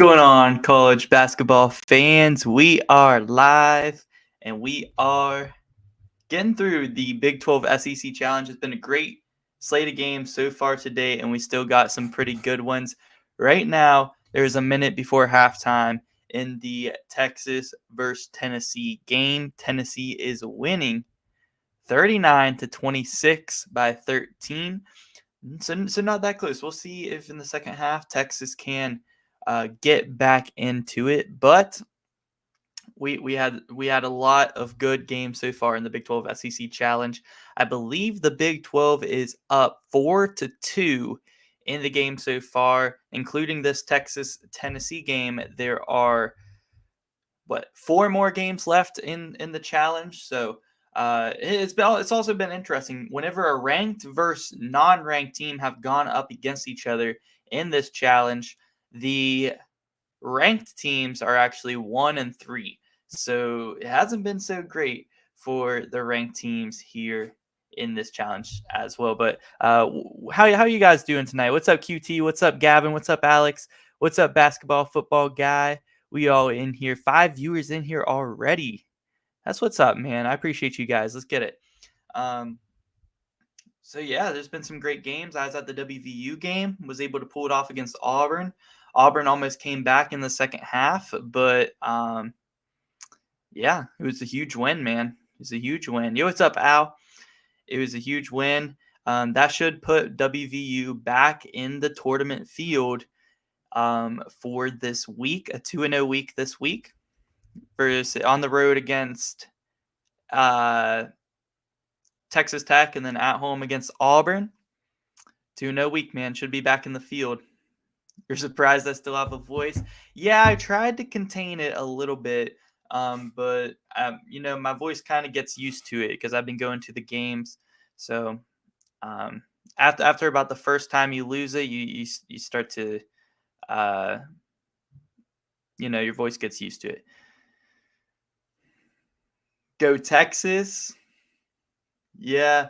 going on, college basketball fans? We are live, and we are getting through the Big 12 SEC Challenge. It's been a great slate of games so far today, and we still got some pretty good ones. Right now, there's a minute before halftime in the Texas versus Tennessee game. Tennessee is winning 39-26 by 13. So not that close. We'll see if in the second half Texas can get back into it. But we had a lot of good games so far in the Big 12 SEC Challenge. I believe the Big 12 is up 4-2 in the game so far, including this Texas-Tennessee game. There are four more games left in the challenge. So it's also been interesting. Whenever a ranked versus non-ranked team have gone up against each other in this challenge, the ranked teams are actually 1-3. So it hasn't been so great for the ranked teams here in this challenge as well. But how you guys doing tonight? What's up, QT? What's up, Gavin? What's up, Alex? What's up, basketball football guy? We all in here. 5 viewers in here already. That's what's up, man. I appreciate you guys. Let's get it. So yeah, there's been some great games. I was at the WVU game, was able to pull it off against Auburn. Auburn almost came back in the second half, but yeah, it was a huge win, man. It was a huge win. Yo, what's up, Al? It was a huge win. That should put WVU back in the tournament field for this week, a 2-0 week this week, versus on the road against Texas Tech, and then at home against Auburn. 2-0 week, man. Should be back in the field. You're surprised I still have a voice? Yeah, I tried to contain it a little bit, but my voice kind of gets used to it because I've been going to the games. So after about the first time you lose it, you start to, your voice gets used to it. Go Texas. Yeah.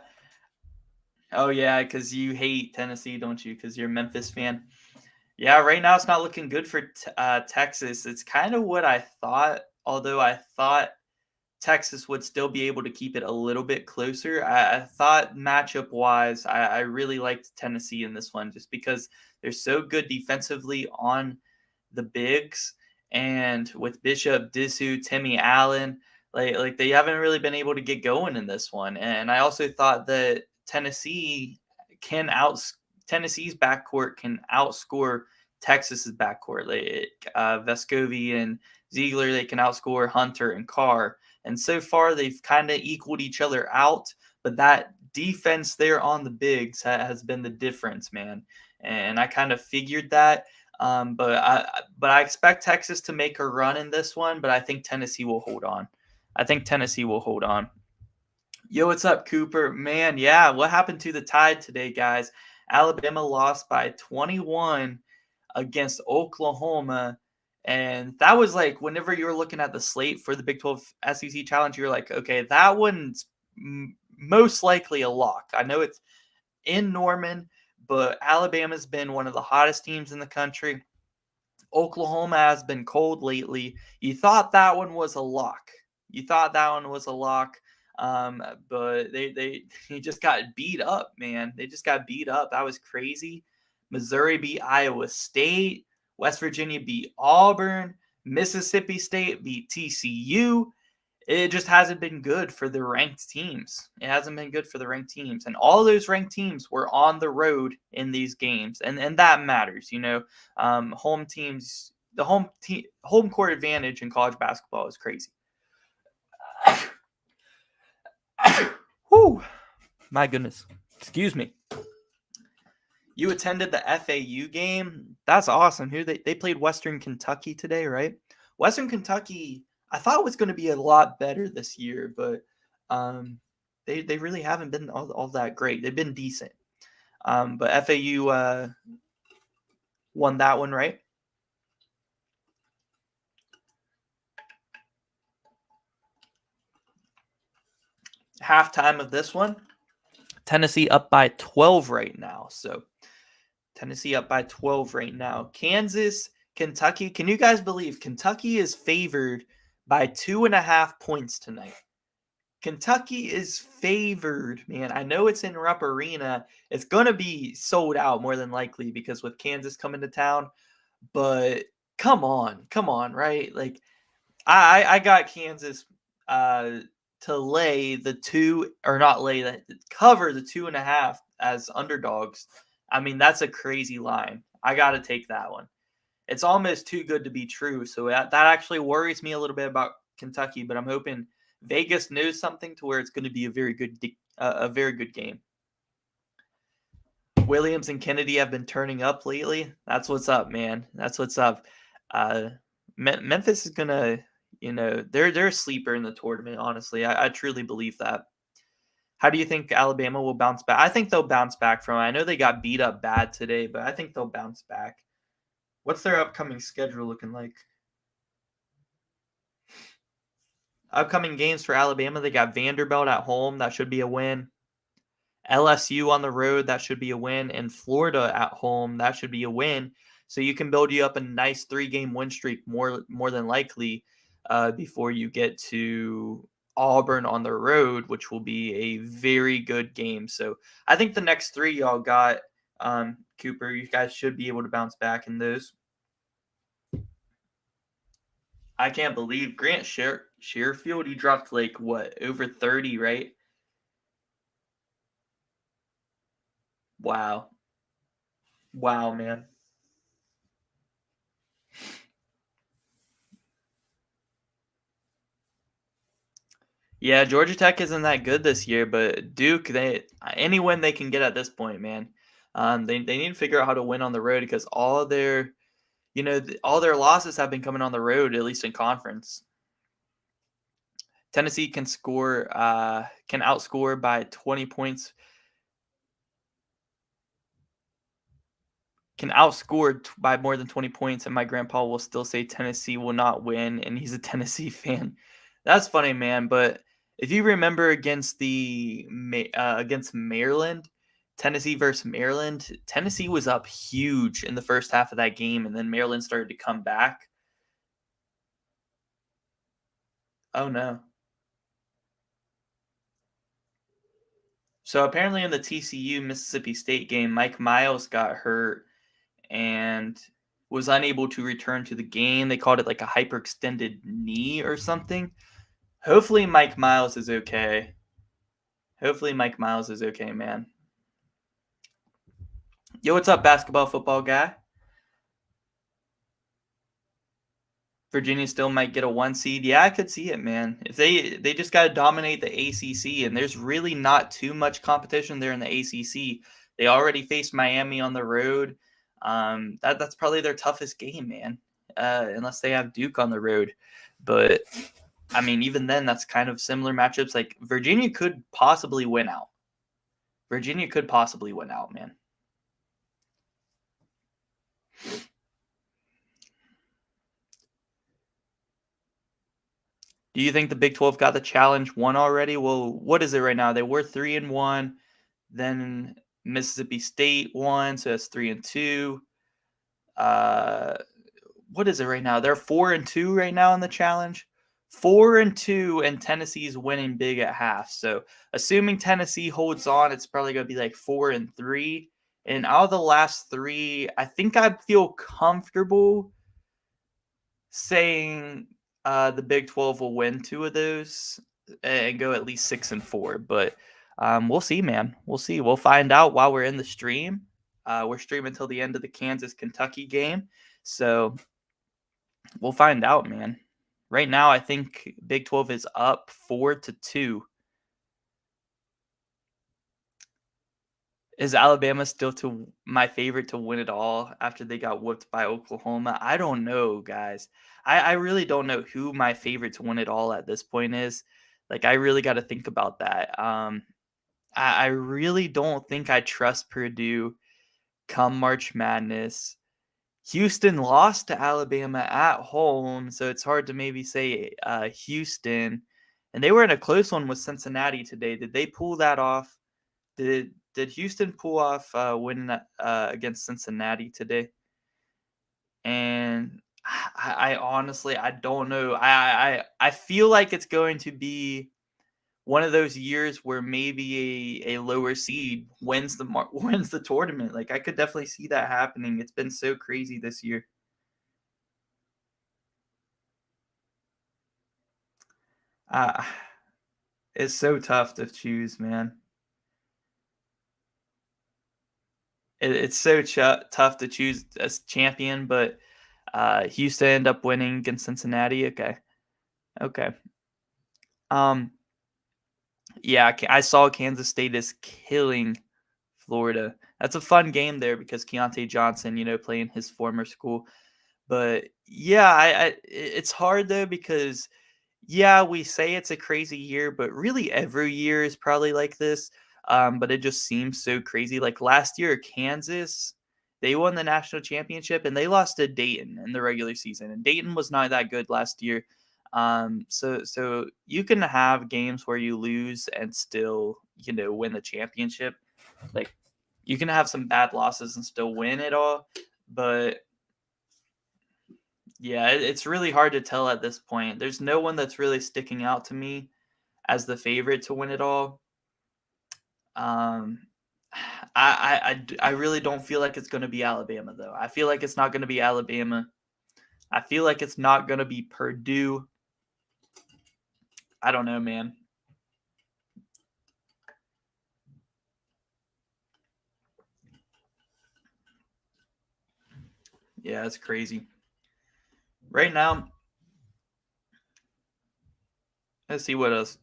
Oh, yeah, because you hate Tennessee, don't you? Because you're a Memphis fan. Yeah, right now it's not looking good for Texas. It's kind of what I thought, although I thought Texas would still be able to keep it a little bit closer. I thought matchup-wise, I really liked Tennessee in this one just because they're so good defensively on the bigs. And with Bishop, Disu, Timmy Allen, like they haven't really been able to get going in this one. And I also thought that Tennessee's backcourt can outscore Texas's backcourt. Like Vescovi and Ziegler, they can outscore Hunter and Carr. And so far, they've kind of equaled each other out. But that defense there on the bigs has been the difference, man. And I kind of figured that. But I expect Texas to make a run in this one. But I think Tennessee will hold on. Yo, what's up, Cooper? Man, yeah, what happened to the Tide today, guys? Alabama lost by 21 against Oklahoma. And that was like, whenever you were looking at the slate for the Big 12 SEC Challenge, you're like, okay, that one's most likely a lock. I know it's in Norman, but Alabama's been one of the hottest teams in the country. Oklahoma has been cold lately. You thought that one was a lock. But they just got beat up, man. They just got beat up. That was crazy. Missouri beat Iowa State. West Virginia beat Auburn. Mississippi State beat TCU. It just hasn't been good for the ranked teams. And all those ranked teams were on the road in these games. And that matters, home teams, the home court advantage in college basketball is crazy. Whew. My goodness. Excuse me. You attended the FAU game? That's awesome. Here they played Western Kentucky today, right? Western Kentucky, I thought was going to be a lot better this year, but they really haven't been all that great. They've been decent. But FAU won that one, right? Halftime of this one, Tennessee up by 12 right now. So Tennessee up by 12 right now. Kansas Kentucky. Can you guys believe Kentucky is favored by 2.5 points tonight? Kentucky is favored, man. I know it's in Rupp Arena. It's going to be sold out more than likely because with Kansas coming to town. But come on, right? Like I got Kansas to lay the two or not lay that cover the 2.5 as underdogs. I mean that's a crazy line. I got to take that one. It's almost too good to be true. So that actually worries me a little bit about Kentucky, but I'm hoping Vegas knows something to where it's going to be a very good game. Williams and Kennedy have been turning up lately. That's what's up, man. That's what's up. Memphis is gonna, they're a sleeper in the tournament. Honestly, I truly believe that. How do you think Alabama will bounce back? I think they'll bounce back from it. I know they got beat up bad today, but I think they'll bounce back. What's their upcoming schedule looking like? Upcoming games for Alabama, they got Vanderbilt at home. That should be a win. LSU on the road, that should be a win. And Florida at home, that should be a win. So you can build you up a nice 3-game win streak more than likely before you get to Auburn on the road, which will be a very good game. So I think the next 3 y'all got, Cooper, you guys should be able to bounce back in those. I can't believe Grant Sherfield, he dropped like what, over 30, right? Wow. Wow, man. Yeah, Georgia Tech isn't that good this year, but Duke, any win they can get at this point, man. They need to figure out how to win on the road because all their, all their losses have been coming on the road, at least in conference. Tennessee can outscore by 20 points. Can outscore by more than 20 points, and my grandpa will still say Tennessee will not win, and he's a Tennessee fan. That's funny, man. But if you remember against Maryland, Tennessee versus Maryland, Tennessee was up huge in the first half of that game, and then Maryland started to come back. Oh no. So apparently in the TCU Mississippi State game, Mike Miles got hurt and was unable to return to the game. They called it like a hyperextended knee or something. Hopefully Mike Miles is okay. Man. Yo, what's up, basketball football guy? Virginia still might get a 1 seed. Yeah, I could see it, man. If they just got to dominate the ACC, and there's really not too much competition there in the ACC. They already faced Miami on the road. That's probably their toughest game, man, unless they have Duke on the road. But I mean, even then, that's kind of similar matchups. Like Virginia could possibly win out. Man. Do you think the Big 12 got the challenge won already? Well, what is it right now? They were 3-1. Then Mississippi State won, so that's 3-2. What is it right now? They're 4-2 right now in the challenge. 4-2, and Tennessee's winning big at half. So assuming Tennessee holds on, it's probably going to be like 4-3. And out of the last 3, I think I feel comfortable saying the Big 12 will win 2 of those and go at least 6-4. But we'll see, man. We'll see. We'll find out while we're in the stream. We're streaming until the end of the Kansas-Kentucky game. So we'll find out, man. Right now, I think Big 12 is up 4-2. Is Alabama still my favorite to win it all after they got whooped by Oklahoma? I don't know, guys. I really don't know who my favorite to win it all at this point is. Like, I really got to think about that. I really don't think I trust Purdue come March Madness. Houston lost to Alabama at home, so it's hard to maybe say Houston. And they were in a close one with Cincinnati today. Did they pull that off? Did Houston pull off winning against Cincinnati today? And I honestly I don't know. I feel like it's going to be one of those years where maybe a lower seed wins wins the tournament. Like I could definitely see that happening. It's been so crazy this year. Uh, it's so tough to choose, man. It's so tough to choose a champion, but Houston ended up winning against Cincinnati. Okay, okay. Um, yeah, I saw Kansas State is killing Florida. That's a fun game there because Keontae Johnson, playing his former school. But yeah, it's hard though because yeah, we say it's a crazy year, but really every year is probably like this. But it just seems so crazy. Like last year, Kansas, they won the national championship and they lost to Dayton in the regular season, and Dayton was not that good last year. So you can have games where you lose and still win the championship. Like you can have some bad losses and still win it all, but yeah, it's really hard to tell at this point. There's no one that's really sticking out to me as the favorite to win it all. Um, I really don't feel like it's going to be Alabama though. I feel like it's not going to be Alabama. I feel like it's not going to be Purdue. I don't know, man. Yeah, it's crazy. Right now, let's see what else.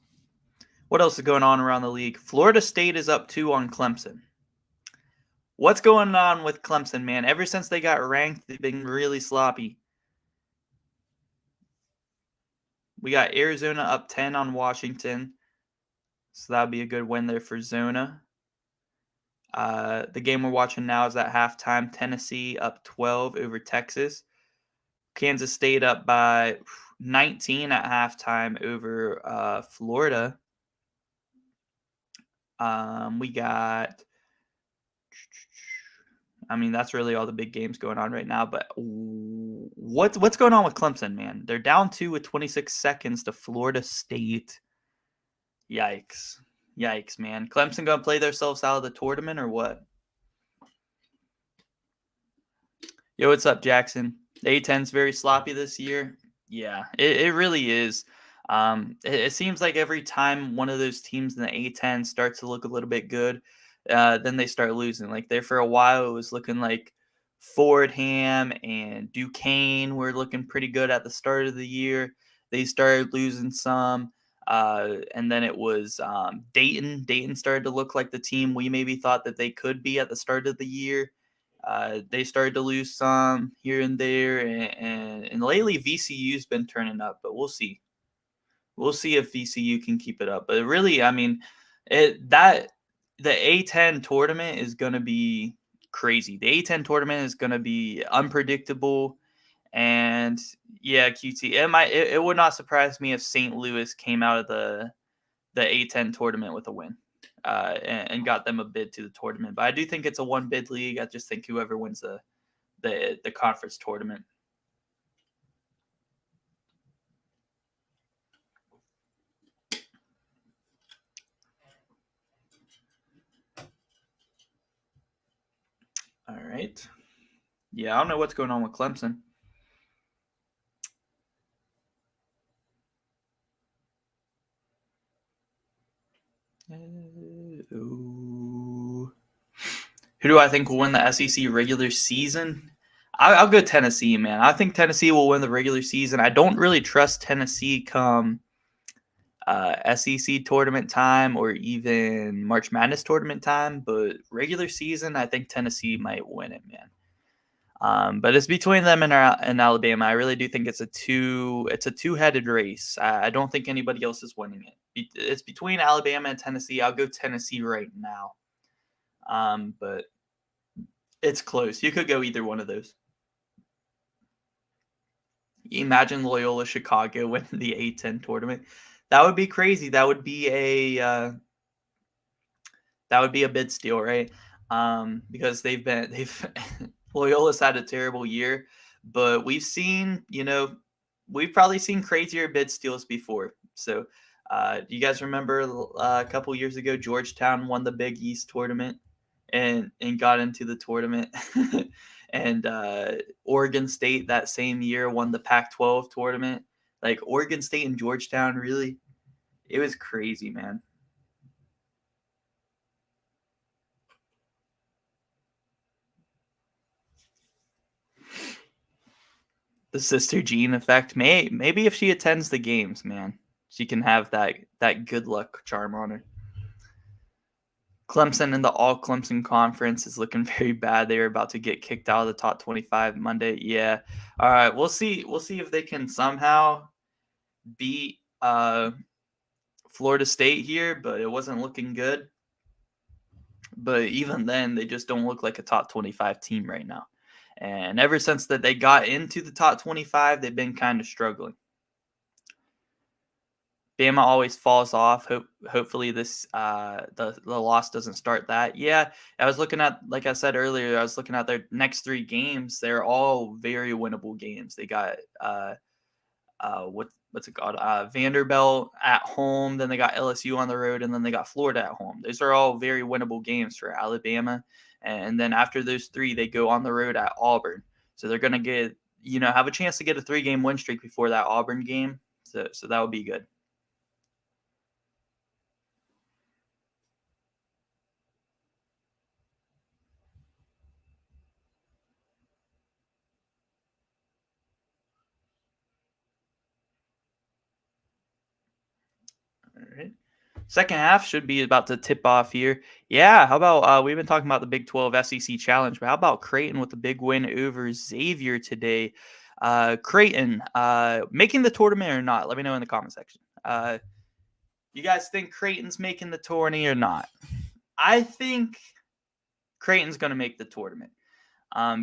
What else is going on around the league? Florida State is up 2 on Clemson. What's going on with Clemson, man? Ever since they got ranked, they've been really sloppy. We got Arizona up 10 on Washington. So that would be a good win there for Zona. The game we're watching now is at halftime. Tennessee up 12 over Texas. Kansas State up by 19 at halftime over Florida. We got, I mean, that's really all the big games going on right now. But what's going on with Clemson, man? They're down 2 with 26 seconds to Florida State. Yikes. Yikes, man. Clemson going to play themselves out of the tournament or what? Yo, what's up, Jackson? The A10's very sloppy this year. Yeah, it really is. It seems like every time one of those teams in the A10 starts to look a little bit good, then they start losing. Like there for a while, it was looking like Fordham and Duquesne were looking pretty good at the start of the year. They started losing some. And then it was Dayton. Dayton started to look like the team we maybe thought that they could be at the start of the year. They started to lose some here and there, and lately VCU's been turning up, but we'll see. We'll see if VCU can keep it up. But really, I mean, the A10 tournament is going to be crazy. The A10 tournament is going to be unpredictable, and yeah, QT. It would not surprise me if St. Louis came out of the A10 tournament with a win. And got them a bid to the tournament. But I do think it's a one bid league. I just think whoever wins the conference tournament. All right. Yeah, I don't know what's going on with Clemson. Who do I think will win the SEC regular season? I'll go Tennessee, man. I think Tennessee will win the regular season. I don't really trust Tennessee come SEC tournament time or even March Madness tournament time, but regular season, I think Tennessee might win it, man. But it's between them and Alabama. I really do think it's a two-headed race. I don't think anybody else is winning it. It's between Alabama and Tennessee. I'll go Tennessee right now. But it's close. You could go either one of those. Imagine Loyola Chicago winning the A10 tournament. That would be crazy. That would be a bid steal, right? Because they've Loyola's had a terrible year, but we've probably seen crazier bid steals before. So, do you guys remember a couple years ago, Georgetown won the Big East tournament and got into the tournament, and Oregon State that same year won the Pac-12 tournament. Like Oregon State and Georgetown, really, it was crazy, man. The Sister Jean effect. Maybe if she attends the games, man, she can have that good luck charm on her. Clemson in the All Clemson Conference is looking very bad. They are about to get kicked out of the top 25 Monday. Yeah. All right. We'll see. We'll see if they can somehow beat Florida State here, but it wasn't looking good. But even then, they just don't look like a top 25 team right now. And ever since that they got into the top 25, they've been kind of struggling. Bama always falls off. Hopefully this the loss doesn't start that. Yeah, I was looking at, like I said earlier, I was looking at their next 3 games. They're all very winnable games. They got what's it called? Vanderbilt at home. Then they got LSU on the road, and then they got Florida at home. Those are all very winnable games for Alabama. And then after those 3, they go on the road at Auburn. So they're gonna have a chance to get a 3-game win streak before that Auburn game. So that would be good. All right. Second half should be about to tip off here. Yeah, how about we've been talking about the Big 12 SEC Challenge, but how about Creighton with a big win over Xavier today? Creighton making the tournament or not? Let me know in the comment section. You guys think Creighton's making the tourney or not? I think Creighton's going to make the tournament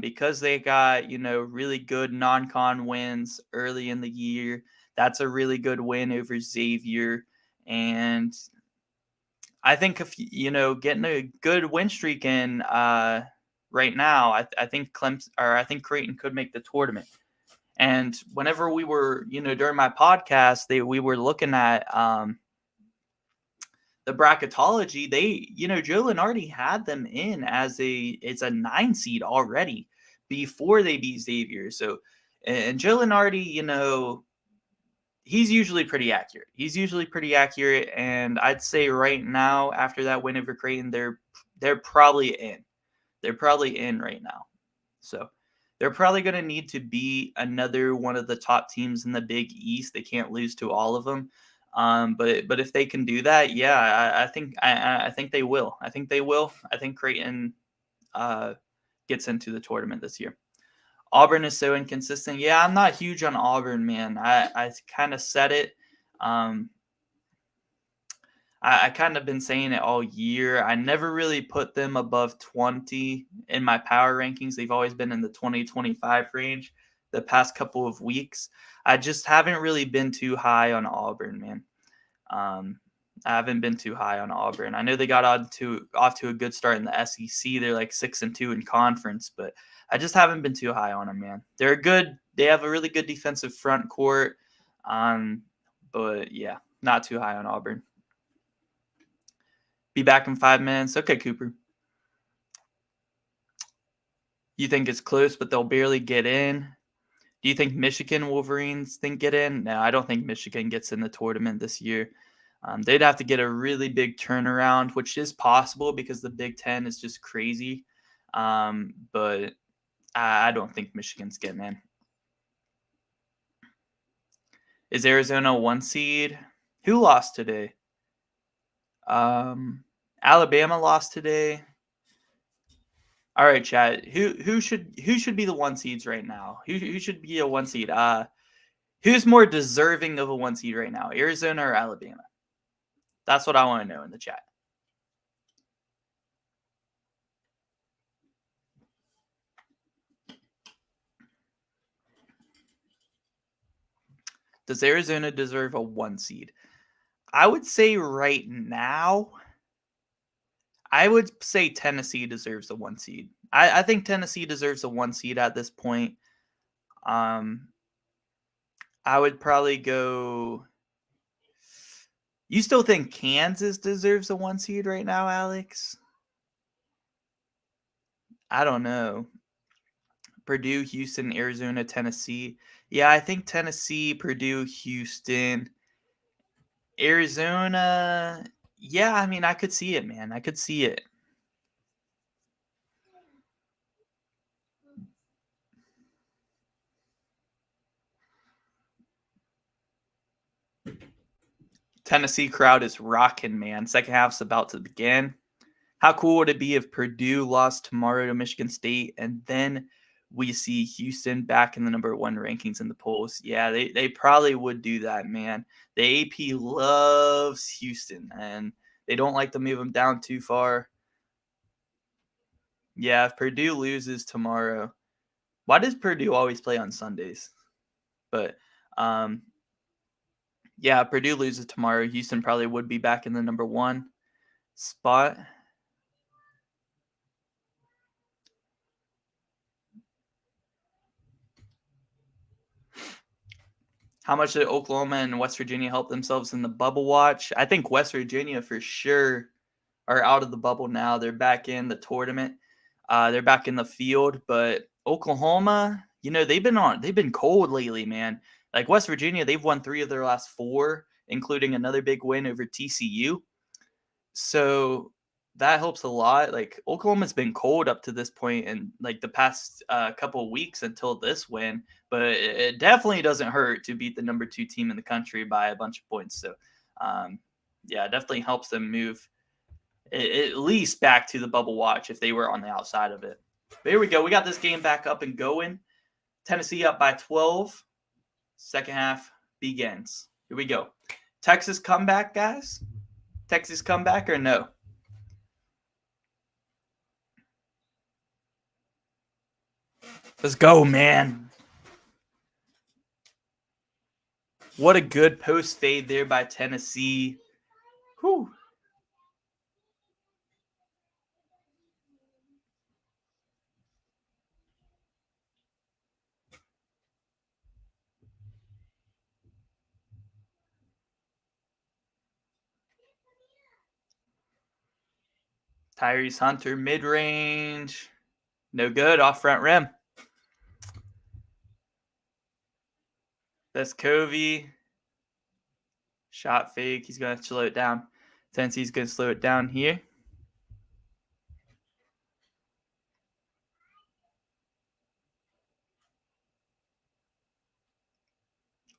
because they got really good non-con wins early in the year. That's a really good win over Xavier. And I think if getting a good win streak in right now, I think Creighton could make the tournament. And whenever we were, during my podcast, we were looking at the bracketology. Joe Lenardi had them in as it's a 9 seed already before they beat Xavier. So, and Joe Lenardi, he's usually pretty accurate. And I'd say right now, after that win over Creighton, they're probably in. They're probably in right now. So they're probably going to need to beat another one of the top teams in the Big East. They can't lose to all of them. But if they can do that, yeah, I think they will. I think they will. I think Creighton gets into the tournament this year. Auburn is so inconsistent. Yeah, I'm not huge on Auburn, man. I kind of said it. I kind of been saying it all year. I never really put them above 20 in my power rankings. They've always been in the 20-25 range the past couple of weeks. I just haven't really been too high on Auburn, man. I haven't been too high on Auburn. I know they got off to a good start in the SEC. They're like 6-2 in conference, but I just haven't been too high on them, man. They're good. They have a really good defensive front court. But yeah, not too high on Auburn. Be back in 5 minutes. Okay, Cooper. You think it's close, but they'll barely get in? Do you think Michigan Wolverines get in? No, I don't think Michigan gets in the tournament this year. They'd have to get a really big turnaround, which is possible because the Big Ten is just crazy. But I don't think Michigan's getting in. Is Arizona a 1 seed? Who lost today? Alabama lost today. All right, Chad. Who should be the 1 seeds right now? Who should be a 1 seed? Who's more deserving of a 1 seed right now, Arizona or Alabama? That's what I want to know in the chat. Does Arizona deserve a 1 seed? I would say right now, I would say Tennessee deserves a 1 seed. I think Tennessee deserves a 1 seed at this point. Um, I would probably go. You still think Kansas deserves a 1 seed right now, Alex? I don't know. Purdue, Houston, Arizona, Tennessee. Yeah, I think Tennessee, Purdue, Houston, Arizona. Yeah, I mean, I could see it, man. I could see it. Tennessee crowd is rocking, man. Second half's about to begin. How cool would it be if Purdue lost tomorrow to Michigan State and then we see Houston back in the number 1 rankings in the polls? Yeah, they probably would do that, man. The AP loves Houston and they don't like to move them down too far. Yeah, if Purdue loses tomorrow, why does Purdue always play on Sundays? But yeah, Purdue loses tomorrow. Houston probably would be back in the number 1 spot. How much did Oklahoma and West Virginia help themselves in the bubble watch? I think West Virginia for sure are out of the bubble now. They're back in the tournament. They're back in the field, but Oklahoma, they've been cold lately, man. Like West Virginia, they've won 3 of their last 4, including another big win over TCU. So that helps a lot. Like Oklahoma's been cold up to this point in like the past couple of weeks until this win, but it definitely doesn't hurt to beat the number 2 team in the country by a bunch of points. So, yeah, it definitely helps them move at least back to the bubble watch if they were on the outside of it. But here we go. We got this game back up and going. Tennessee up by 12. Second half begins. Here we go. Texas comeback, guys. Texas comeback or no? Let's go, man. What a good post fade there by Tennessee. Whew. Tyrese Hunter mid-range. No good off front rim. That's Covey. Shot fake. He's going to slow it down. Tennessee's going to slow it down here.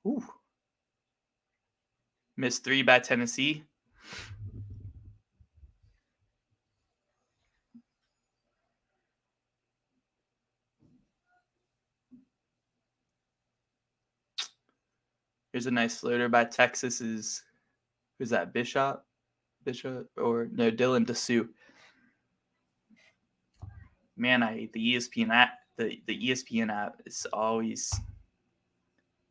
Ooh. Missed 3 by Tennessee. Here's a nice floater by Texas's. Who's that? Bishop or no? Dylan Dessou. Man, I hate the ESPN app. The ESPN app is always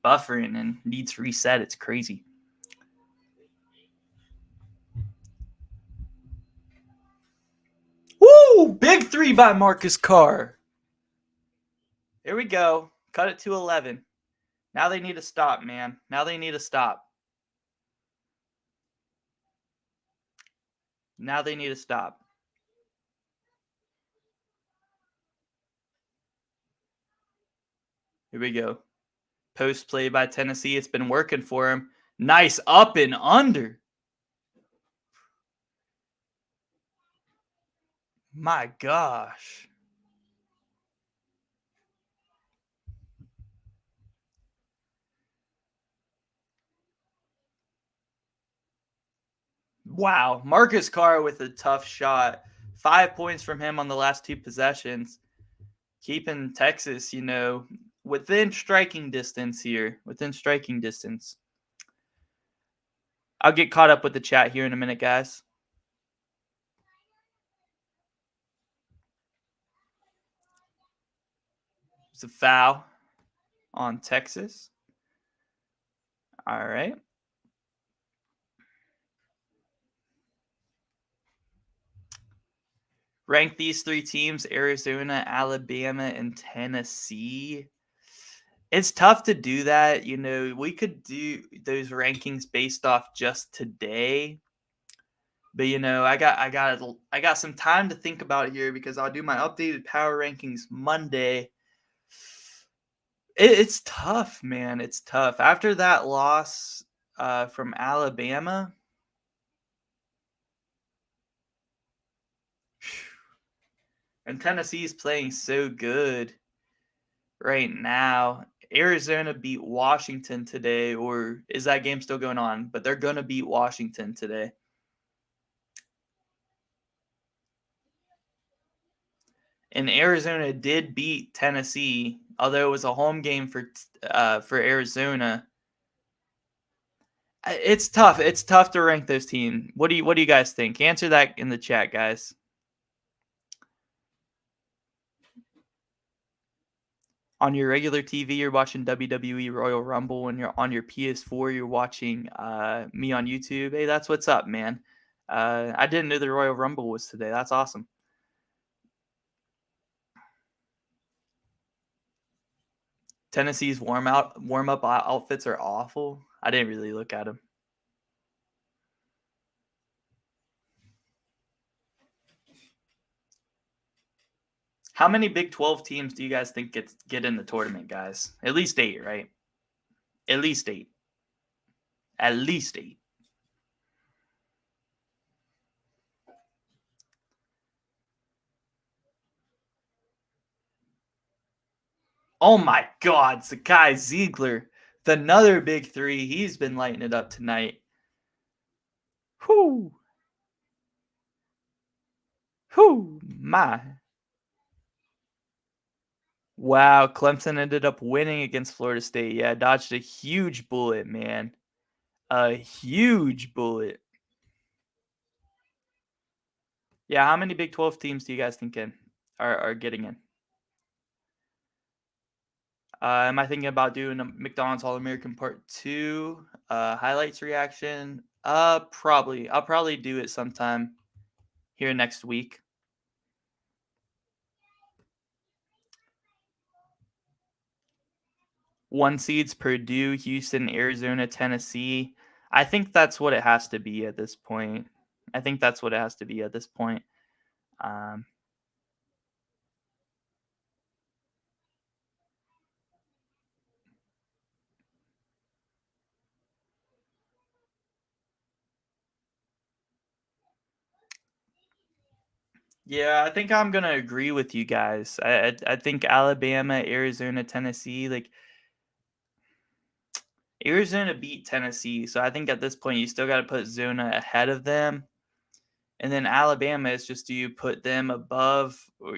buffering and needs reset. It's crazy. Woo! Big 3 by Marcus Carr. Here we go. Cut it to 11. Now they need to stop, man. Now they need to stop. Now they need to stop. Here we go. Post play by Tennessee. It's been working for him. Nice up and under. My gosh. Wow. Marcus Carr with a tough shot. 5 points from him on the last 2 possessions. Keeping Texas, within striking distance here. Within striking distance. I'll get caught up with the chat here in a minute, guys. It's a foul on Texas. All right. Rank these 3 teams: Arizona, Alabama, and Tennessee. It's tough to do that. We could do those rankings based off just today, but I got some time to think about it here because I'll do my updated power rankings Monday. It's tough, man. It's tough after that loss from Alabama. And Tennessee's playing so good right now. Arizona beat Washington today, or is that game still going on? But they're going to beat Washington today. And Arizona did beat Tennessee, although it was a home game for Arizona. It's tough. It's tough to rank those teams. What do you guys think? Answer that in the chat, guys. On your regular TV, you're watching WWE Royal Rumble. When you're on your PS4, you're watching me on YouTube. Hey, that's what's up, man. I didn't know the Royal Rumble was today. That's awesome. Tennessee's warm up outfits are awful. I didn't really look at them. How many Big 12 teams do you guys think get in the tournament, guys? At least 8, right? At least 8. At least 8. Oh my God, Zakai Ziegler, another big 3. He's been lighting it up tonight. Whoo! Whoo! My. Wow, Clemson ended up winning against Florida State. Yeah, dodged a huge bullet, man. A huge bullet. Yeah, how many Big 12 teams do you guys think are getting in? Am I thinking about doing a McDonald's All-American Part 2 highlights reaction? Probably. I'll probably do it sometime here next week. One seeds: Purdue, Houston, Arizona, Tennessee. I think that's what it has to be at this point. Yeah, I think I'm gonna agree with you guys. I think Alabama, Arizona, Tennessee, like Arizona beat Tennessee, so I think at this point you still got to put Zona ahead of them. And then Alabama is just, do you put them above or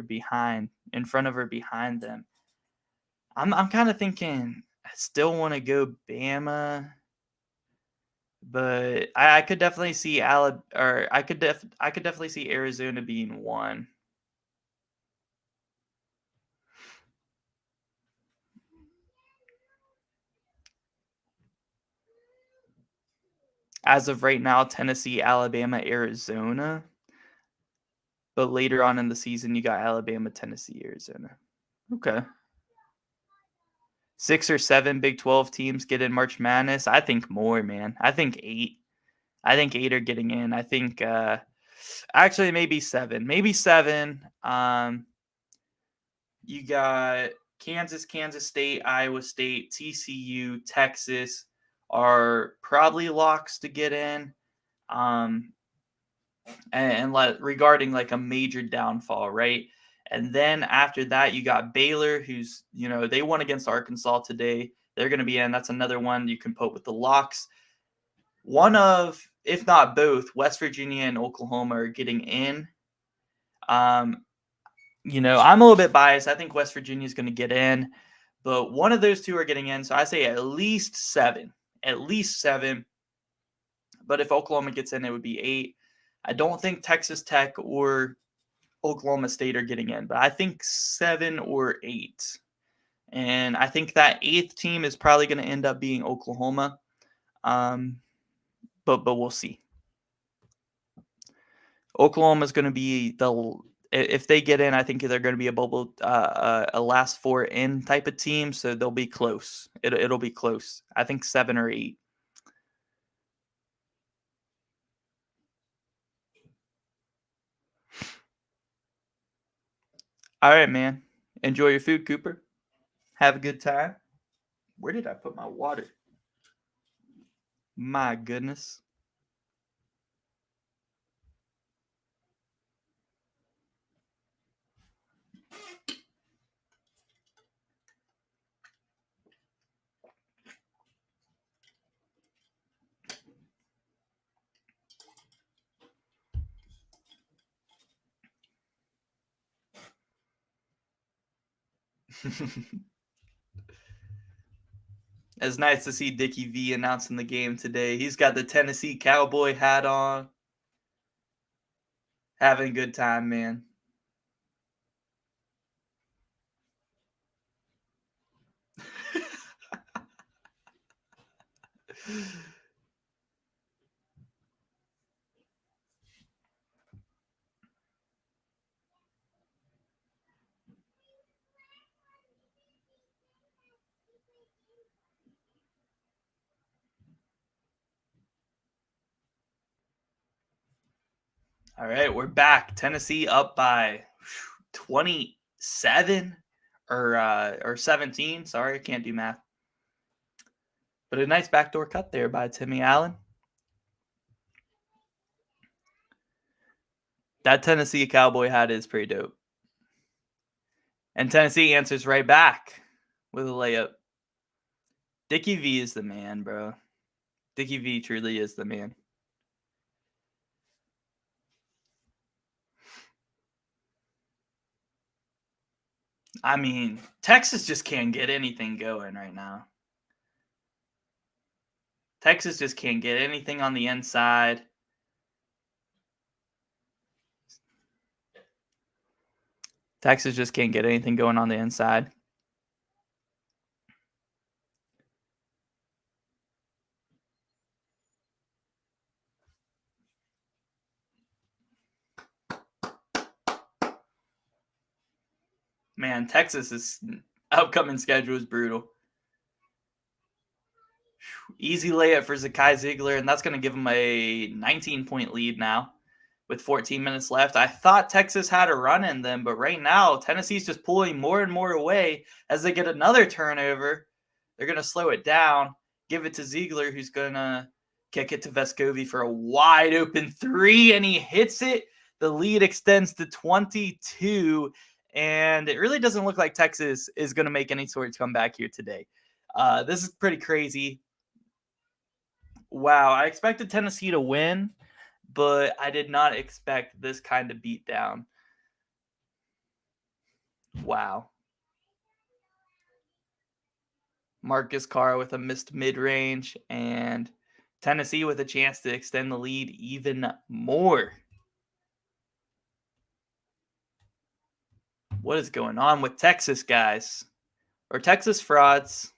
behind, in front of or behind them? I'm kind of thinking I still want to go Bama, but I could definitely see I could definitely see Arizona being 1. As of right now, Tennessee, Alabama, Arizona. But later on in the season, you got Alabama, Tennessee, Arizona. Okay. 6 or 7 Big 12 teams get in March Madness. I think more, man. I think 8. I think 8 are getting in. I think actually maybe 7. Maybe 7. You got Kansas, Kansas State, Iowa State, TCU, Texas are probably locks to get in. And regarding like a major downfall, right? And then after that, you got Baylor, who's, they won against Arkansas today. They're going to be in. That's another one you can put with the locks. One of, if not both, West Virginia and Oklahoma are getting in. I'm a little bit biased. I think West Virginia is going to get in, but one of those two are getting in. So I say at least 7. At least 7. But if Oklahoma gets in, it would be 8. I don't think Texas Tech or Oklahoma State are getting in, but I think 7 or 8. And I think that 8th team is probably going to end up being Oklahoma. But we'll see. Oklahoma is going to be if they get in, I think they're going to be a last four in type of team, so they'll be close. It'll be close. I think 7 or 8. All right, man. Enjoy your food, Cooper. Have a good time. Where did I put my water? My goodness. It's nice to see Dickie V announcing the game today. He's got the Tennessee Cowboy hat on. Having a good time, man. All right, we're back. Tennessee up by 27 or 17. Sorry, I can't do math. But a nice backdoor cut there by Timmy Allen. That Tennessee Cowboy hat is pretty dope. And Tennessee answers right back with a layup. Dickie V is the man, bro. Dickie V truly is the man. I mean, Texas just can't get anything going right now. Texas just can't get anything on the inside. Texas just can't get anything going on the inside. Man, Texas's upcoming schedule is brutal. Easy layup for Zakai Ziegler, and that's going to give him a 19-point lead now with 14 minutes left. I thought Texas had a run in them, but right now, Tennessee's just pulling more and more away as they get another turnover. They're going to slow it down, give it to Ziegler, who's going to kick it to Vescovi for a wide open three, and he hits it. The lead extends to 22, and it really doesn't look like Texas is going to make any sort of comeback here today. This is pretty crazy. Wow, I expected Tennessee to win, but I did not expect this kind of beatdown. Wow. Marcus Carr with a missed mid-range, and Tennessee with a chance to extend the lead even more. What is going on with Texas, guys? Are Texas frauds?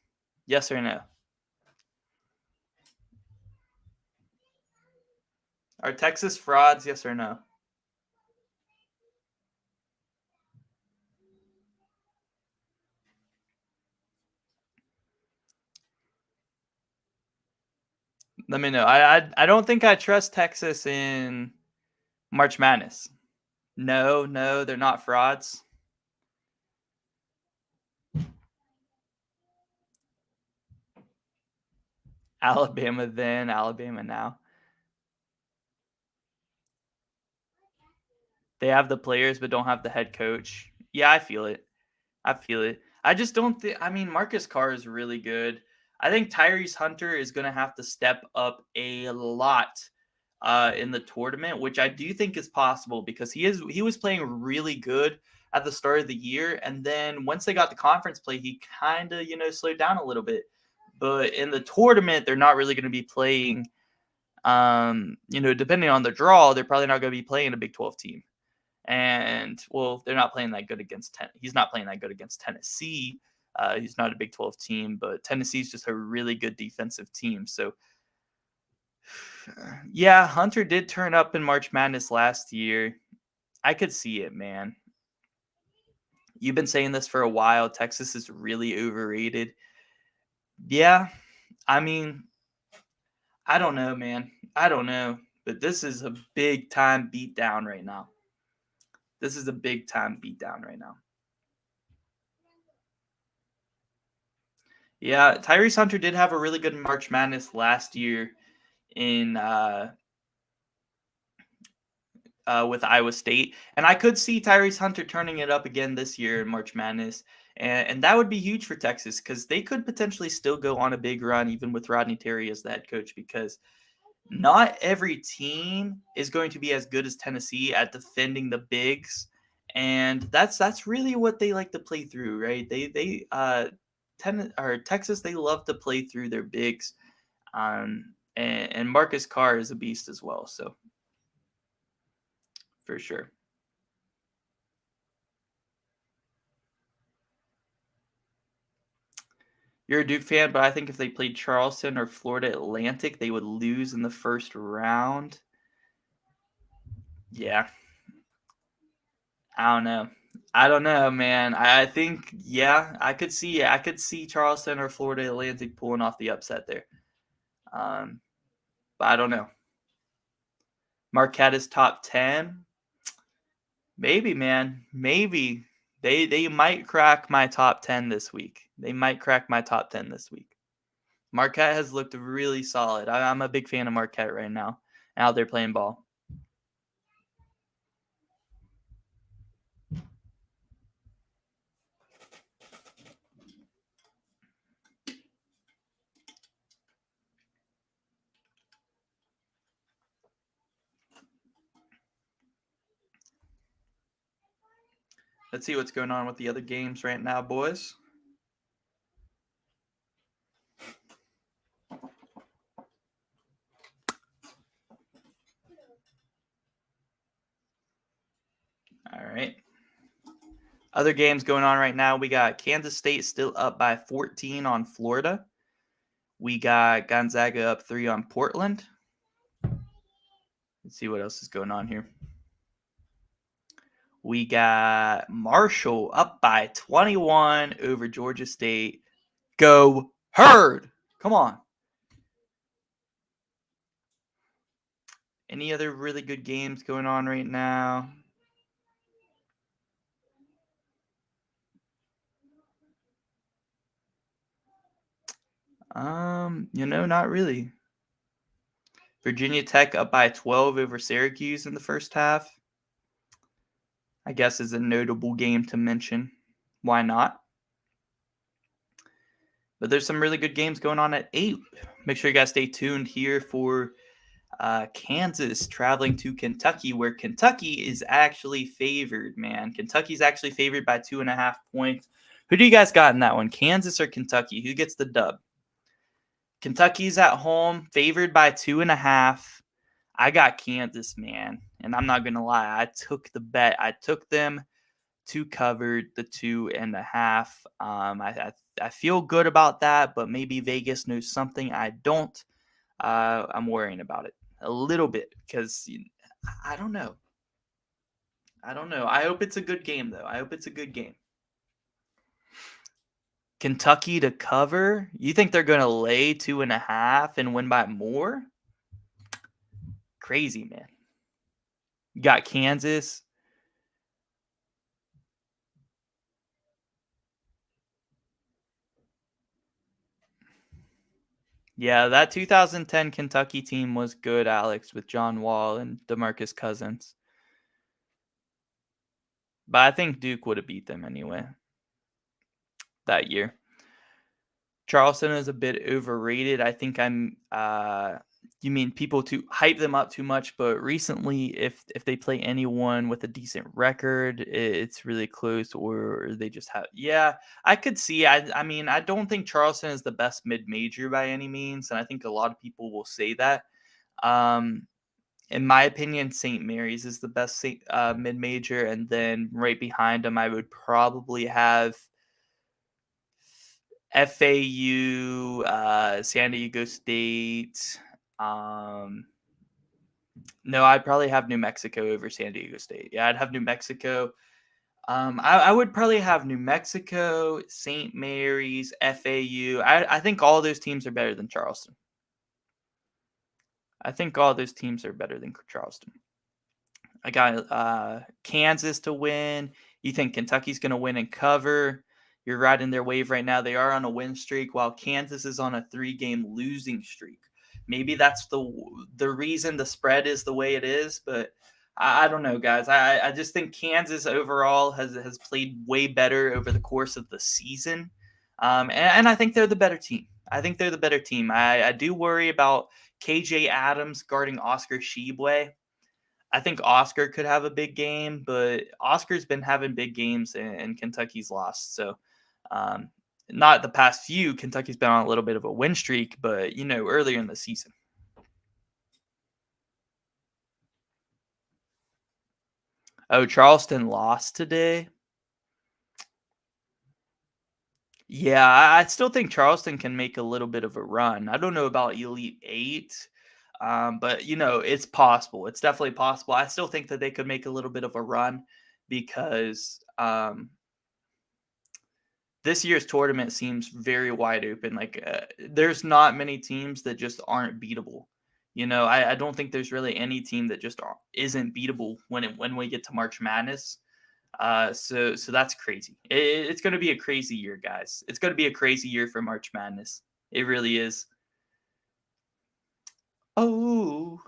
Yes or no? Are Texas frauds? Yes or no? Let me know. I don't think I trust Texas in March Madness. No, they're not frauds. Alabama then, Alabama now. They have the players but don't have the head coach. Yeah, I feel it. I just don't think. I mean, Marcus Carr is really good. I think Tyrese Hunter is going to have to step up a lot in the tournament, which I do think is possible because he was playing really good at the start of the year, and then once they got the conference play, he kind of slowed down a little bit. But in the tournament, they're not really going to be playing. Depending on the draw, they're probably not going to be playing a Big 12 team. And well, they're not playing that good against he's not playing that good against Tennessee. He's not a Big 12 team, but Tennessee's just a really good defensive team. So yeah, Hunter did turn up in March Madness last year. I could see it, man. You've been saying this for a while. Texas is really overrated. Yeah, I mean, I don't know, man. I don't know. But this is a big time beatdown right now. This is a big time beatdown right now. Yeah, Tyrese Hunter did have a really good March Madness last year in with Iowa State, and I could see Tyrese Hunter turning it up again this year in March Madness, and that would be huge for Texas because they could potentially still go on a big run even with Rodney Terry as the head coach because not every team is going to be as good as Tennessee at defending the bigs, and that's really what they like to play through, right? Texas, they love to play through their bigs, and Marcus Carr is a beast as well, so for sure. You're a Duke fan, but I think if they played Charleston or Florida Atlantic, they would lose in the first round. Yeah, I don't know. I don't know, man. I think I could see Charleston or Florida Atlantic pulling off the upset there. Um, but I don't know. Marquette is top 10. Maybe, man. Maybe they might crack my top 10 this week. They might crack my top 10 this week. Marquette has looked really solid. I'm a big fan of Marquette right now. Out there playing ball. Let's see what's going on with the other games right now, boys. All right. Other games going on right now. We got Kansas State still up by 14 on Florida. We got Gonzaga up 3 on Portland. Let's see what else is going on here. We got Marshall up by 21 over Georgia State. Go Herd! Come on. Any other really good games going on right now? Not really. Virginia Tech up by 12 over Syracuse in the first half. I guess is a notable game to mention. Why not? But there's some really good games going on at 8. Make sure you guys stay tuned here for Kansas traveling to Kentucky, where Kentucky is actually favored, man. Kentucky's actually favored by 2.5 points. Who do you guys got in that one? Kansas or Kentucky? Who gets the dub? Kentucky's at home, favored by 2.5. I got Kansas, man. And I'm not going to lie. I took the bet. I took them to cover the 2.5. I feel good about that, but maybe Vegas knows something I don't. I'm worrying about it a little bit because I don't know. I hope it's a good game, though. I hope it's a good game. Kentucky to cover? You think they're going to lay 2.5 and win by more? Crazy, man. You got Kansas. Yeah, that 2010 Kentucky team was good, Alex, with John Wall and DeMarcus Cousins. But I think Duke would have beat them anyway that year. Charleston is a bit overrated. I think you mean people to hype them up too much, but recently if they play anyone with a decent record, it's really close or they just have I could see. I mean, I don't think Charleston is the best mid-major by any means, and I think a lot of people will say that. In my opinion, St. Mary's is the best mid-major, and then right behind them I would probably have FAU, San Diego State, No, I'd probably have New Mexico over San Diego State. Yeah, I'd have New Mexico. I would probably have New Mexico, St. Mary's, FAU. I think all those teams are better than Charleston. I think all those teams are better than Charleston. I got Kansas to win. You think Kentucky's going to win and cover? You're riding their wave right now. They are on a win streak while Kansas is on a 3-game losing streak. Maybe that's the reason the spread is the way it is, but I don't know, guys. I just think Kansas overall has played way better over the course of the season, and I think they're the better team. I think they're the better team. I do worry about KJ Adams guarding Oscar Tshiebwe. I think Oscar could have a big game, but Oscar's been having big games and Kentucky's lost. So, not the past few. Kentucky's been on a little bit of a win streak, but earlier in the season. Oh, Charleston lost today. Yeah, I still think Charleston can make a little bit of a run. I don't know about Elite Eight, but it's possible. It's definitely possible. I still think that they could make a little bit of a run because this year's tournament seems very wide open. Like there's not many teams that just aren't beatable. I don't think there's really any team that just isn't beatable when we get to March Madness. So that's crazy. It's going to be a crazy year, guys. It's going to be a crazy year for March Madness. It really is. Oh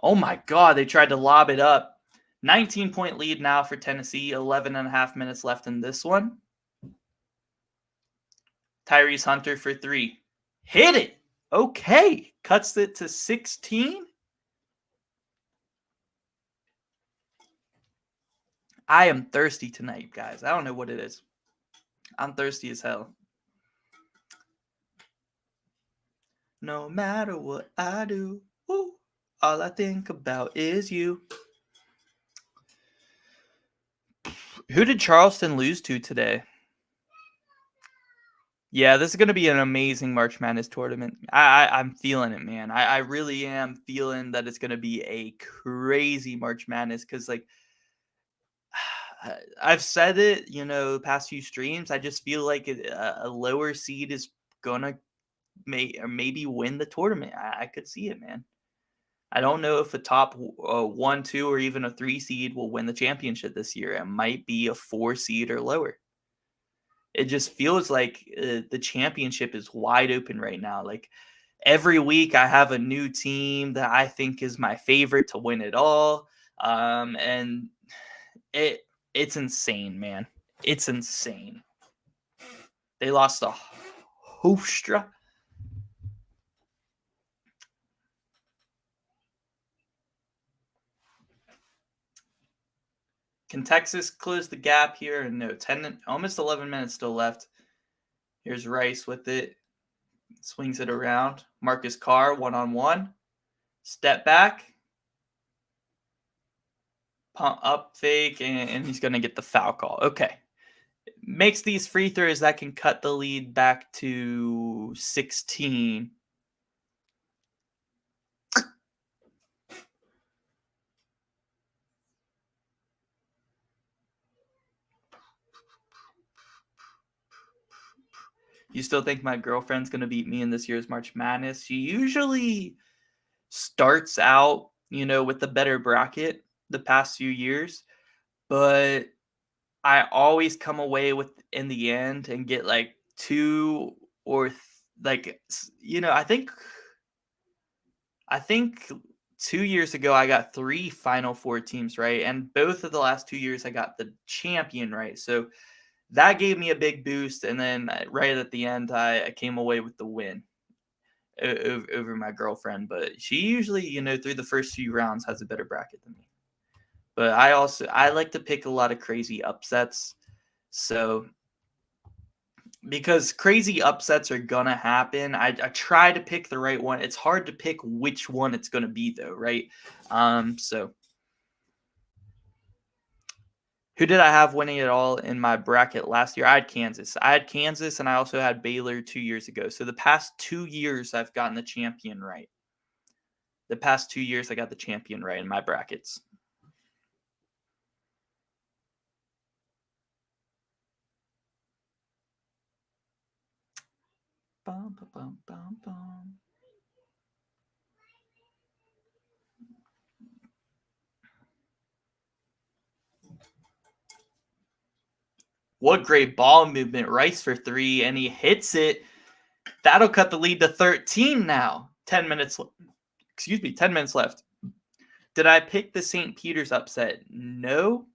my God. They tried to lob it up. 19-point lead now for Tennessee. 11 and a half minutes left in this one. Tyrese Hunter for 3. Hit it. Okay. Cuts it to 16. I am thirsty tonight, guys. I don't know what it is. I'm thirsty as hell. No matter what I do, all I think about is you. Who did Charleston lose to today? Yeah, this is going to be an amazing March Madness tournament. I'm feeling it, man. I really am feeling that it's going to be a crazy March Madness because, like, I've said it, past few streams. I just feel like a lower seed is going to maybe win the tournament. I could see it, man. I don't know if a top 1, 2, or even a 3 seed will win the championship this year. It might be a 4 seed or lower. It just feels like the championship is wide open right now. Like every week I have a new team that I think is my favorite to win it all. And it's insane, man. It's insane. They lost to Hofstra. Can Texas close the gap here? No, almost 11 minutes still left. Here's Rice with it. Swings it around. Marcus Carr, one-on-one. Step back. Pump up fake, and he's going to get the foul call. Okay. Makes these free throws that can cut the lead back to 16. You still think my girlfriend's going to beat me in this year's March Madness? She usually starts out, with the better bracket the past few years, but I always come away with in the end and get like 2 or I think 2 years ago I got 3 Final Four teams right, and both of the last 2 years I got the champion right. So that gave me a big boost, and then right at the end I came away with the win over my girlfriend. But she usually, through the first few rounds has a better bracket than me. But I like to pick a lot of crazy upsets. So because crazy upsets are gonna happen, I try to pick the right one. It's hard to pick which one it's gonna be though, right? So who did I have winning it all in my bracket last year? I had Kansas. And I also had Baylor 2 years ago. So the past 2 years I've gotten the champion right. The past 2 years, I got the champion right in my brackets. Bum, bum, bum, bum. What great ball movement. Rice for 3, and he hits it. That'll cut the lead to 13 now. 10 minutes. 10 minutes left. Did I pick the St. Peter's upset? No,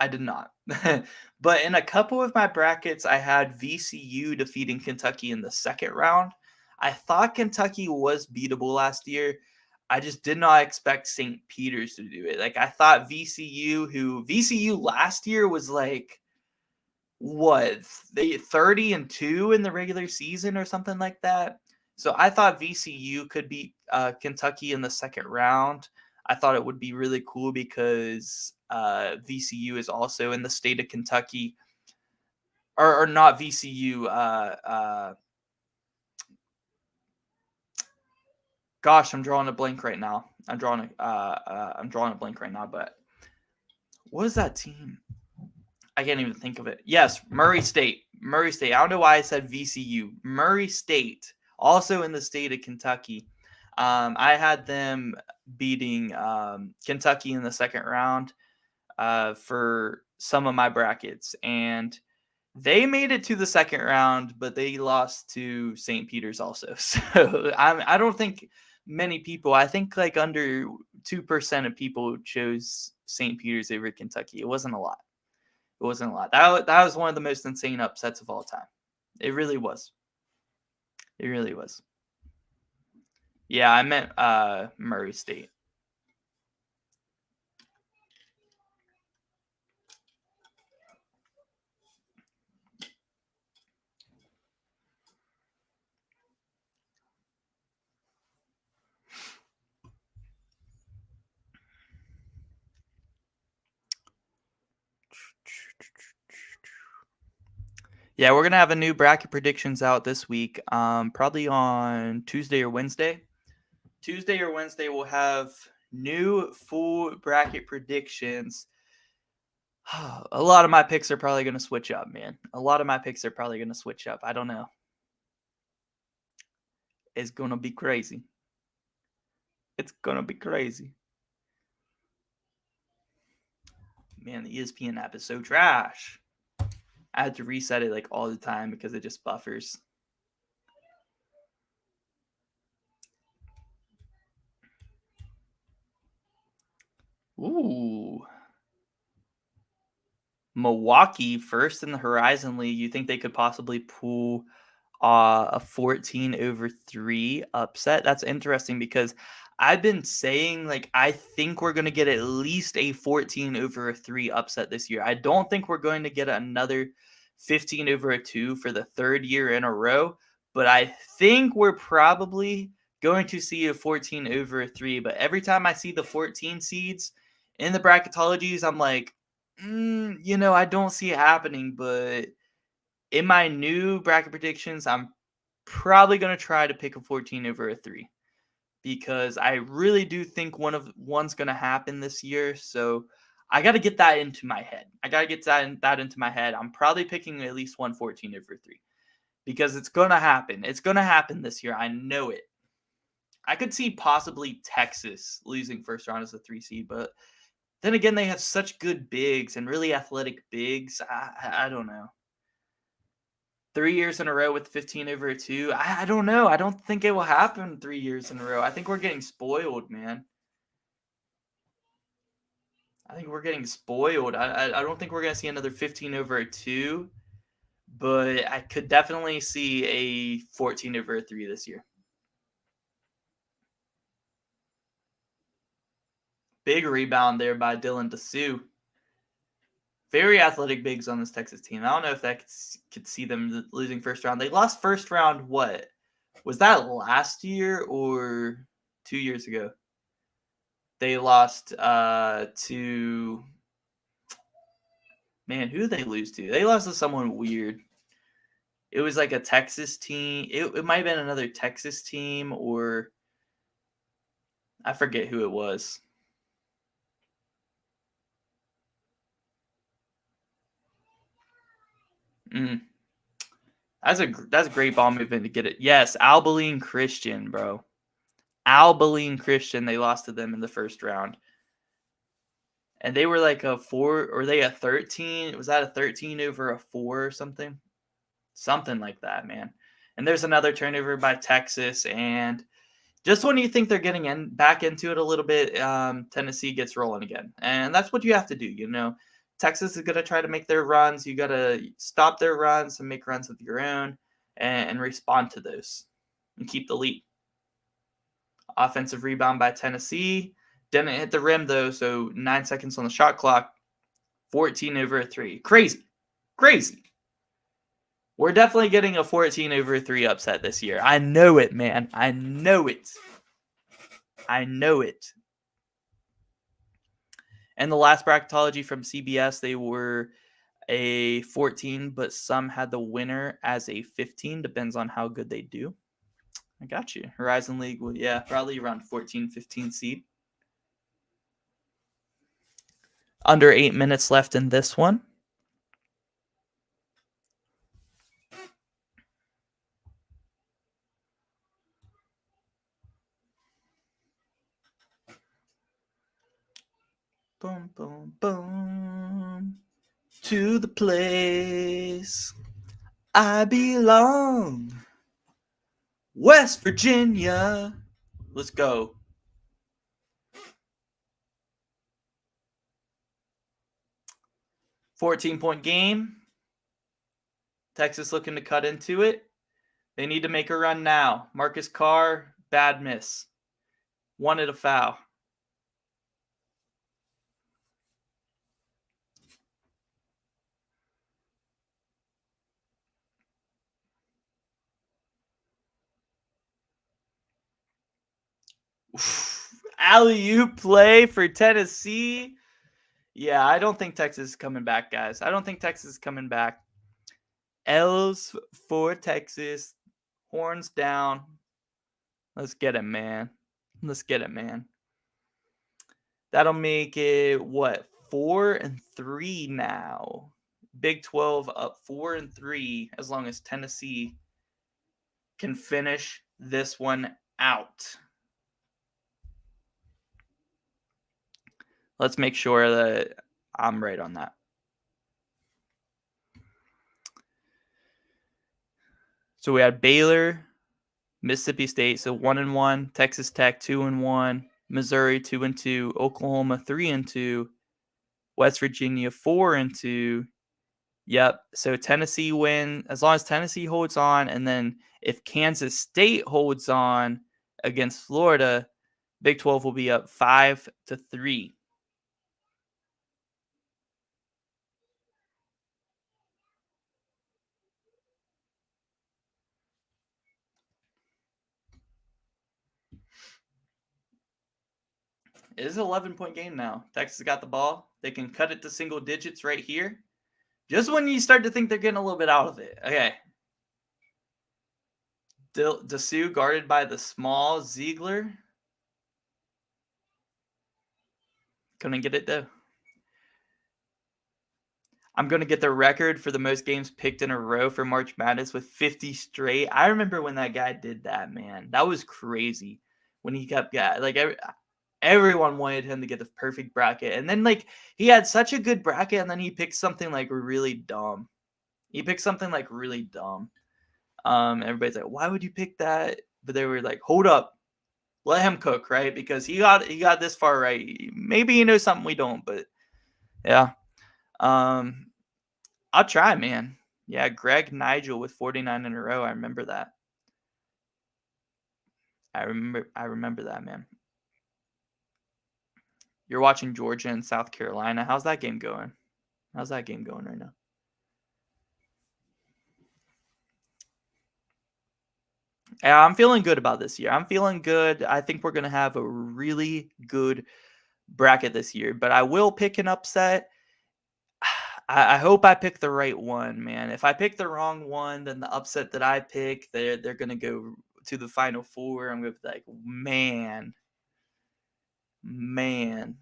I did not. But in a couple of my brackets, I had VCU defeating Kentucky in the second round. I thought Kentucky was beatable last year. I just did not expect St. Peter's to do it. Like, I thought VCU last year was like, what, they 30-2 in the regular season or something like that. So I thought VCU could beat Kentucky in the second round. I thought it would be really cool because VCU is also in the state of Kentucky, or not VCU. Gosh, I'm drawing a blank right now. I'm drawing a blank right now. But what is that team? I can't even think of it. Yes, Murray State. Murray State. I don't know why I said VCU. Murray State, also in the state of Kentucky. I had them beating Kentucky in the second round for some of my brackets, and they made it to the second round, but they lost to St. Peter's also. So I don't think many people, I think like under 2% of people chose St. Peter's over Kentucky. It wasn't a lot. It wasn't a lot. That was one of the most insane upsets of all time. It really was. It really was. Yeah, I meant Murray State. Yeah, we're gonna have a new bracket predictions out this week. Probably on Tuesday or Wednesday. Tuesday or Wednesday, we'll have new full bracket predictions. A lot of my picks are probably gonna switch up, man. A lot of my picks are probably gonna switch up. I don't know. It's gonna be crazy. It's gonna be crazy. Man, the ESPN app is so trash. I had to reset it like all the time because it just buffers. Ooh. Milwaukee first in the Horizon League. You think they could possibly pull a 14/3 upset? That's interesting because I've been saying, like, I think we're going to get at least a 14/3 upset this year. I don't think we're going to get another 15/2 for the third year in a row, but I think we're probably going to see a 14/3. But every time I see the 14 seeds in the bracketologies, I'm like, I don't see it happening. But in my new bracket predictions, I'm probably going to try to pick a 14/3 because I really do think one's going to happen this year. So I got to get that into my head. that into my head. I'm probably picking at least 14/3 because it's going to happen. It's going to happen this year. I know it. I could see possibly Texas losing first round as a 3 seed, but then again, they have such good bigs and really athletic bigs. I don't know. 3 years in a row with 15/2. I don't know. I don't think it will happen 3 years in a row. I think we're getting spoiled, man. I think we're getting spoiled. I don't think we're going to see another 15/2, but I could definitely see a 14/3 this year. Big rebound there by Dylan DeSue. Very athletic bigs on this Texas team. I don't know if that could see them losing first round. They lost first round, what? Was that last year or 2 years ago? They lost to, man, who did they lose to? They lost to someone weird. It was like a Texas team. It might have been another Texas team, or I forget who it was. That's a great ball movement to get it. Yes, Abilene Christian, bro. Abilene Christian. They lost to them in the first round. And they were like a 4, or they a 13? Was that a 13 over a 4 or something? Something like that, man. And there's another turnover by Texas. And just when you think they're getting back into it a little bit, Tennessee gets rolling again. And that's what you have to do, you know. Texas is going to try to make their runs. You got to stop their runs and make runs of your own and respond to those and keep the lead. Offensive rebound by Tennessee. Didn't hit the rim, though, so 9 seconds on the shot clock. 14 over a 3. Crazy. Crazy. We're definitely getting a 14 over 3 upset this year. I know it, man. I know it. I know it. And the last bracketology from CBS, they were a 14, but some had the winner as a 15. Depends on how good they do. I got you. Horizon League, well, yeah, probably around 14, 15 seed. Under 8 minutes left in this one. Boom, boom, boom. To the place I belong. West Virginia. Let's go. 14-point game. Texas looking to cut into it. They need to make a run now. Marcus Carr, bad miss. Wanted a foul. Alley-oop play for Tennessee. Yeah, I don't think Texas is coming back, guys. I don't think Texas is coming back. L's for Texas. Horns down. Let's get it, man. Let's get it, man. That'll make it, 4-3 now. Big 12 up 4-3 as long as Tennessee can finish this one out. Let's make sure that I'm right on that. So we had Baylor, Mississippi State, so 1-1, Texas Tech 2-1, Missouri 2-2, Oklahoma 3-2, West Virginia 4-2. Yep. So Tennessee win as long as Tennessee holds on, and then if Kansas State holds on against Florida, Big 12 will be up 5-3. It is an 11-point game now. Texas got the ball. They can cut it to single digits right here. Just when you start to think they're getting a little bit out of it. Okay. Dessou guarded by the small Ziegler. Couldn't get it though. I'm going to get the record for the most games picked in a row for March Madness with 50 straight. I remember when that guy did that, man. That was crazy. When he kept, everyone wanted him to get the perfect bracket. And then, he had such a good bracket, and then he picked something, really dumb. Everybody's like, why would you pick that? But they were like, hold up. Let him cook, right? Because he got this far right. Maybe he knows something we don't, but yeah. I'll try, man. Yeah, Greg Nigel with 49 in a row. I remember that. I remember that, man. You're watching Georgia and South Carolina. How's that game going? Right now? Yeah, I'm feeling good about this year. I'm feeling good. I think we're going to have a really good bracket this year, but I will pick an upset. I hope I pick the right one, man. If I pick the wrong one, then the upset that I pick, they're going to go to the Final Four. I'm going to be like, man. Man.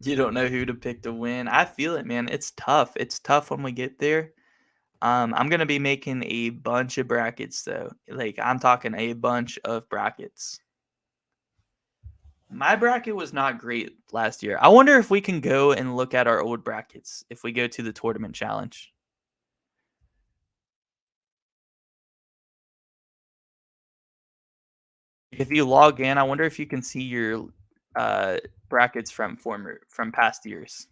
You don't know who to pick to win. I feel it, man. It's tough. It's tough when we get there. I'm gonna be making a bunch of brackets though. Like I'm talking a bunch of brackets. My bracket was not great last year. I wonder if we can go and look at our old brackets if we go to the tournament challenge. If you log in, I wonder if you can see your uh, brackets from past years.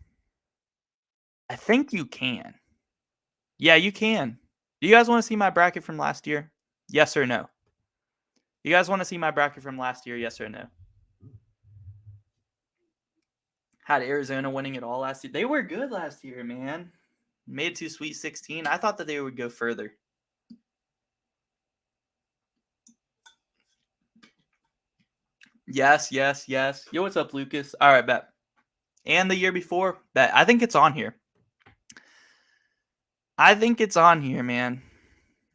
I think you can. Yeah, you can. Do you guys want to see my bracket from last year? Yes or no? You guys want to see my bracket from last year? Yes or no? Had Arizona winning it all last year. They were good last year, man. Made it to Sweet 16. I thought that they would go further. Yes, yes, yes. Yo, what's up, Lucas? All right, bet. And the year before, bet. I think it's on here. I think it's on here, man.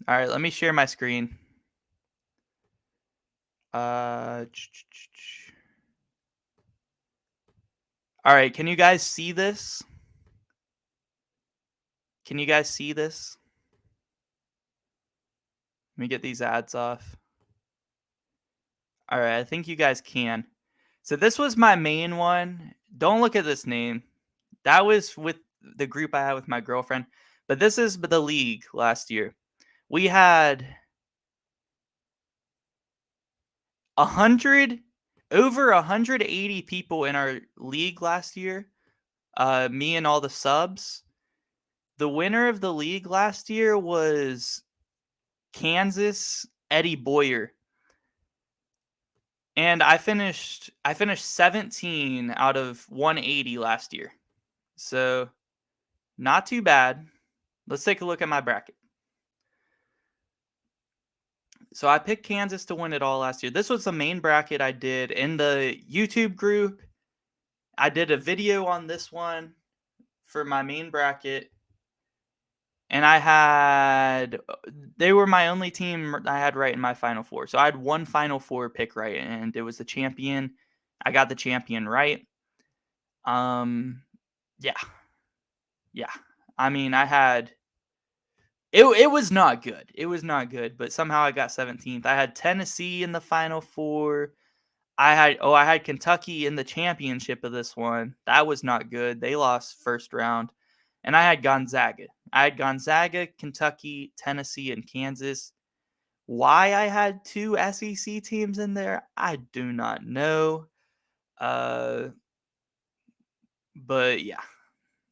All right, let me share my screen. All right, can you guys see this? Can you guys see this? Let me get these ads off. All right, I think you guys can. So this was my main one. Don't look at this name. That was with the group I had with my girlfriend. But this is the league last year. We had 100 over 180 people in our league last year. Me and all the subs. The winner of the league last year was Kansas Eddie Boyer. And I finished 17 out of 180 last year. So not too bad. Let's take a look at my bracket. So I picked Kansas to win it all last year. This was the main bracket I did in the YouTube group. I did a video on this one for my main bracket. And they were my only team I had right in my Final Four. So I had one Final Four pick right, and it was the champion. I got the champion right. Yeah. Yeah. I mean, it was not good. It was not good, but somehow I got 17th. I had Tennessee in the Final Four. I had Kentucky in the championship of this one. That was not good. They lost first round. And I had Gonzaga. I had Gonzaga, Kentucky, Tennessee, and Kansas. Why I had two SEC teams in there, I do not know. But yeah,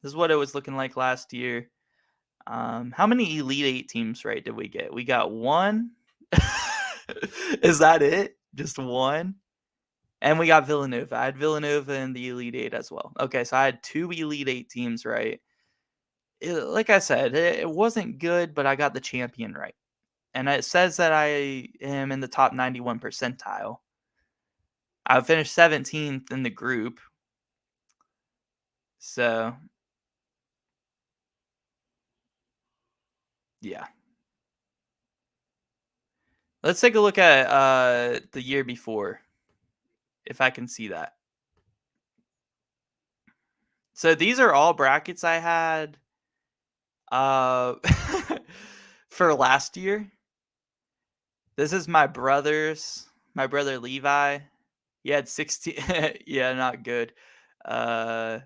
this is what it was looking like last year. How many Elite Eight teams right did we get? We got one. Is that it? Just one? And we got Villanova. I had Villanova in the Elite Eight as well. Okay, so I had two Elite Eight teams right. Like I said, it wasn't good, but I got the champion right. And it says that I am in the top 91 percentile. I finished 17th in the group. So, yeah. Let's take a look at the year before, if I can see that. So these are all brackets I had uh, for last year. This is my brother Levi. He had 16. Yeah, not good. Uh,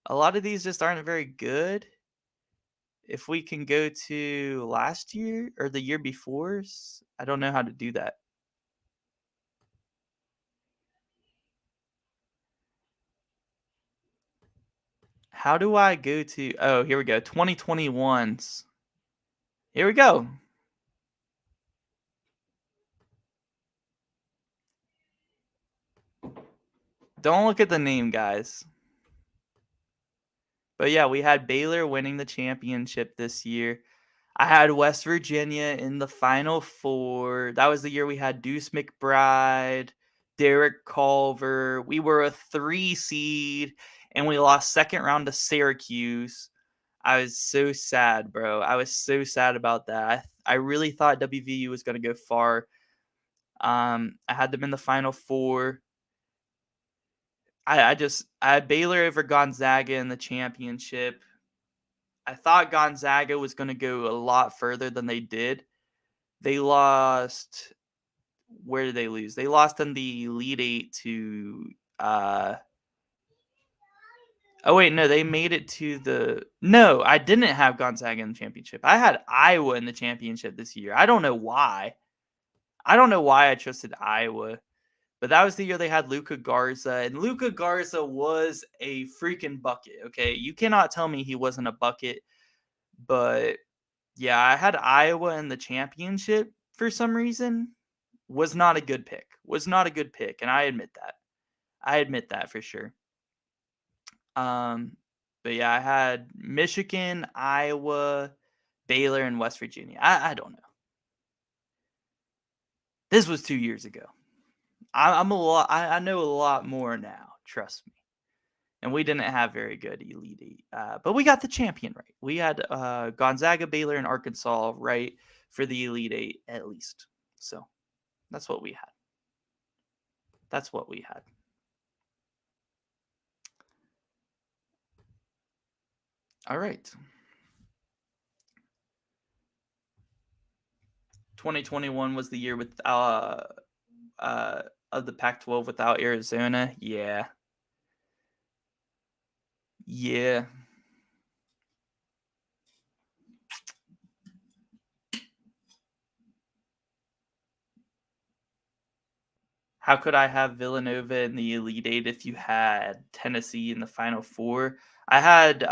a lot of these just aren't very good. If we can go to last year or the year before's, I don't know how to do that. How do I go to? Oh, here we go. 2021's. Here we go. Don't look at the name, guys. But yeah, we had Baylor winning the championship this year. I had West Virginia in the Final Four. That was the year we had Deuce McBride, Derek Culver. We were a 3 seed, and we lost second round to Syracuse. I was so sad, bro. I was so sad about that. I really thought WVU was going to go far. I had them in the Final Four. I had Baylor over Gonzaga in the championship. I thought Gonzaga was going to go a lot further than they did. They lost. Where did they lose? They lost in the Elite Eight to. Oh wait, no, they made it to the. No, I didn't have Gonzaga in the championship. I had Iowa in the championship this year. I don't know why. I don't know why I trusted Iowa, but that was the year they had Luka Garza, and Luka Garza was a freaking bucket. Okay, you cannot tell me he wasn't a bucket, but yeah, I had Iowa in the championship for some reason. Was not a good pick. Was not a good pick, and I admit that. I admit that for sure. Um, but yeah, I had Michigan, Iowa, Baylor, and West Virginia. I don't know. This was 2 years ago. I'm a lot. I know a lot more now. Trust me. And we didn't have very good Elite Eight, but we got the champion right. We had Gonzaga, Baylor, and Arkansas right for the Elite Eight at least. So that's what we had. That's what we had. All right. 2021 was the year with of the Pac-12 without Arizona. Yeah. Yeah. How could I have Villanova in the Elite Eight if you had Tennessee in the Final Four? I had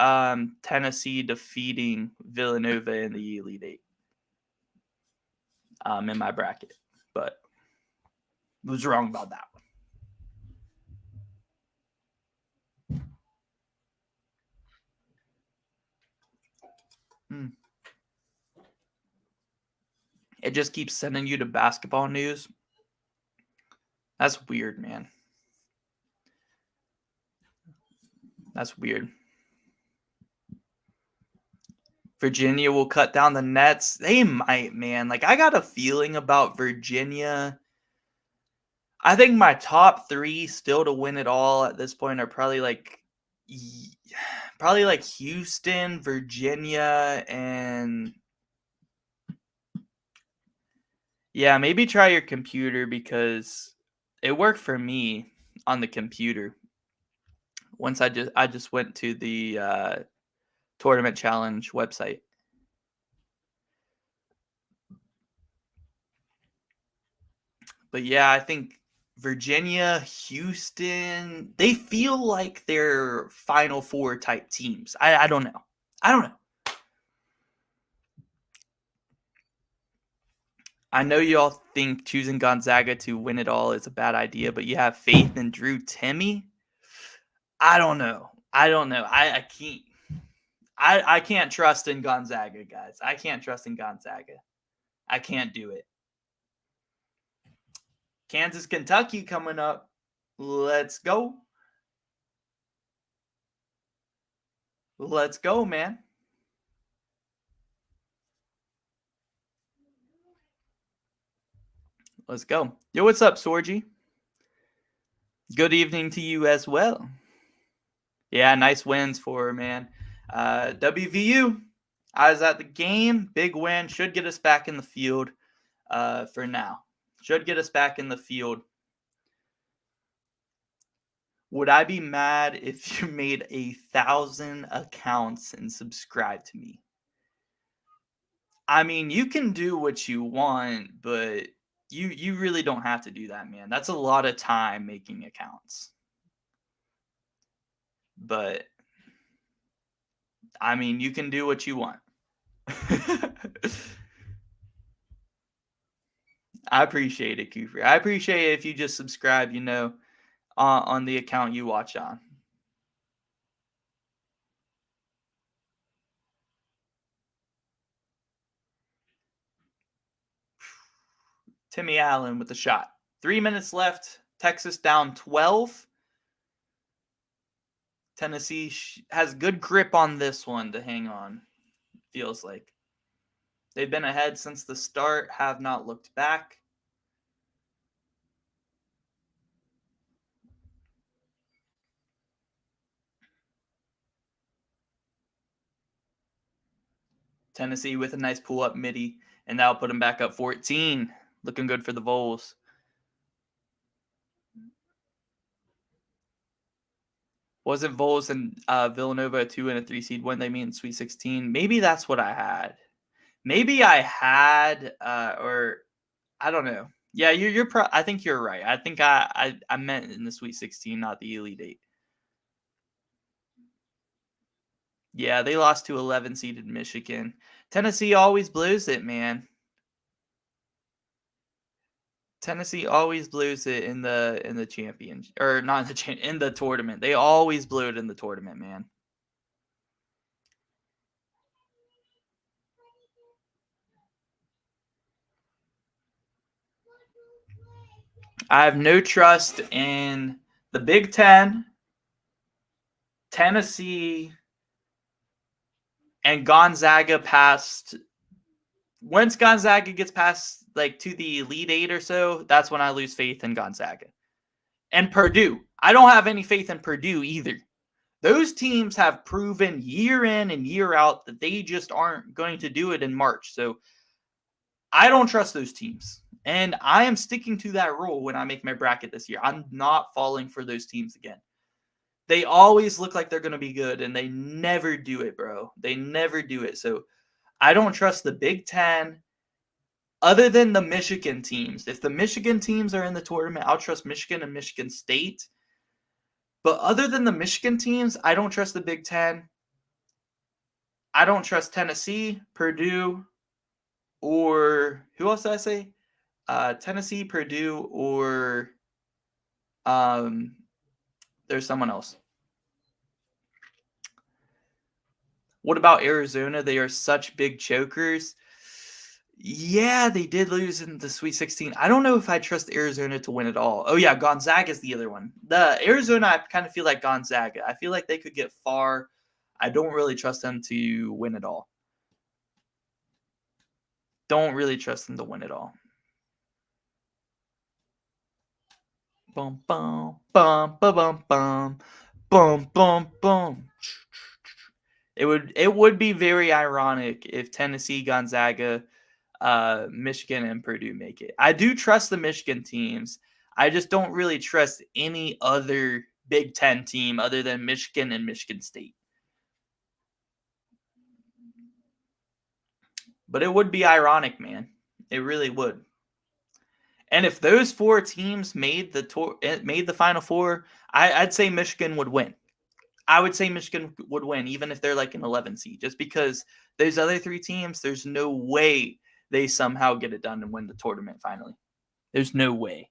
Tennessee defeating Villanova in the Elite Eight in my bracket, but was wrong about that one. It just keeps sending you to basketball news. That's weird, man. That's weird. Virginia will cut down the nets. They might, man. Like, I got a feeling about Virginia. I think my top 3 still to win it all at this point are probably like Houston, Virginia, and yeah, maybe try your computer because it worked for me on the computer. Once I just went to the tournament challenge website. But yeah, I think Virginia, Houston, they feel like they're Final Four type teams. I don't know. I don't know. I know y'all think choosing Gonzaga to win it all is a bad idea, but you have faith in Drew Timme? I don't know. I can't. I can't trust in Gonzaga, guys. I can't trust in Gonzaga. I can't do it. Kansas, Kentucky coming up. Let's go. Let's go, man. Let's go. Yo, what's up, Sorgy? Good evening to you as well. Yeah, nice wins for her, man. WVU, I was at the game. Big win. Should get us back in the field for now. Should get us back in the field. Would I be mad if you made 1,000 accounts and subscribed to me? I mean, you can do what you want, but you really don't have to do that, man. That's a lot of time making accounts. But I mean, you can do what you want. I appreciate it, Cooper. I appreciate it if you just subscribe, on the account you watch on. Timmy Allen with the shot. 3 minutes left. Texas down 12. Tennessee has good grip on this one to hang on, feels like. They've been ahead since the start, have not looked back. Tennessee with a nice pull-up midi, and that'll put them back up 14. Looking good for the Vols. Wasn't Vols and Villanova a 2 and a 3 seed when they meet in Sweet 16? Maybe that's what I had. Maybe I had, or I don't know. Yeah, I think you're right. I think I meant in the Sweet 16, not the Elite 8. Yeah, they lost to 11 seeded Michigan. Tennessee always blows it, man. Tennessee always blows it in the champion, or not in the tournament. They always blew it in the tournament, man. I have no trust in the Big Ten, Tennessee, and Gonzaga past. Once Gonzaga gets past like to the Elite 8 or so, that's when I lose faith in Gonzaga. And Purdue. I don't have any faith in Purdue either. Those teams have proven year in and year out that they just aren't going to do it in March. So I don't trust those teams. And I am sticking to that rule when I make my bracket this year. I'm not falling for those teams again. They always look like they're going to be good, and they never do it, bro. They never do it. So I don't trust the Big Ten other than the Michigan teams. If the Michigan teams are in the tournament, I'll trust Michigan and Michigan State. But other than the Michigan teams, I don't trust the Big Ten. I don't trust Tennessee, Purdue, or who else did I say? Tennessee, Purdue, or there's someone else. What about Arizona? They are such big chokers. Yeah, they did lose in the Sweet 16. I don't know if I trust Arizona to win it all. Oh, yeah, Gonzaga is the other one. The Arizona, I kind of feel like Gonzaga. I feel like they could get far. I don't really trust them to win it all. Don't really trust them to win it all. Bum, bum, bum, bum, bum, bum, bum, bum, bum. It would be very ironic if Tennessee, Gonzaga, Michigan, and Purdue make it. I do trust the Michigan teams. I just don't really trust any other Big Ten team other than Michigan and Michigan State. But it would be ironic, man. It really would. And if those four teams made the Final Four, I'd say Michigan would win. I would say Michigan would win, even if they're like an 11 seed, just because those other three teams, there's no way they somehow get it done and win the tournament finally. There's no way.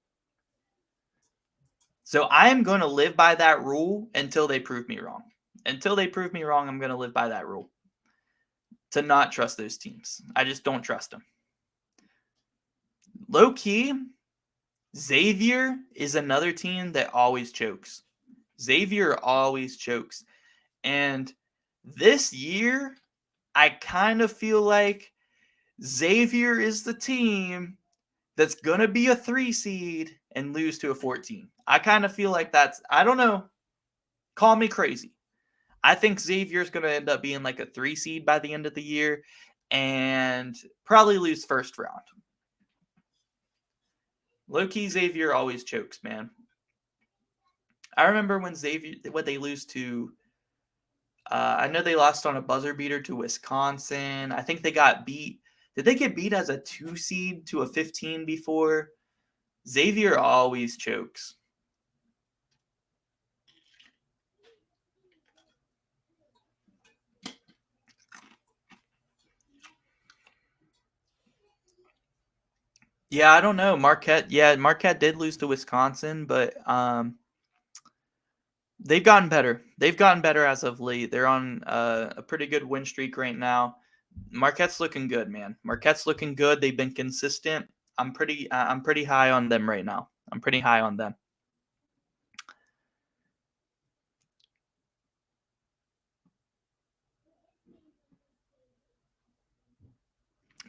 So I am going to live by that rule until they prove me wrong. Until they prove me wrong, I'm going to live by that rule. To not trust those teams. I just don't trust them. Low key, Xavier is another team that always chokes. Xavier always chokes. And this year, I kind of feel like Xavier is the team that's going to be a 3 seed and lose to a 14. I kind of feel like I don't know. Call me crazy. I think Xavier's going to end up being like a 3 seed by the end of the year and probably lose first round. Low-key Xavier always chokes, man. I remember when they lose to, I know they lost on a buzzer beater to Wisconsin. I think they got beat. Did they get beat as a 2 seed to a 15 before? Xavier always chokes. Yeah, I don't know. Marquette did lose to Wisconsin, but they've gotten better. They've gotten better as of late. They're on a pretty good win streak right now. Marquette's looking good, man. Marquette's looking good. They've been consistent. I'm pretty high on them right now. I'm pretty high on them.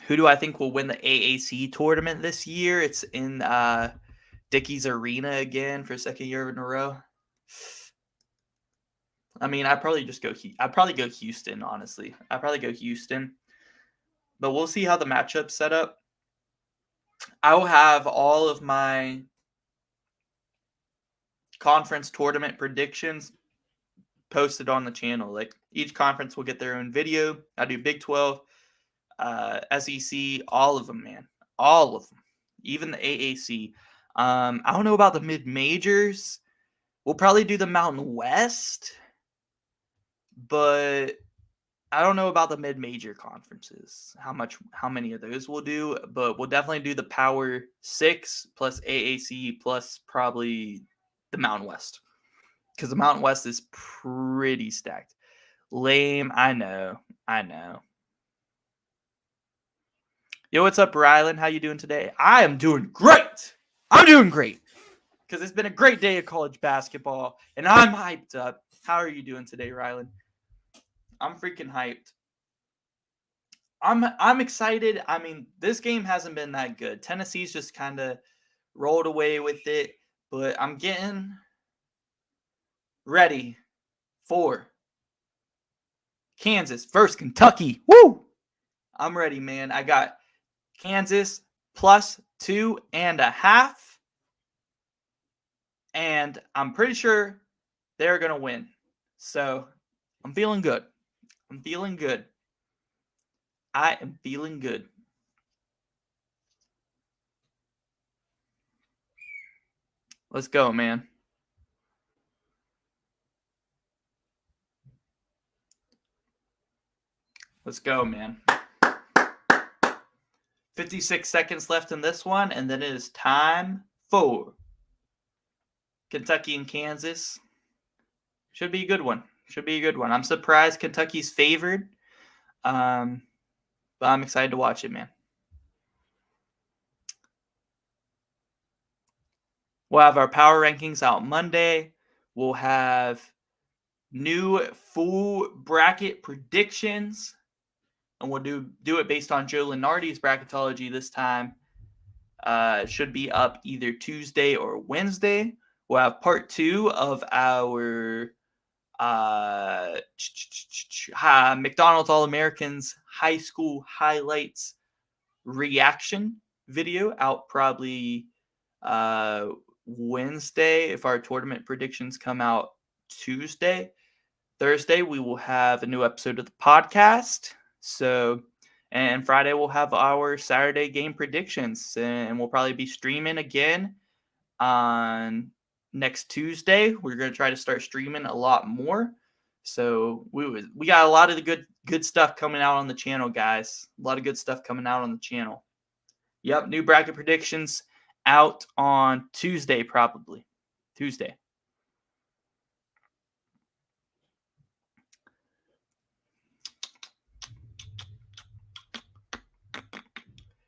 Who do I think will win the AAC tournament this year? It's in Dickey's Arena again for second year in a row. I mean, I'd probably go Houston, honestly. I'd probably go Houston. But we'll see how the matchup's set up. I will have all of my conference tournament predictions posted on the channel. Like each conference will get their own video. I do Big 12, SEC, all of them, man. All of them. Even the AAC. I don't know about the mid-majors. We'll probably do the Mountain West, but I don't know about the mid-major conferences, how many of those we'll do, but we'll definitely do the Power 6 plus AAC plus probably the Mountain West, because the Mountain West is pretty stacked. Lame, I know. Yo, what's up, Rylan? How you doing today? I am doing great. I'm doing great because it's been a great day of college basketball, and I'm hyped up. How are you doing today, Rylan? I'm freaking hyped. I'm excited. I mean, this game hasn't been that good. Tennessee's just kind of rolled away with it, but I'm getting ready for Kansas versus Kentucky. Woo! I'm ready, man. I got Kansas plus 2.5, and I'm pretty sure they're gonna win. So I'm feeling good. I am feeling good. Let's go, man. Let's go, man. 56 seconds left in this one, and then it is time for Kentucky and Kansas. Should be a good one. I'm surprised Kentucky's favored, but I'm excited to watch it, man. We'll have our power rankings out Monday. We'll have new full bracket predictions, and we'll do it based on Joe Lenardi's bracketology this time. Should be up either Tuesday or Wednesday. We'll have part 2 of our McDonald's All-Americans high school highlights reaction video out probably Wednesday if our tournament predictions come out Tuesday. Thursday, we will have a new episode of the podcast. So, and Friday, we'll have our Saturday game predictions. And we'll probably be streaming again on next Tuesday. We're going to try to start streaming a lot more. So, we got a lot of the good stuff coming out on the channel, guys. A lot of good stuff coming out on the channel. Yep, new bracket predictions out on Tuesday, probably. Tuesday.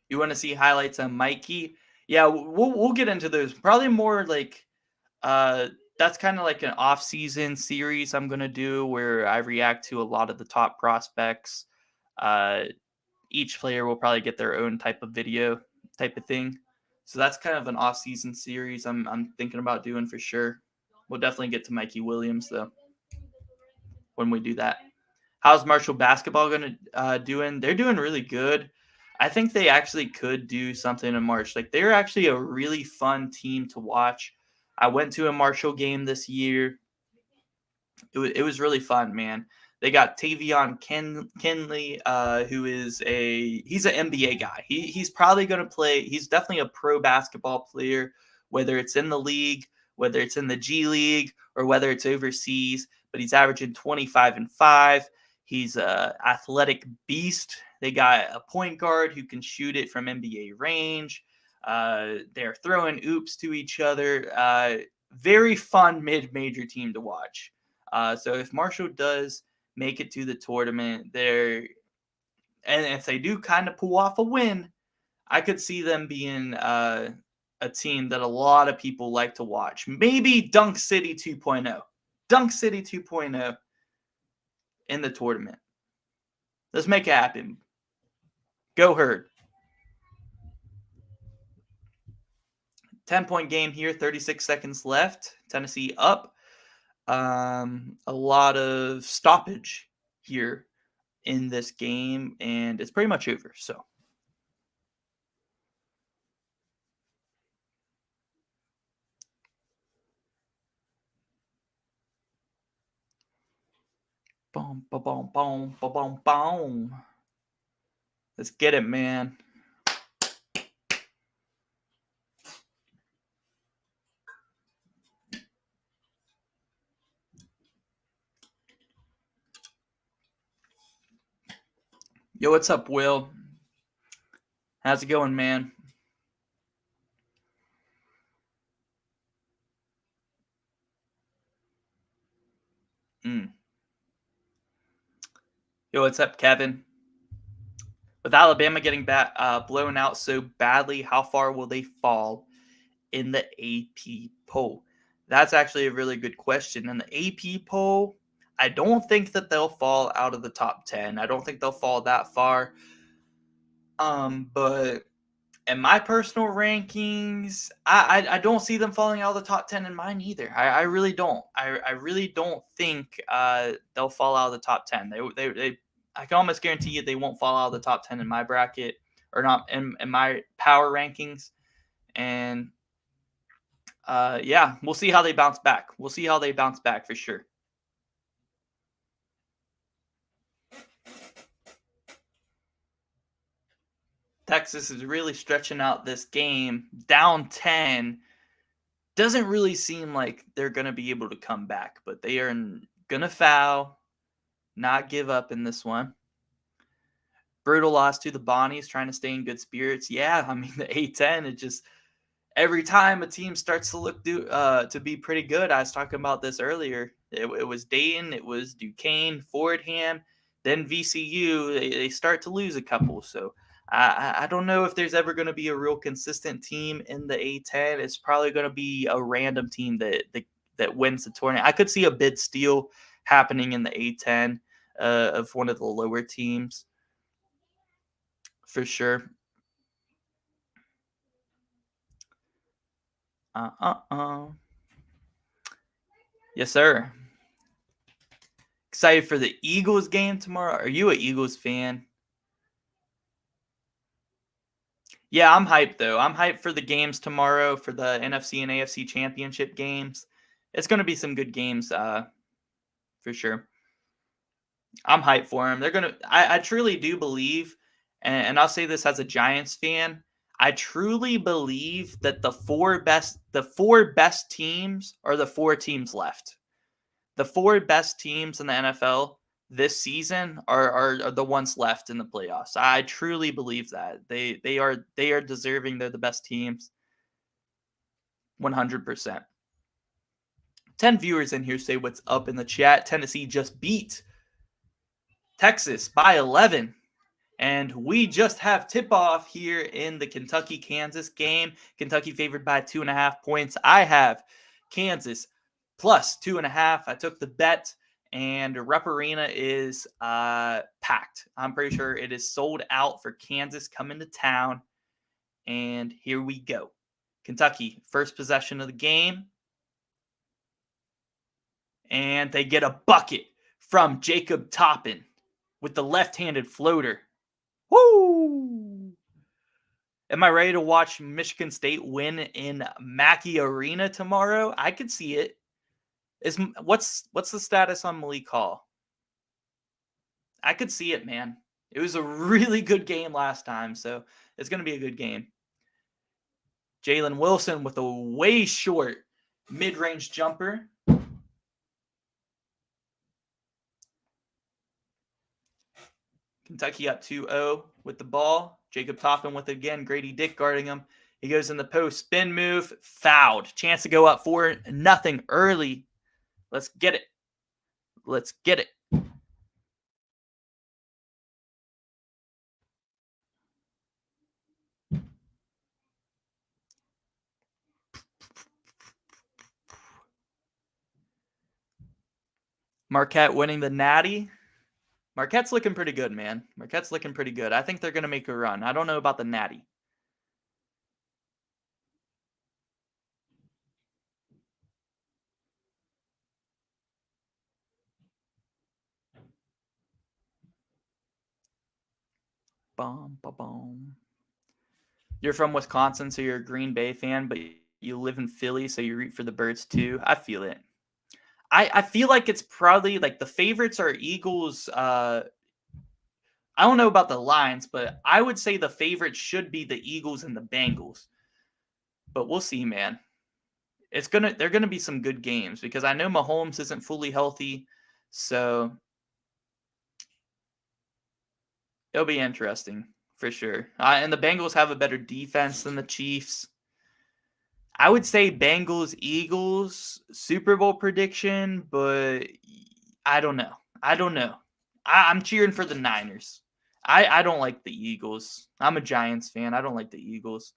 You want to see highlights on Mikey? Yeah, we'll get into those. Probably more like that's kind of like an off-season series I'm gonna do where I react to a lot of the top prospects. Each player will probably get their own type of video type of thing. So that's kind of an off-season series I'm thinking about doing for sure. We'll definitely get to Mikey Williams though when we do that. How's Marshall basketball gonna doing? They're doing really good. I think they actually could do something in March. Like they're actually a really fun team to watch. I went to a Marshall game this year. It was really fun, man. They got Tavion Kenley, who is he's an NBA guy. He's probably going to play. He's definitely a pro basketball player, whether it's in the league, whether it's in the G League, or whether it's overseas. But he's averaging 25 and 5. He's an athletic beast. They got a point guard who can shoot it from NBA range. They're throwing oops to each other. Very fun mid-major team to watch. So if Marshall does make it to the tournament, and if they do kind of pull off a win, I could see them being a team that a lot of people like to watch. Maybe Dunk City 2.0. Dunk City 2.0 in the tournament. Let's make it happen. Go Herd. 10-point game here, 36 seconds left. Tennessee up. A lot of stoppage here in this game, and it's pretty much over. So, boom, boom, boom, boom, boom, boom. Let's get it, man. Yo, what's up, Will? How's it going, man? Yo, what's up, Kevin? With Alabama getting blown out so badly, how far will they fall in the AP poll? That's actually a really good question. In the AP poll, I don't think that they'll fall out of the top 10. I don't think they'll fall that far. But in my personal rankings, I don't see them falling out of the top 10 in mine either. I really don't. I really don't think they'll fall out of the top 10. They I can almost guarantee you they won't fall out of the top 10 in my bracket, or not in my power rankings. And yeah, we'll see how they bounce back. We'll see how they bounce back for sure. Texas is really stretching out this game, down 10. Doesn't really seem like they're going to be able to come back, but they are going to foul, not give up in this one. Brutal loss to the Bonnies, trying to stay in good spirits. Yeah, I mean, the A10, it just every time a team starts to look to be pretty good. I was talking about this earlier. It was Dayton, it was Duquesne, Fordham, then VCU. They start to lose a couple. So I don't know if there's ever going to be a real consistent team in the A10. It's probably going to be a random team that wins the tournament. I could see a bid steal happening in the A10 of one of the lower teams for sure. Yes, sir. Excited for the Eagles game tomorrow. Are you an Eagles fan? Yeah, I'm hyped though. I'm hyped for the games tomorrow, for the NFC and AFC championship games. It's going to be some good games, for sure. I'm hyped for them. They're gonna. I truly do believe, and I'll say this as a Giants fan. I truly believe that the four best teams are the four teams left. The four best teams in the NFL this season are the ones left in the playoffs. I truly believe that they are deserving. They're the best teams. 100%. 10 viewers in here say what's up in the chat. Tennessee just beat Texas by 11. And we just have tip-off here in the Kentucky-Kansas game. Kentucky favored by 2.5 points. I have Kansas plus 2.5. I took the bet, and Rupp Arena is packed. I'm pretty sure it is sold out for Kansas coming to town. And here we go. Kentucky, first possession of the game. And they get a bucket from Jacob Toppin with the left-handed floater. Woo! Am I ready to watch Michigan State win in Mackey Arena tomorrow? I could see it. What's the status on Malik Hall? I could see it, man. It was a really good game last time, so it's going to be a good game. Jalen Wilson with a way short mid-range jumper. Kentucky up 2-0 with the ball. Jacob Toppin with it again. Grady Dick guarding him. He goes in the post. Spin move. Fouled. Chance to go up 4-0 early. Let's get it. Let's get it. Marquette winning the Natty. Marquette's looking pretty good, man. Marquette's looking pretty good. I think they're going to make a run. I don't know about the Natty. Bum, ba, bum. You're from Wisconsin, so you're a Green Bay fan, but you live in Philly, so you root for the Birds too. I feel it. I feel like it's probably like the favorites are Eagles. I don't know about the lines, but I would say the favorites should be the Eagles and the Bengals. But we'll see, man. They're gonna be some good games because I know Mahomes isn't fully healthy, so it'll be interesting for sure. And the Bengals have a better defense than the Chiefs. I would say Bengals Eagles Super Bowl prediction, but I don't know. I'm cheering for the Niners. I don't like the Eagles. I'm a Giants fan. I don't like the Eagles.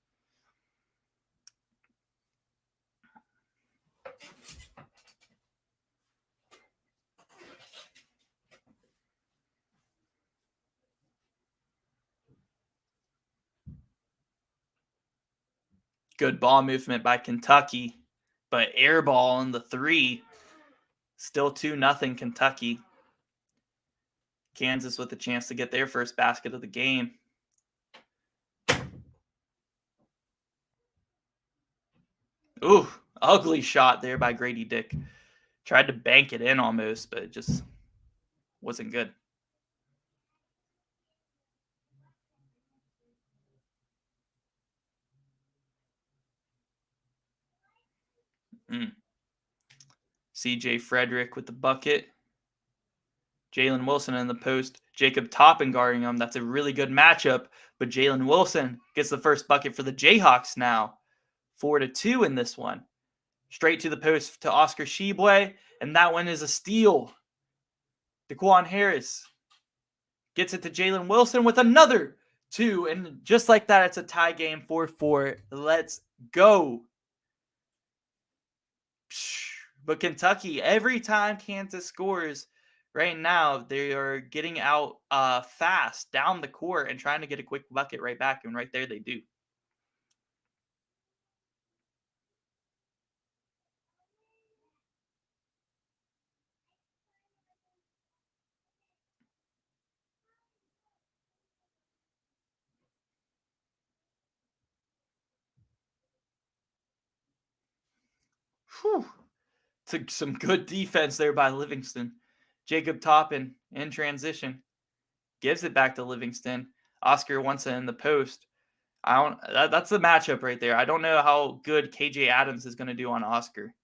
Good ball movement by Kentucky, but air ball in the 3. Still 2-0 Kentucky. Kansas with a chance to get their first basket of the game. Ooh, ugly shot there by Grady Dick. Tried to bank it in almost, but it just wasn't good. CJ Frederick with the bucket. Jalen Wilson in the post. Jacob Toppin guarding him. That's a really good matchup. But Jalen Wilson gets the first bucket for the Jayhawks now. 4-2 in this one. Straight to the post to Oscar Tshiebwe. And that one is a steal. Daquan Harris gets it to Jalen Wilson with another 2. And just like that, it's a tie game 4-4. Let's go. But Kentucky, every time Kansas scores right now, they are getting out fast down the court and trying to get a quick bucket right back. And right there they do. Whew. Took some good defense there by Livingston. Jacob Toppin in transition. Gives it back to Livingston. Oscar wants it in the post. That's the matchup right there. I don't know how good KJ Adams is going to do on Oscar.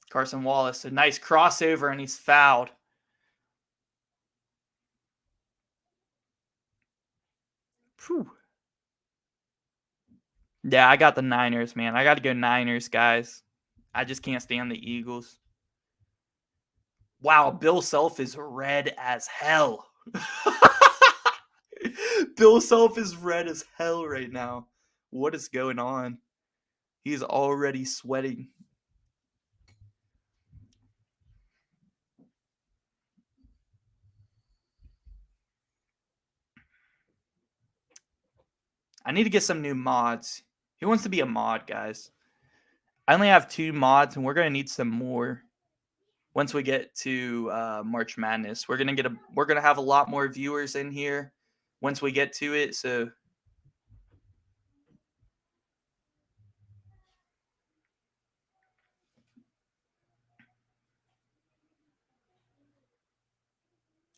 Carson Wallace, a nice crossover, and he's fouled. Whew. Yeah, I got the Niners, man. I got to go Niners, guys. I just can't stand the Eagles. Wow, Bill Self is red as hell. Bill Self is red as hell right now. What is going on? He's already sweating. I need to get some new mods. Who wants to be a mod, guys? I only have 2 mods, and we're gonna need some more once we get to March Madness. We're gonna have a lot more viewers in here once we get to it. So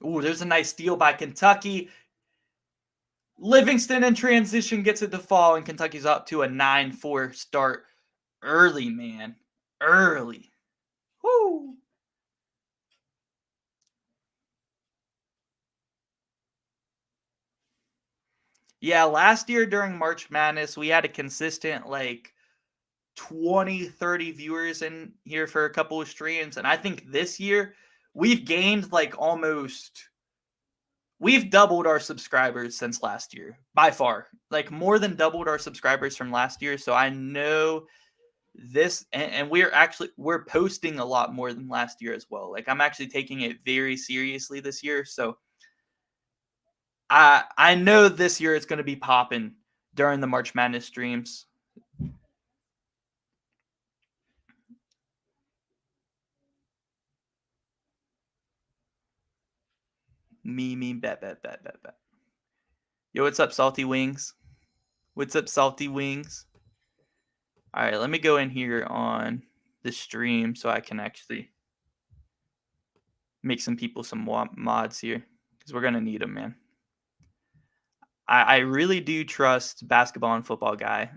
ooh, there's a nice steal by Kentucky. Livingston in transition gets it to fall, and Kentucky's up to a 9-4 start. Early, man. Early. Woo. Yeah, last year during March Madness, we had a consistent like 20, 30 viewers in here for a couple of streams. And I think this year we've gained like we've doubled our subscribers since last year by far, like more than doubled our subscribers from last year. So I know this, and we're posting a lot more than last year as well. Like I'm actually taking it very seriously this year. So I know this year it's going to be popping during the March Madness streams. Bet. Yo, what's up, Salty Wings? What's up, Salty Wings? All right, let me go in here on the stream so I can actually make some people some mods here because we're going to need them, man. I really do trust basketball and football guy.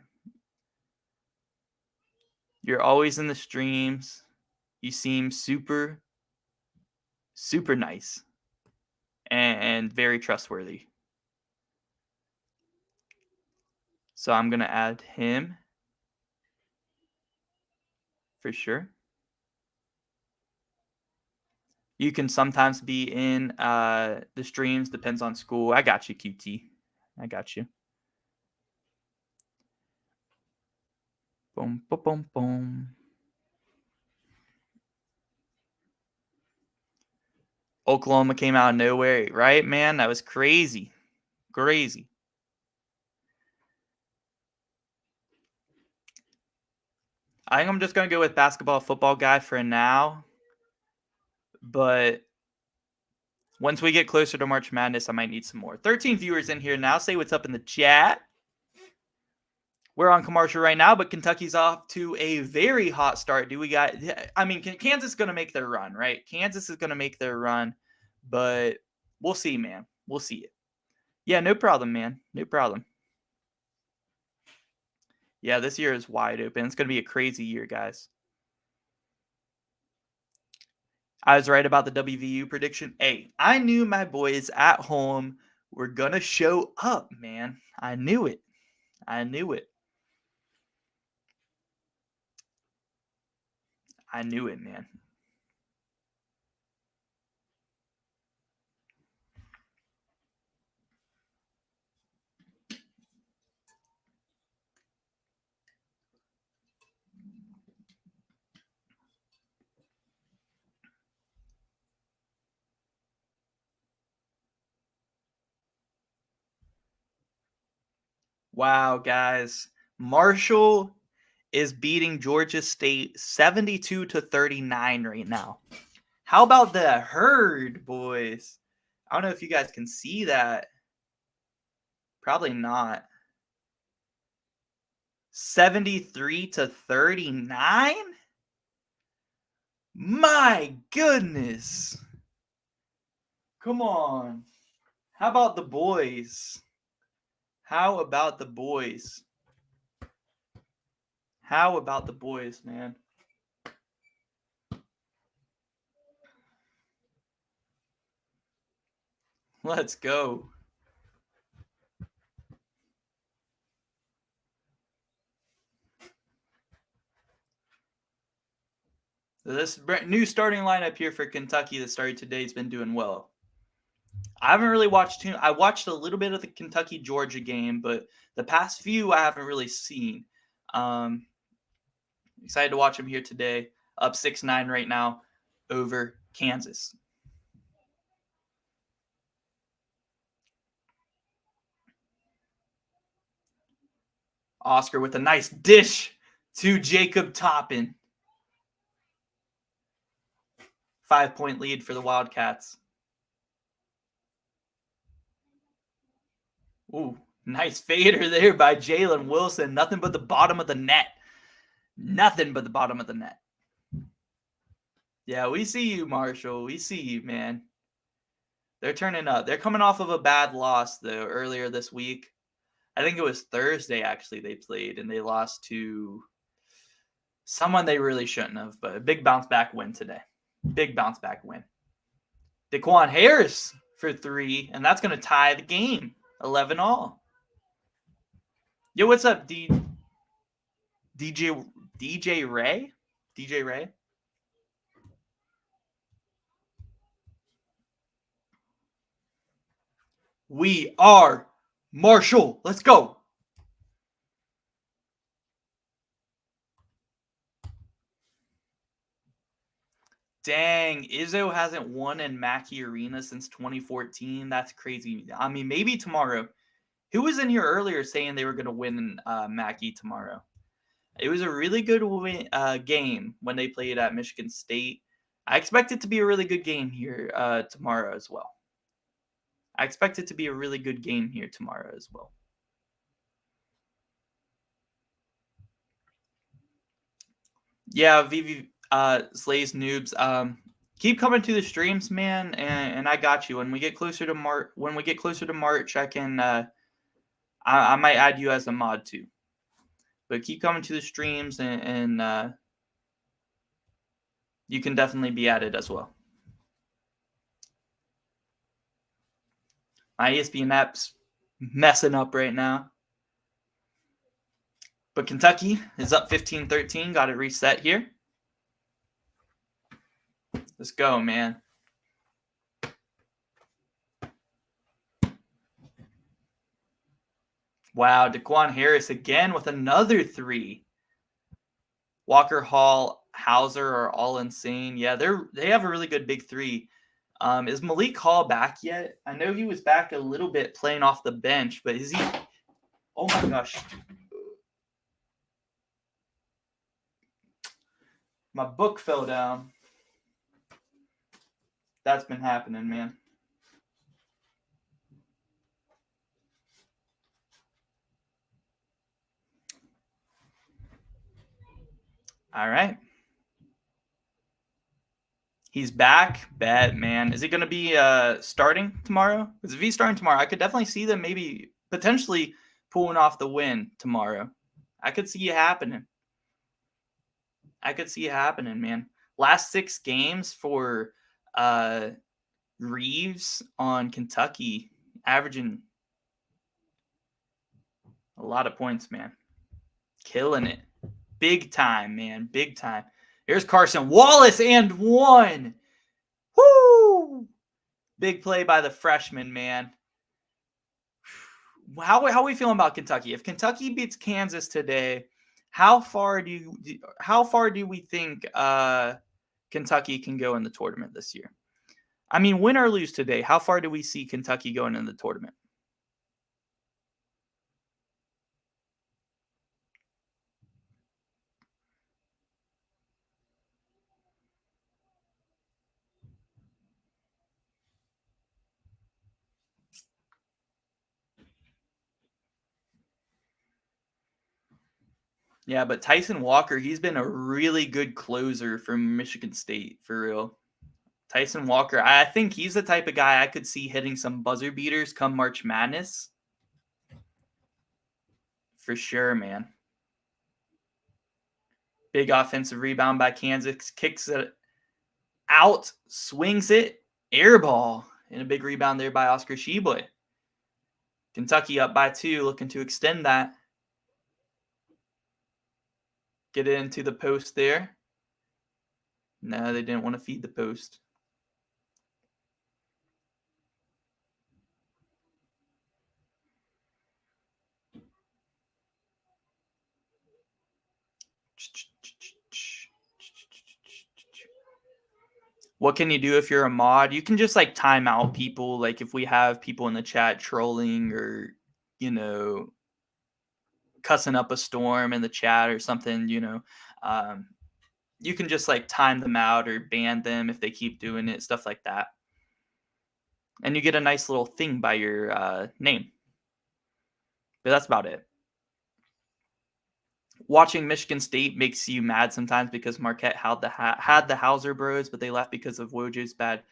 You're always in the streams. You seem super, super nice and very trustworthy. So I'm going to add him for sure. You can sometimes be in the streams. Depends on school. I got you, QT. I got you. Boom, boom, boom, boom. Oklahoma came out of nowhere, right, man? That was crazy. Crazy. I think I'm just going to go with basketball, football guy for now. But once we get closer to March Madness, I might need some more. 13 viewers in here now. Say what's up in the chat. We're on commercial right now, but Kentucky's off to a very hot start. Kansas is going to make their run, right? Kansas is going to make their run, but we'll see, man. We'll see it. Yeah, no problem, man. No problem. Yeah, this year is wide open. It's going to be a crazy year, guys. I was right about the WVU prediction. Hey, I knew my boys at home were going to show up, man. I knew it. I knew it, man. Wow, guys. Marshall is beating Georgia State 72-39 right now. How about the herd, boys? I don't know if you guys can see that. Probably not. 73-39? My goodness. Come on. How about the boys? How about the boys? How about the boys, man? Let's go. This new starting lineup here for Kentucky that started today has been doing well. I haven't really watched too. I watched a little bit of the Kentucky-Georgia game, but the past few I haven't really seen. Excited to watch them here today. Up 6-9 right now over Kansas. Oscar with a nice dish to Jacob Toppin. 5-point lead for the Wildcats. Ooh, nice fader there by Jalen Wilson. Nothing but the bottom of the net. Nothing but the bottom of the net. Yeah, we see you, Marshall. We see you, man. They're turning up. They're coming off of a bad loss, though, earlier this week. I think it was Thursday, actually, they played, and they lost to someone they really shouldn't have, but a big bounce back win today. Big bounce back win. Daquan Harris for 3, and that's going to tie the game. 11-all. Yo, what's up, DJ Ray? DJ Ray? We are Marshall. Let's go. Dang, Izzo hasn't won in Mackey Arena since 2014. That's crazy. I mean, maybe tomorrow. Who was in here earlier saying they were going to win Mackey tomorrow? It was a really good game when they played at Michigan State. I expect it to be a really good game here tomorrow as well. Yeah, VV Slays Noobs. Keep coming to the streams, man, and I got you. When we get closer to March, I can I might add you as a mod too. But keep coming to the streams, and you can definitely be added as well. My ESPN app's messing up right now. But Kentucky is up 15-13. Got it reset here. Let's go, man. Wow, Daquan Harris again with another three. Walker Hall, Hauser are all insane. Yeah, they have a really good big three. Is Malik Hall back yet? I know he was back a little bit playing off the bench, but is he? Oh my gosh. My book fell down. That's been happening, man. All right. He's back. Bet, man. Is he going to be starting tomorrow? Because if he's starting tomorrow, I could definitely see them maybe potentially pulling off the win tomorrow. I could see it happening. Man. Last 6 games for Reeves on Kentucky, averaging a lot of points, man. Killing it. Big time, man. Big time. Here's Carson Wallace and one. Woo! Big play by the freshman, man. How are we feeling about Kentucky? If Kentucky beats Kansas today, how far do we think Kentucky can go in the tournament this year? I mean, win or lose today, how far do we see Kentucky going in the tournament? Yeah, but Tyson Walker, he's been a really good closer from Michigan State, for real. Tyson Walker, I think he's the type of guy I could see hitting some buzzer beaters come March Madness. For sure, man. Big offensive rebound by Kansas. Kicks it out, swings it, air ball. And a big rebound there by Oscar Tshiebwe. Kentucky up by 2, looking to extend that. Get it into the post there. No, they didn't want to feed the post. What can you do if you're a mod? You can just like time out people. Like if we have people in the chat trolling or, cussing up a storm in the chat or something, you can just like time them out or ban them if they keep doing it, stuff like that. And you get a nice little thing by your name. But that's about it. Watching Michigan State makes you mad sometimes because Marquette had the Hauser bros, but they left because of Wojo's bad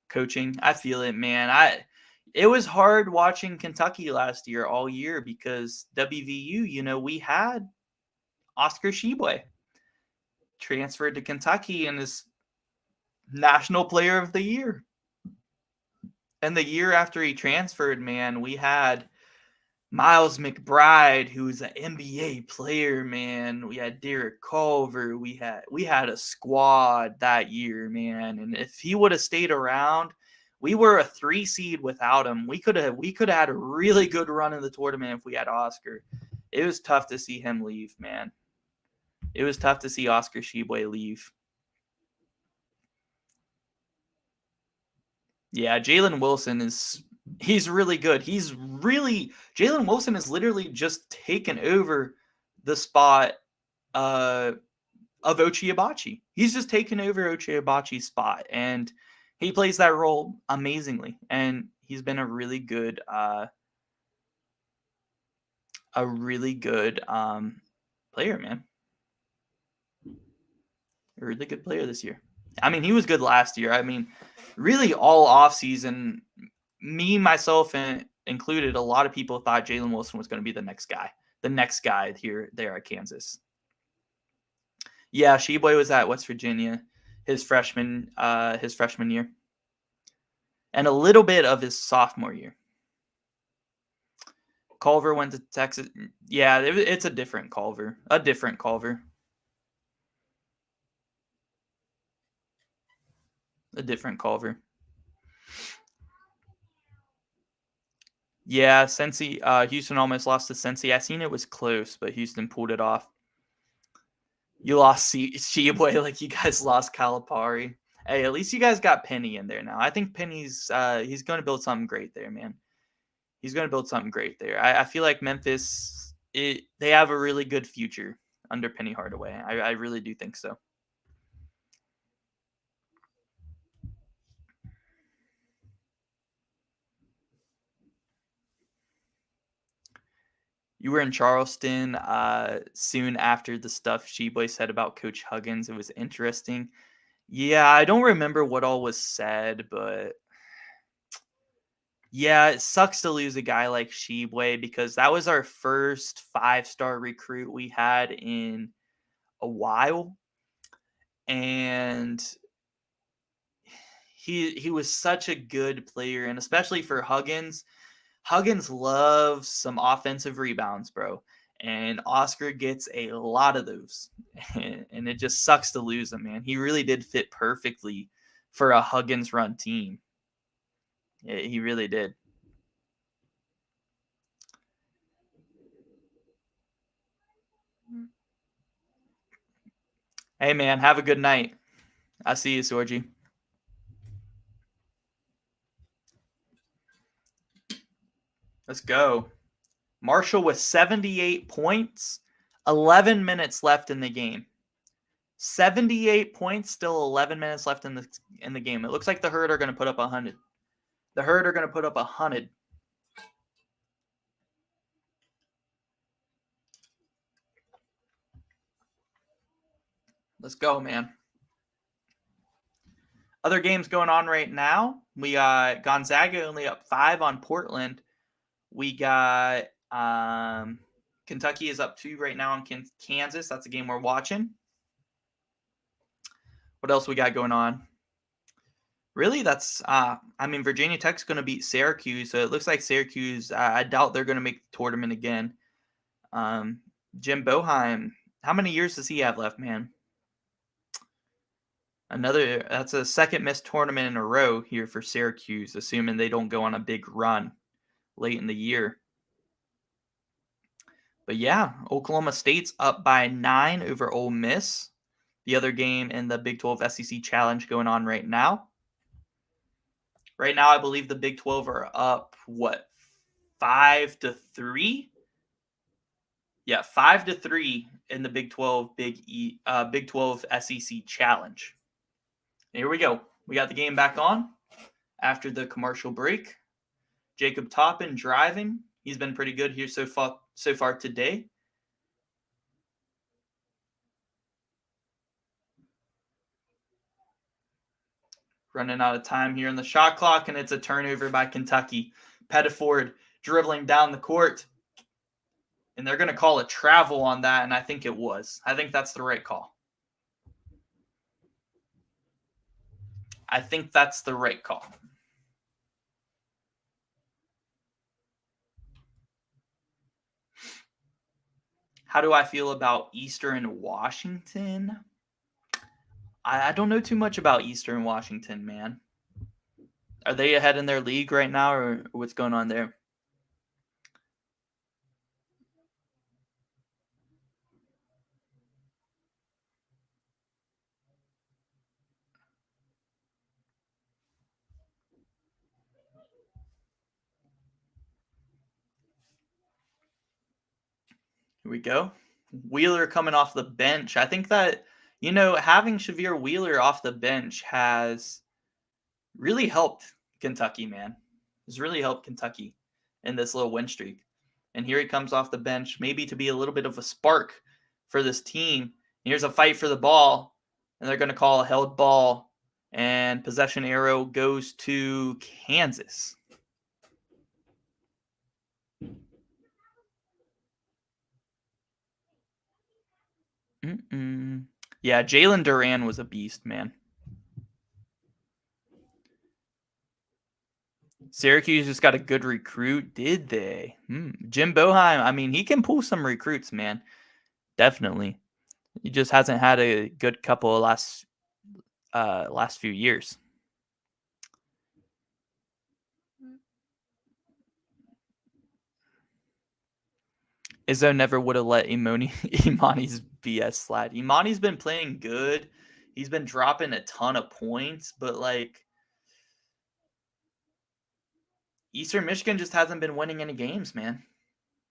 coaching. I feel it, man. It was hard watching Kentucky last year all year because WVU, we had Oscar Tshiebwe transferred to Kentucky and is National Player of the Year. And the year after he transferred, man, we had Miles McBride, who's an NBA player, man. We had Derek Culver. We had a squad that year, man. And if he would have stayed around, we were a 3 seed without him. We could have had a really good run in the tournament if we had Oscar. It was tough to see him leave, man. It was tough to see Oscar Tshiebwe leave. Yeah, he's really good. Jalen Wilson is literally just taken over the spot uh, of Ochai. He's just taken over Ochai spot, and he plays that role amazingly. And he's been a really good player, man. A really good player this year. I mean, he was good last year. I mean, really all off season, me, myself, and included, a lot of people thought Jalen Wilson was going to be the next guy there at Kansas. Yeah, Sheboy was at West Virginia his freshman year, and a little bit of his sophomore year. Culver went to Texas. Yeah, it's a different Culver. A different Culver. A different Culver. Yeah, Cincy. Houston almost lost to Cincy. I seen it was close, but Houston pulled it off. You lost Sheboy like you guys lost Calipari. Hey, at least you guys got Penny in there now. I think Penny's he's going to build something great there, man. He's going to build something great there. I feel like Memphis, they have a really good future under Penny Hardaway. I really do think so. You were in Charleston soon after the stuff Sheboy said about Coach Huggins. It was interesting. Yeah, I don't remember what all was said, but yeah, it sucks to lose a guy like Sheboy because that was our first 5-star recruit we had in a while. And he was such a good player, and especially for Huggins. Huggins loves some offensive rebounds, bro. And Oscar gets a lot of those. And it just sucks to lose him, man. He really did fit perfectly for a Huggins run team. Yeah, he really did. Hey, man, have a good night. I'll see you, Sorgi. Let's go. Marshall with 78 points, 11 minutes left in the game. 78 points, still 11 minutes left in the game. It looks like the Herd are going to put up 100. The Herd are going to put up 100. Let's go, man. Other games going on right now. We got Gonzaga only up 5 on Portland. We got Kentucky is up 2 right now on Kansas. That's a game we're watching. What else we got going on? Really, that's Virginia Tech's going to beat Syracuse, so it looks like Syracuse. I doubt they're going to make the tournament again. Jim Boeheim, how many years does he have left, man? That's a second missed tournament in a row here for Syracuse, assuming they don't go on a big run late in the year. But yeah, Oklahoma State's up by 9 over Ole Miss. The other game in the Big 12 SEC Challenge going on right now. Right now, I believe the Big 12 are up, 5-3? Yeah, 5-3 in the Big 12 Big 12 SEC Challenge. Here we go. We got the game back on after the commercial break. Jacob Toppin driving. He's been pretty good here so far today. Running out of time here in the shot clock, and it's a turnover by Kentucky. Pettiford dribbling down the court. And they're going to call a travel on that, and I think it was. I think that's the right call. I think that's the right call. How do I feel about Eastern Washington? I don't know too much about Eastern Washington, man. Are they ahead in their league right now, or what's going on there? Here we go. Wheeler coming off the bench. I think that, having Shavir Wheeler off the bench has really helped Kentucky, man. It's really helped Kentucky in this little win streak. And here he comes off the bench, maybe to be a little bit of a spark for this team. Here's a fight for the ball, and they're going to call a held ball, and possession arrow goes to Kansas. Yeah, Jalen Duran was a beast, man. Syracuse just got a good recruit, did they? Jim Boeheim, I mean, he can pull some recruits, man. Definitely. He just hasn't had a good couple of last few years. Izzo never would have let Imani's BS slide. Imani's been playing good. He's been dropping a ton of points, but Eastern Michigan just hasn't been winning any games, man.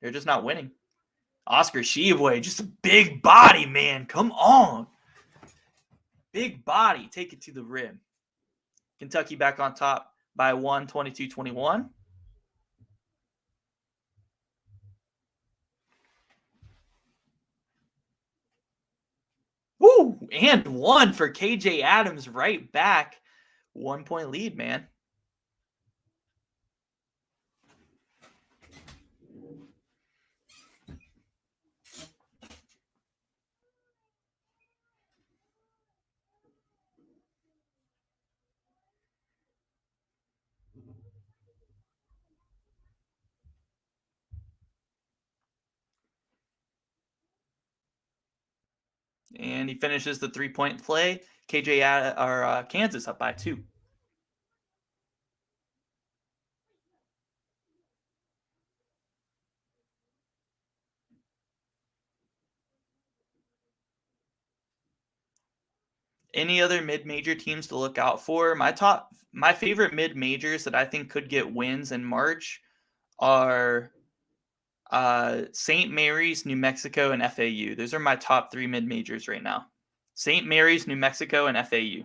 They're just not winning. Oscar Tshiebwe, just a big body, man. Come on. Big body. Take it to the rim. Kentucky back on top by 1, 22-21. Woo! And 1 for KJ Adams right back. 1 point lead, man. And he finishes the 3-point play. Kansas up by 2. Any other mid-major teams to look out for? My favorite mid-majors that I think could get wins in March are St. Mary's, New Mexico, and FAU. Those are my top 3 mid-majors right now. St. Mary's, New Mexico, and FAU.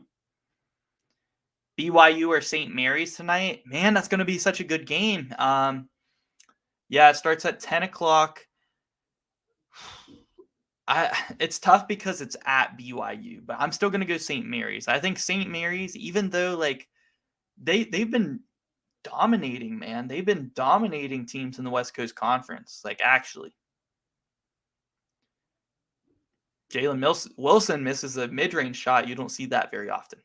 BYU or St. Mary's tonight? Man, that's going to be such a good game. Yeah, it starts at 10 o'clock. It's tough because it's at BYU, but I'm still going to go St. Mary's. I think St. Mary's, even though they've been dominating, man. They've been dominating teams in the West Coast Conference, actually. Jalen Wilson misses a mid-range shot. You don't see that very often.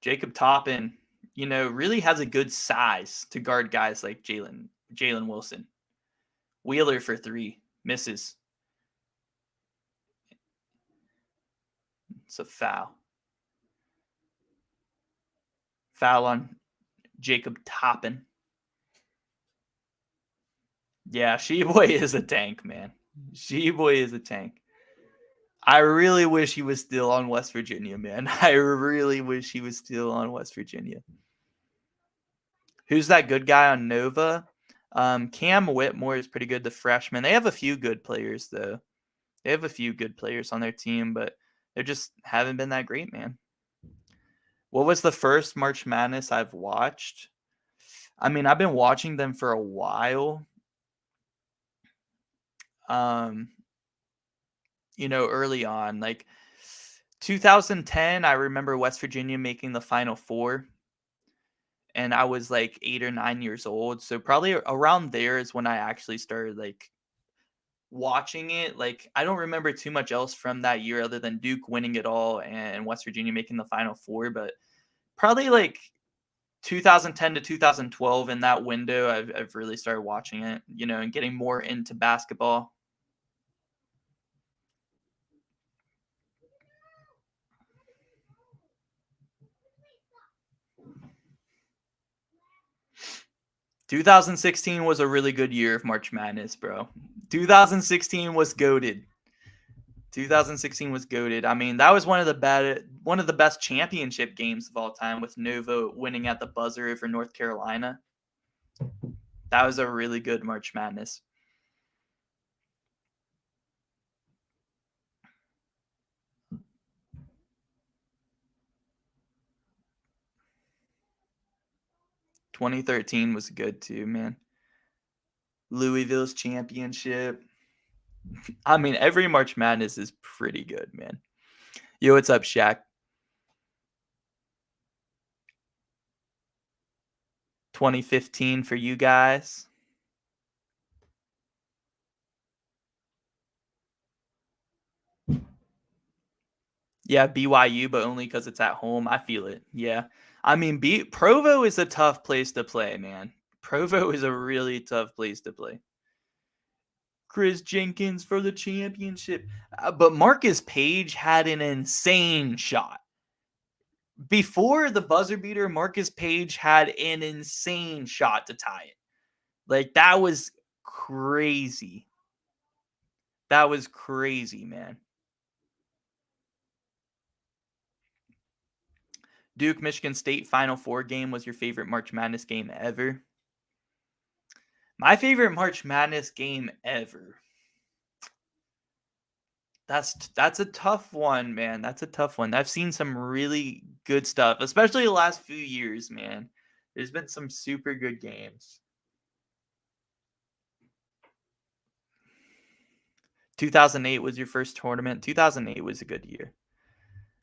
Jacob Toppin, really has a good size to guard guys like Jalen Wilson. Wheeler for 3, misses. It's a foul. Foul on Jacob Toppin. Yeah, Tshiebwe is a tank, man. Tshiebwe is a tank. I really wish he was still on West Virginia, man. I really wish he was still on West Virginia. Who's that good guy on Nova? Cam Whitmore is pretty good, the freshman. They have a few good players, though. They have a few good players on their team, but they just haven't been that great, man. What was the first March Madness I've watched? I mean, I've been watching them for a while. Early on, 2010, I remember West Virginia making the Final Four, and I was 8 or 9 years old. So probably around there is when I actually started watching it. I don't remember too much else from that year other than Duke winning it all and West Virginia making the Final Four, but probably 2010 to 2012, in that window, I've really started watching it, and getting more into basketball. "2016 was a really good year of March Madness, bro. 2016 was goated. 2016 was goated. I mean, that was one of the best championship games of all time, with Nova winning at the buzzer over North Carolina. That was a really good March Madness. "2013 was good too, man. Louisville's championship. I mean, every March Madness is pretty good, man. Yo, what's up, Shaq? 2015 for you guys. Yeah, BYU, but only because it's at home. I feel it. Yeah. I mean, Provo is a tough place to play, man. Provo is a really tough place to play. Chris Jenkins for the championship. But Marcus Page had an insane shot. Before the buzzer beater, Marcus Page had an insane shot to tie it. Like, that was crazy. That was crazy, man. Duke Michigan State Final Four game was your favorite March Madness game ever? My favorite March Madness game ever. That's a tough one, man. That's a tough one. I've seen some really good stuff, especially the last few years, man. There's been some super good games. 2008 was your first tournament. 2008 was a good year.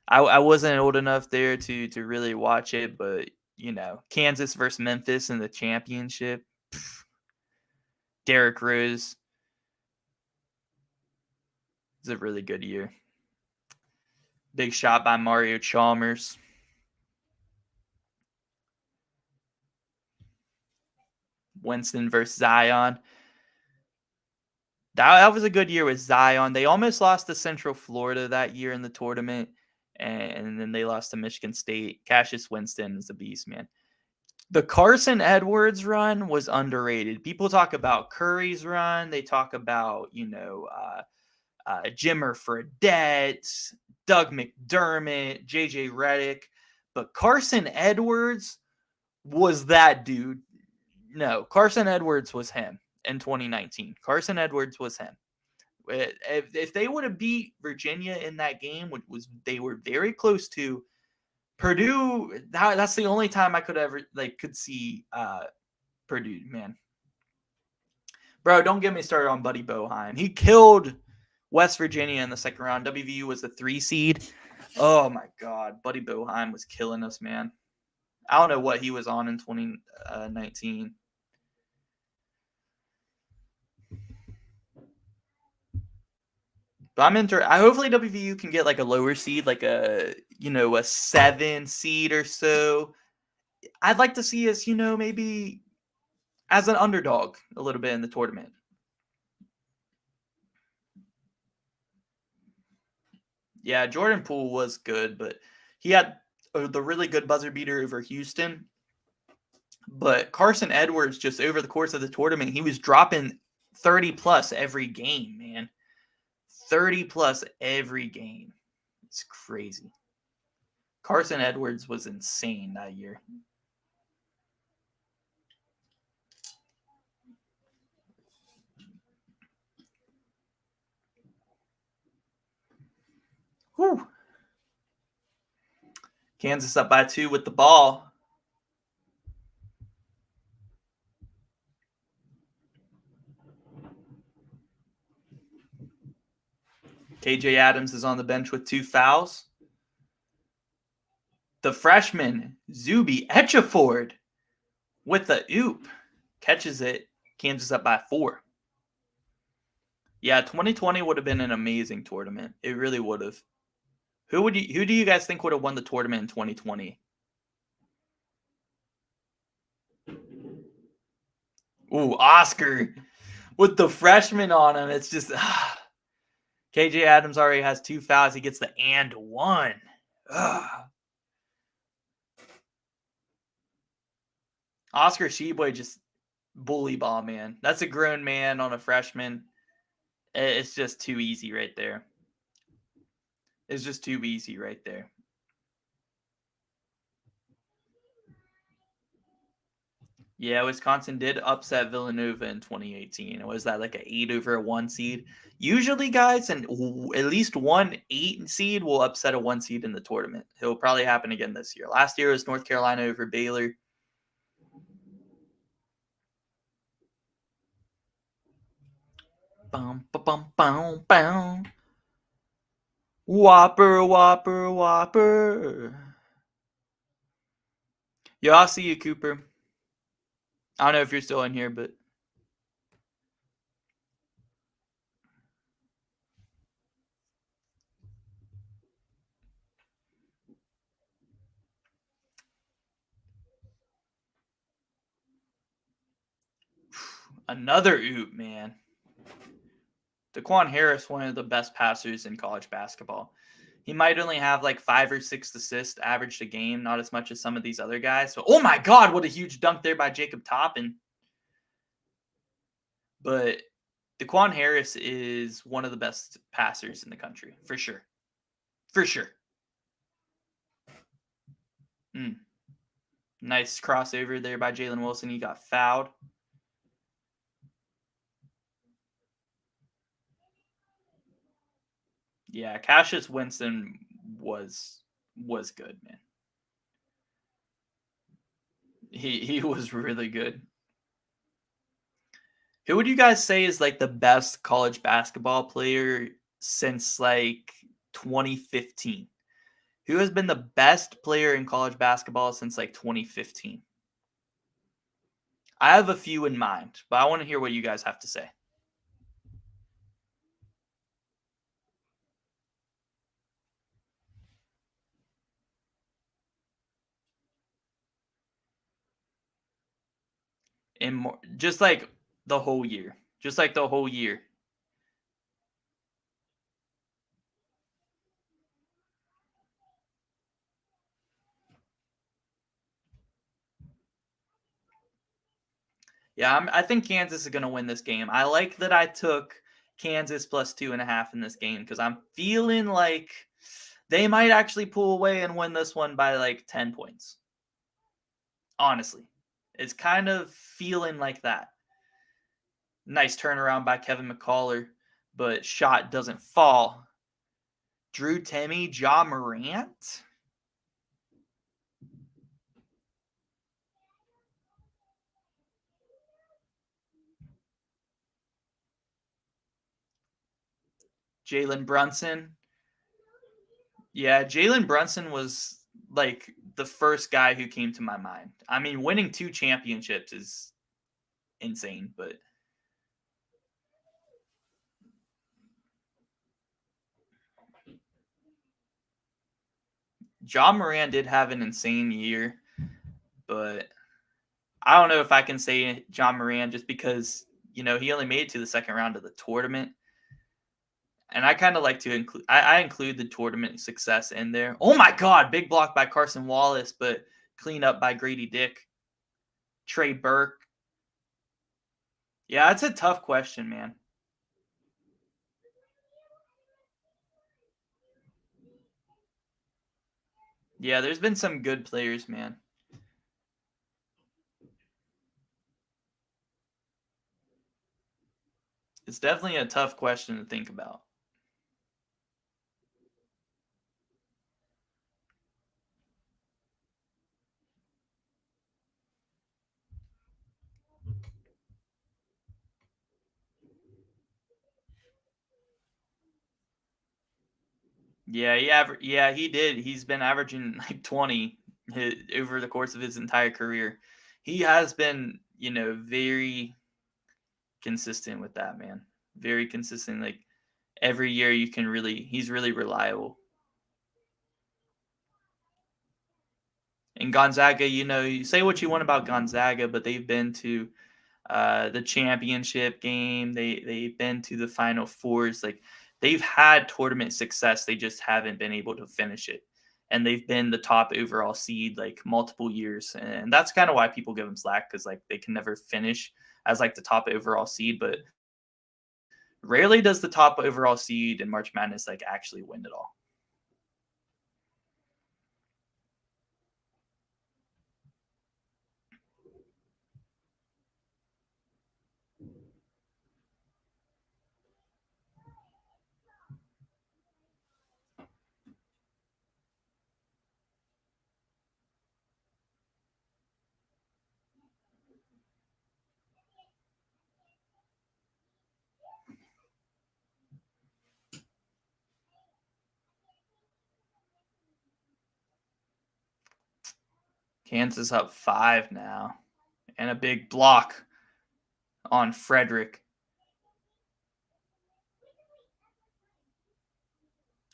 I wasn't old enough there to really watch it, but you know, Kansas versus Memphis in the championship. Derrick Rose is a really good year. Big shot by Mario Chalmers. Winston versus Zion. That was a good year with Zion. They almost lost to Central Florida that year in the tournament, and then they lost to Michigan State. Cassius Winston is a beast, man. The Carson Edwards run was underrated. People talk about Curry's run. They talk about, Jimmer Fredette, Doug McDermott, JJ Redick. But Carson Edwards was that dude. No, Carson Edwards was him in 2019. Carson Edwards was him. If they would have beat Virginia in that game, which was they were very close to, Purdue, that's the only time I could see Purdue, man. Bro, don't get me started on Buddy Boeheim. He killed West Virginia in the second round. WVU was the 3 seed. Oh my God, Buddy Boeheim was killing us, man. I don't know what he was on in 2019. But I hopefully WVU can get like a lower seed, like a 7 seed or so. I'd like to see us, maybe as an underdog a little bit in the tournament. Yeah, Jordan Poole was good, but he had the really good buzzer beater over Houston. But Carson Edwards, just over the course of the tournament, he was dropping 30 plus every game, man. 30 plus every game. It's crazy. Carson Edwards was insane that year. Whew. Kansas up by 2 with the ball. KJ Adams is on the bench with 2 fouls. The freshman, Zuby Etcheford, with the oop, catches it. Kansas up by 4. Yeah, 2020 would have been an amazing tournament. It really would have. Who do you guys think would have won the tournament in 2020? Ooh, Oscar with the freshman on him. It's just KJ Adams already has 2 fouls. He gets the and 1. Oscar Sheboy just bully ball, man. That's a grown man on a freshman. It's just too easy right there. It's just too easy right there. Yeah, Wisconsin did upset Villanova in 2018. It was that like an 8 over a 1 seed. Usually, guys, and at least one 8 seed will upset a 1 seed in the tournament. It'll probably happen again this year. Last year was North Carolina over Baylor. Bum, ba, bum, bum, bum. Whopper, whopper, whopper. Yo, I'll see you, Cooper. I don't know if you're still in here, but another oop, man. Daquan Harris, one of the best passers in college basketball. He might only have like 5 or 6 assists averaged a game, not as much as some of these other guys. So, oh my God, what a huge dunk there by Jacob Toppin. But Daquan Harris is one of the best passers in the country, for sure. For sure. Nice crossover there by Jalen Wilson. He got fouled. Yeah, Cassius Winston was good, man. He was really good. Who would you guys say is like the best college basketball player since like 2015? Who has been the best player in college basketball since like 2015? I have a few in mind, but I want to hear what you guys have to say. In more, just like the whole year. Just like the whole year. Yeah, I think Kansas is going to win this game. I like that I took Kansas plus 2.5 in this game because I'm feeling like they might actually pull away and win this one by like 10 points. Honestly, it's kind of feeling like that. Nice turnaround by Kevin McCullough, but shot doesn't fall. Drew Timme, Ja Morant. Jalen Brunson. Yeah, Jalen Brunson was like the first guy who came to my mind. I mean, winning 2 championships is insane, but Ja Morant did have an insane year, but I don't know if I can say Ja Morant just because, he only made it to the second round of the tournament. And I kind of like to include, I include the tournament success in there. Oh my God, big block by Carson Wallace, but clean up by Grady Dick. Trey Burke. Yeah, it's a tough question, man. Yeah, there's been some good players, man. It's definitely a tough question to think about. Yeah, he did. He's been averaging like 20 over the course of his entire career. He has been, very consistent with that, man. Very consistent. Like every year he's really reliable. And Gonzaga, you say what you want about Gonzaga, but they've been to the championship game. They've been to the Final Fours. Like they've had tournament success. They just haven't been able to finish it. And they've been the top overall seed like multiple years, and that's kind of why people give them slack because like they can never finish as like the top overall seed. But rarely does the top overall seed in March Madness like actually win it all. Kansas up 5 now. And a big block on Frederick.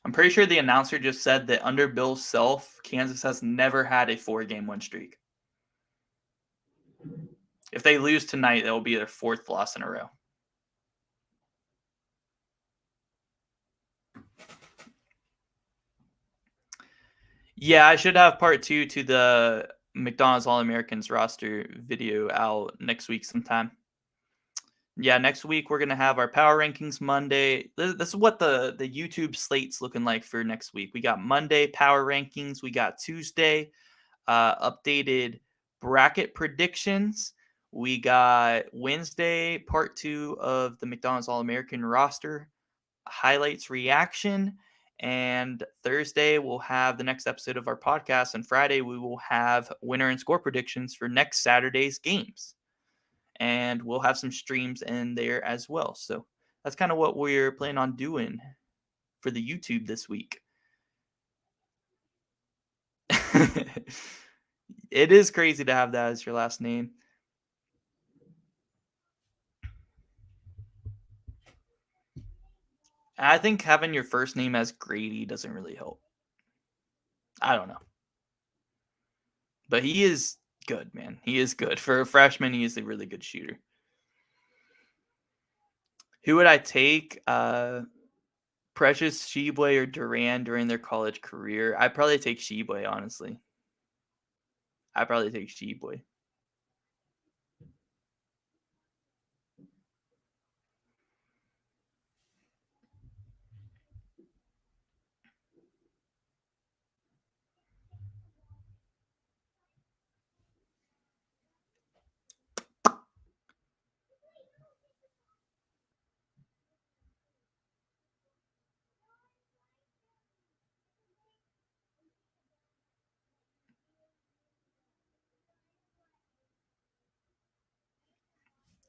I'm pretty sure the announcer just said that under Bill Self, Kansas has never had a 4-game win streak. If they lose tonight, that will be their 4th loss in a row. Yeah, I should have part 2 to the McDonald's All-Americans roster video out next week sometime. Yeah, next week we're going to have our power rankings Monday. This is what the YouTube slate's looking like for next week. We got Monday power rankings. We got Tuesday updated bracket predictions. We got Wednesday part 2 of the McDonald's All-American roster highlights reaction. And Thursday, we'll have the next episode of our podcast. And Friday, we will have winner and score predictions for next Saturday's games. And we'll have some streams in there as well. So that's kind of what we're planning on doing for the YouTube this week. It is crazy to have that as your last name. I think having your first name as Grady doesn't really help. I don't know. But he is good, man. He is good. For a freshman, he is a really good shooter. Who would I take? Precious, Sheboy, or Duran during their college career? I'd probably take Sheboy, honestly. I'd probably take Sheboy.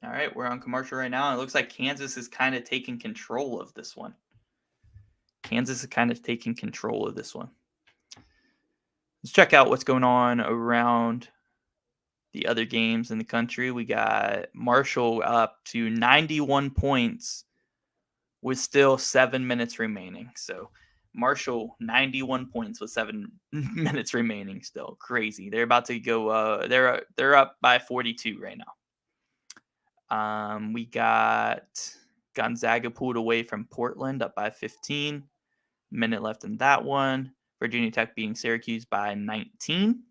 All right, we're on commercial right now. And it looks like Kansas is kind of taking control of this one. Let's check out what's going on around the other games in the country. We got Marshall up to 91 points with still 7 minutes remaining. So Marshall 91 points with 7 minutes remaining. Still crazy. They're about to go. They're up by 42 right now. We got Gonzaga pulled away from Portland, up by 15. Minute left in that one. Virginia Tech beating Syracuse by 19.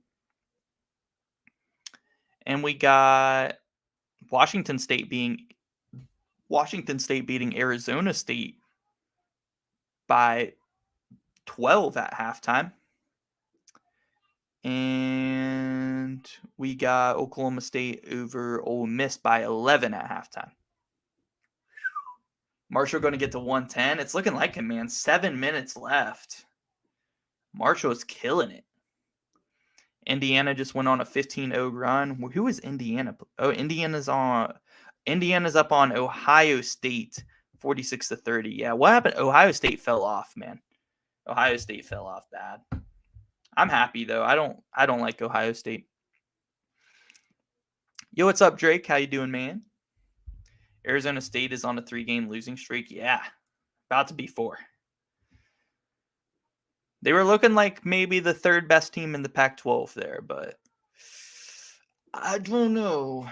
And we got Washington State beating Arizona State by 12 at halftime. And we got Oklahoma State over Ole Miss by 11 at halftime. Marshall going to get to 110. It's looking like it, man. 7 minutes left. Marshall is killing it. Indiana just went on a 15-0 run. Who is Indiana? Oh, Indiana's up on Ohio State 46-30. Yeah, what happened? Ohio State fell off, man. Ohio State fell off bad. I'm happy though. I don't like Ohio State. Yo, what's up, Drake? How you doing, man? Arizona State is on a 3-game losing streak. Yeah, about to be 4. They were looking like maybe the 3rd best team in the Pac-12 there, but I don't know.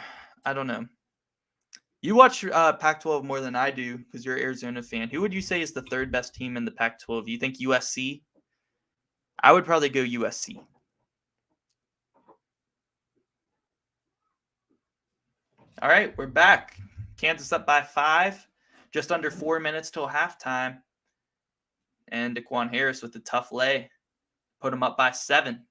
You watch Pac-12 more than I do because you're an Arizona fan. Who would you say is the 3rd best team in the Pac-12? You think USC? I would probably go USC. All right, we're back. Kansas up by 5. Just under 4 minutes till halftime. And Daquan Harris with the tough lay. Put him up by 7.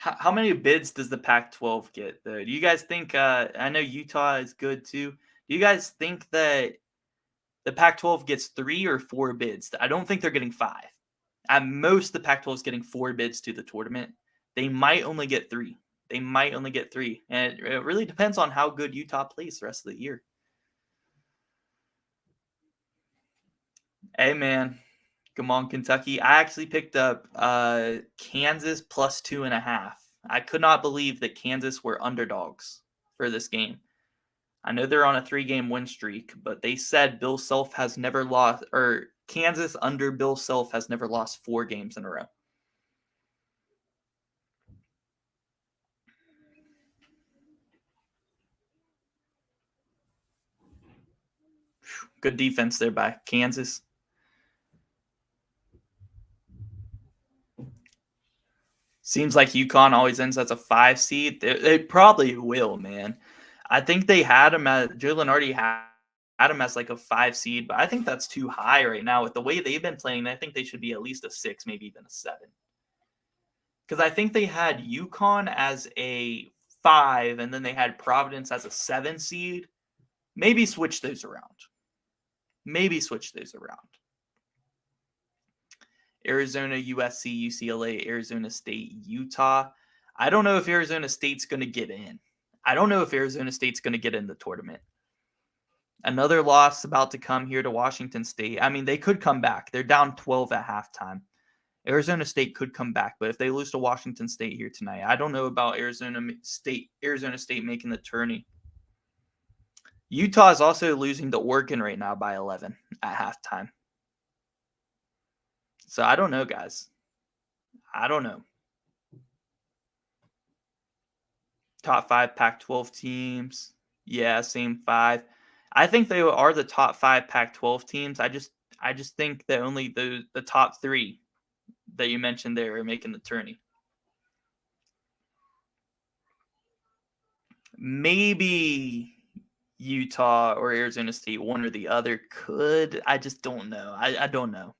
How many bids does the Pac-12 get, though? Do you guys think? I know Utah is good too. Do you guys think that the Pac-12 gets 3 or 4 bids? I don't think they're getting 5. At most, the Pac-12 is getting 4 bids to the tournament. They might only get 3. They might only get 3, and it really depends on how good Utah plays the rest of the year. Hey, man. Come on, Kentucky. I actually picked up Kansas plus 2.5. I could not believe that Kansas were underdogs for this game. I know they're on a 3-game win streak, but they said Bill Self has never lost, or Kansas under Bill Self has never lost 4 games in a row. Good defense there by Kansas. Seems like UConn always ends as a 5 seed. They probably will, man. I think they had him at Jalen already had him as like a 5 seed, but I think that's too high right now with the way they've been playing. I think they should be at least a 6, maybe even a 7. Because I think they had UConn as a 5, and then they had Providence as a 7 seed. Maybe switch those around. Arizona, USC, UCLA, Arizona State, Utah. I don't know if Arizona State's going to get in. I don't know if Arizona State's going to get in the tournament. Another loss about to come here to Washington State. I mean, they could come back. They're down 12 at halftime. Arizona State could come back, but if they lose to Washington State here tonight, I don't know about Arizona State making the tourney. Utah is also losing to Oregon right now by 11 at halftime. So I don't know, guys. I don't know. Top 5 Pac-12 teams. Yeah, same 5. I think they are the top 5 Pac-12 teams. I just think that only the top 3 that you mentioned there are making the tourney. Maybe Utah or Arizona State, one or the other could. I just don't know. I don't know.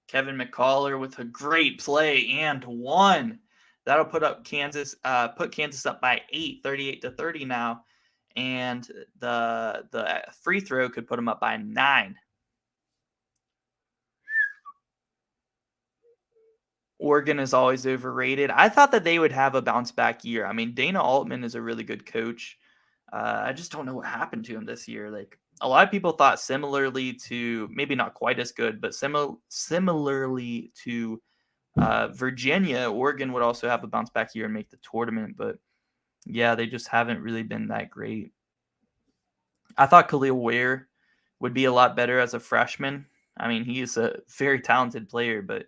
Kevin McCullar with a great play and 1. That'll put Kansas up by 8, 38-30 now. And the free throw could put them up by 9. Oregon is always overrated. I thought that they would have a bounce back year. I mean, Dana Altman is a really good coach. I just don't know what happened to him this year. Like a lot of people thought similarly to, maybe not quite as good, but similarly to Virginia, Oregon would also have a bounce back year and make the tournament. But yeah, they just haven't really been that great. I thought Khalil Ware would be a lot better as a freshman. I mean, he is a very talented player, but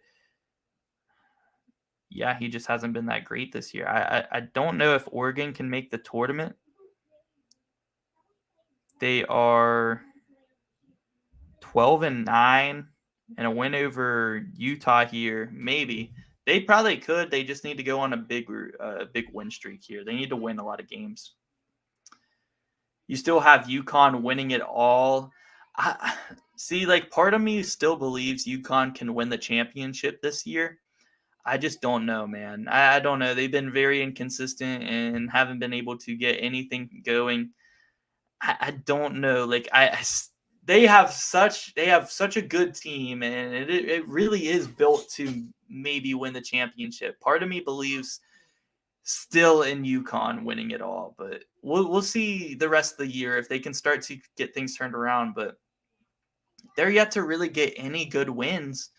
yeah, he just hasn't been that great this year. I don't know if Oregon can make the tournament. They are 12-9 and a win over Utah here. Maybe they probably could. They just need to go on a big win streak here. They need to win a lot of games. You still have UConn winning it all. See, like part of me still believes UConn can win the championship this year. I just don't know, man. I don't know. They've been very inconsistent and haven't been able to get anything going. I don't know. Like they have such a good team, and it really is built to maybe win the championship. Part of me believes still in UConn winning it all, but we'll see the rest of the year if they can start to get things turned around. But they're yet to really get any good wins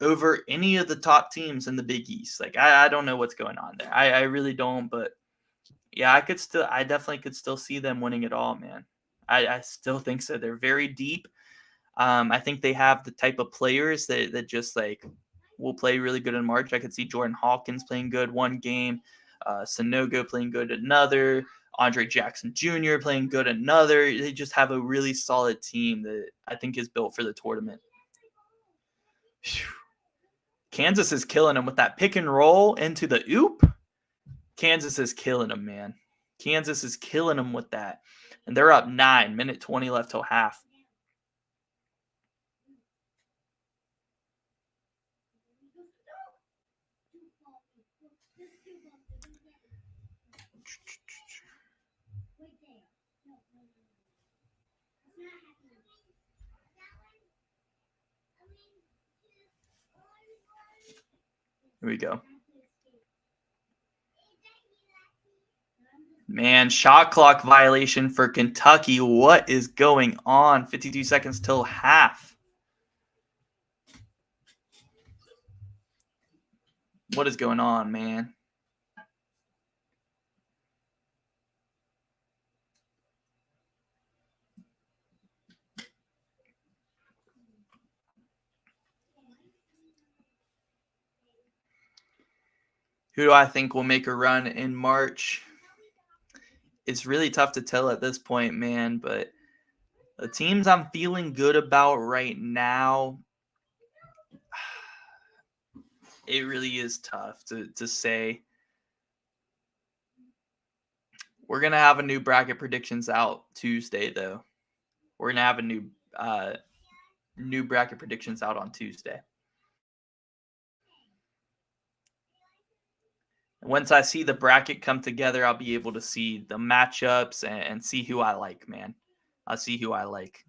over any of the top teams in the Big East. Like I don't know what's going on there. I really don't, but yeah, I definitely could still see them winning it all, man. I still think so. They're very deep. I think they have the type of players that just like will play really good in March. I could see Jordan Hawkins playing good one game, Sanogo playing good another, Andre Jackson Jr. playing good another. They just have a really solid team that I think is built for the tournament. Kansas is killing them with that pick and roll into the oop. Kansas is killing them, man. Kansas is killing them with that. And they're up 9, minute 20 left till half. Here we go. Man, shot clock violation for Kentucky. What is going on? 52 seconds till half. What is going on, man? Who do I think will make a run in March? It's really tough to tell at this point, man, but the teams I'm feeling good about right now, it really is tough to say. We're going to have a new bracket predictions out Tuesday, though. We're going to have a new bracket predictions out on Tuesday. Once I see the bracket come together, I'll be able to see the matchups and see who I like, man. I'll see who I like.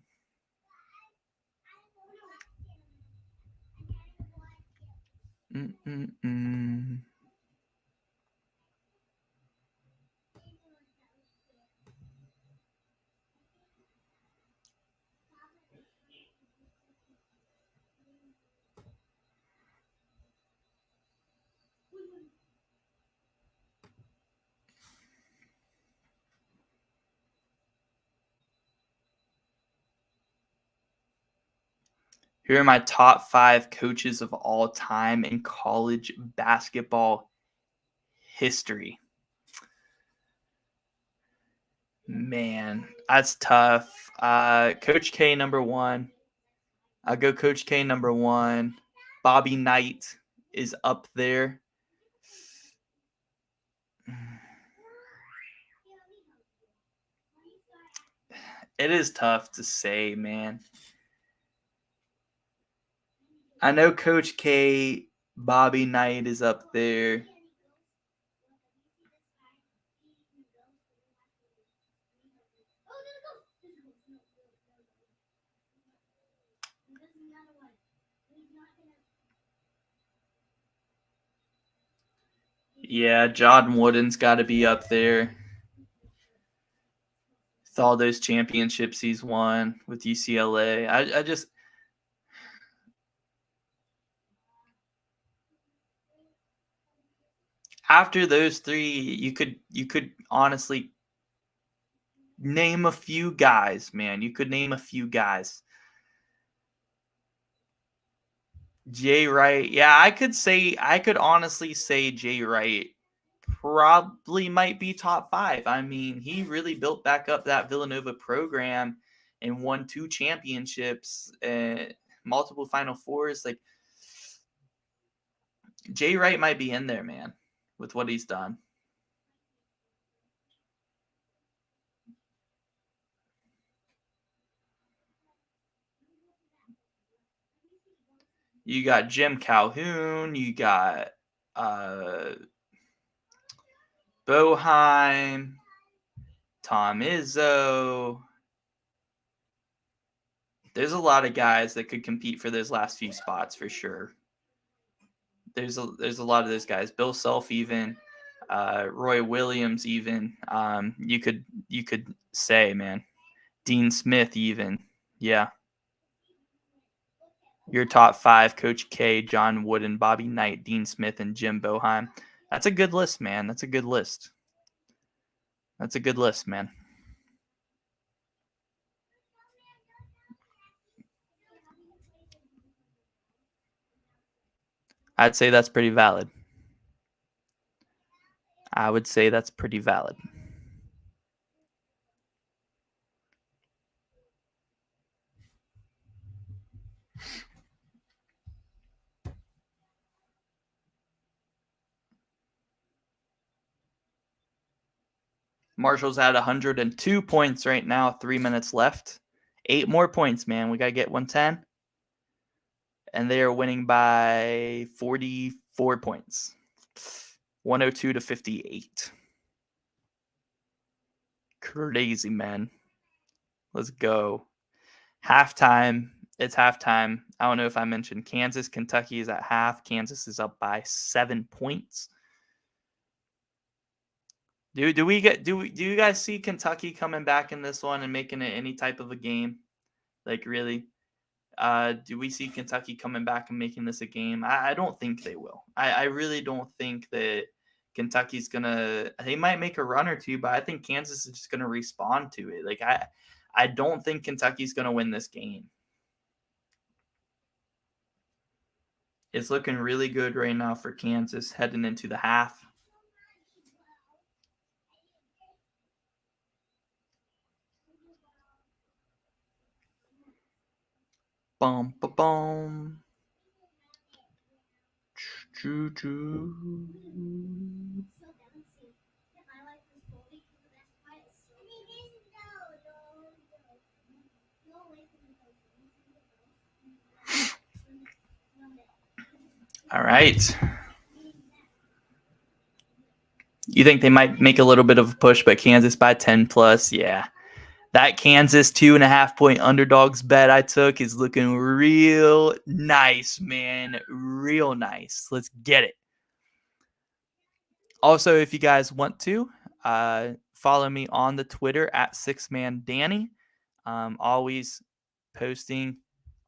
Here are my top 5 coaches of all time in college basketball history. Man, that's tough. Coach K, number 1. I'll go Coach K, number 1. Bobby Knight is up there. It is tough to say, man. I know Coach K, Bobby Knight is up there. Yeah, John Wooden's got to be up there. With all those championships he's won with UCLA. I just after those 3, you could honestly name a few guys, man. You could name a few guys. Jay Wright. Yeah, I could honestly say Jay Wright probably might be top 5. I mean, he really built back up that Villanova program and won 2 championships and multiple Final Fours. Like, Jay Wright might be in there, man, with what he's done. You got Jim Calhoun. You got Boeheim, Tom Izzo. There's a lot of guys that could compete for those last few spots for sure. There's a lot of those guys. Bill Self even, Roy Williams even. You could say, man, Dean Smith even. Yeah. Your top 5: Coach K, John Wooden, Bobby Knight, Dean Smith, and Jim Boeheim. That's a good list, man. That's a good list. That's a good list, man. I'd say that's pretty valid. I would say that's pretty valid. Marshall's at 102 points right now, 3 minutes left. 8 more points, man. We got to get 110. And they are winning by 44 points. 102 to 58. Crazy, man. Let's go. Halftime. It's halftime. I don't know if I mentioned Kansas. Kentucky is at half. Kansas is up by 7 points. Do you guys see Kentucky coming back in this one and making it any type of a game? Like, really? Do we see Kentucky coming back and making this a game? I don't think they will. I really don't think that Kentucky's gonna. They might make a run or two, but I think Kansas is just gonna respond to it. Like, I don't think Kentucky's gonna win this game. It's looking really good right now for Kansas heading into the half. Boom, boom, boom. Choo-choo. All right. You think they might make a little bit of a push, but Kansas by 10 plus? Yeah. That Kansas 2.5 point underdogs bet I took is looking real nice, man. Real nice. Let's get it. Also, if you guys want to, follow me on the Twitter at SixManDanny. Always posting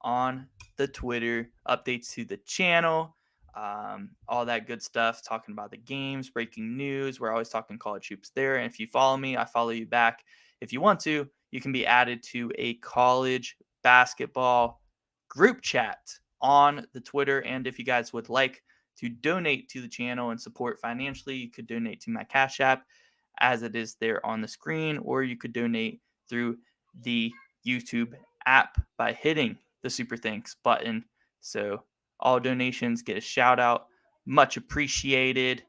on the Twitter updates to the channel, all that good stuff, talking about the games, breaking news. We're always talking college hoops there. And if you follow me, I follow you back. If you want to, you can be added to a college basketball group chat on the Twitter. And if you guys would like to donate to the channel and support financially, you could donate to my Cash App as it is there on the screen, or you could donate through the YouTube app by hitting the Super Thanks button. So all donations get a shout out. Much appreciated.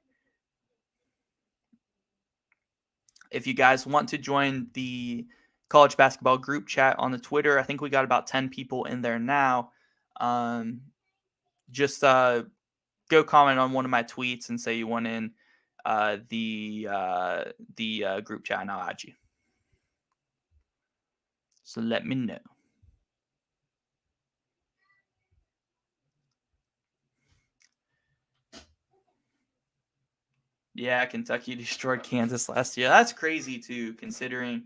If you guys want to join the college basketball group chat on the Twitter, I think we got about 10 people in there now. Just go comment on one of my tweets and say you want in the group chat, and I'll add you. So let me know. Yeah, Kentucky destroyed Kansas last year. That's crazy too, considering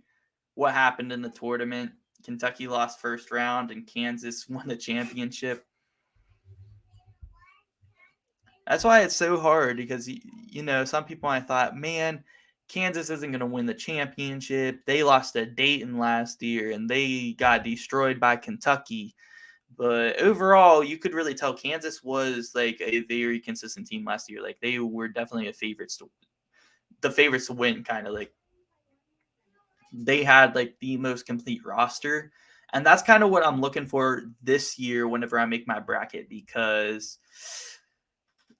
what happened in the tournament. Kentucky lost first round and Kansas won the championship. That's why it's so hard, because, you know, some people I thought, man, Kansas isn't going to win the championship. They lost to Dayton last year and they got destroyed by Kentucky. But overall, you could really tell Kansas was like a very consistent team last year. Like, they were definitely the favorites to win, kind of. Like, they had like the most complete roster. And that's kind of what I'm looking for this year whenever I make my bracket, because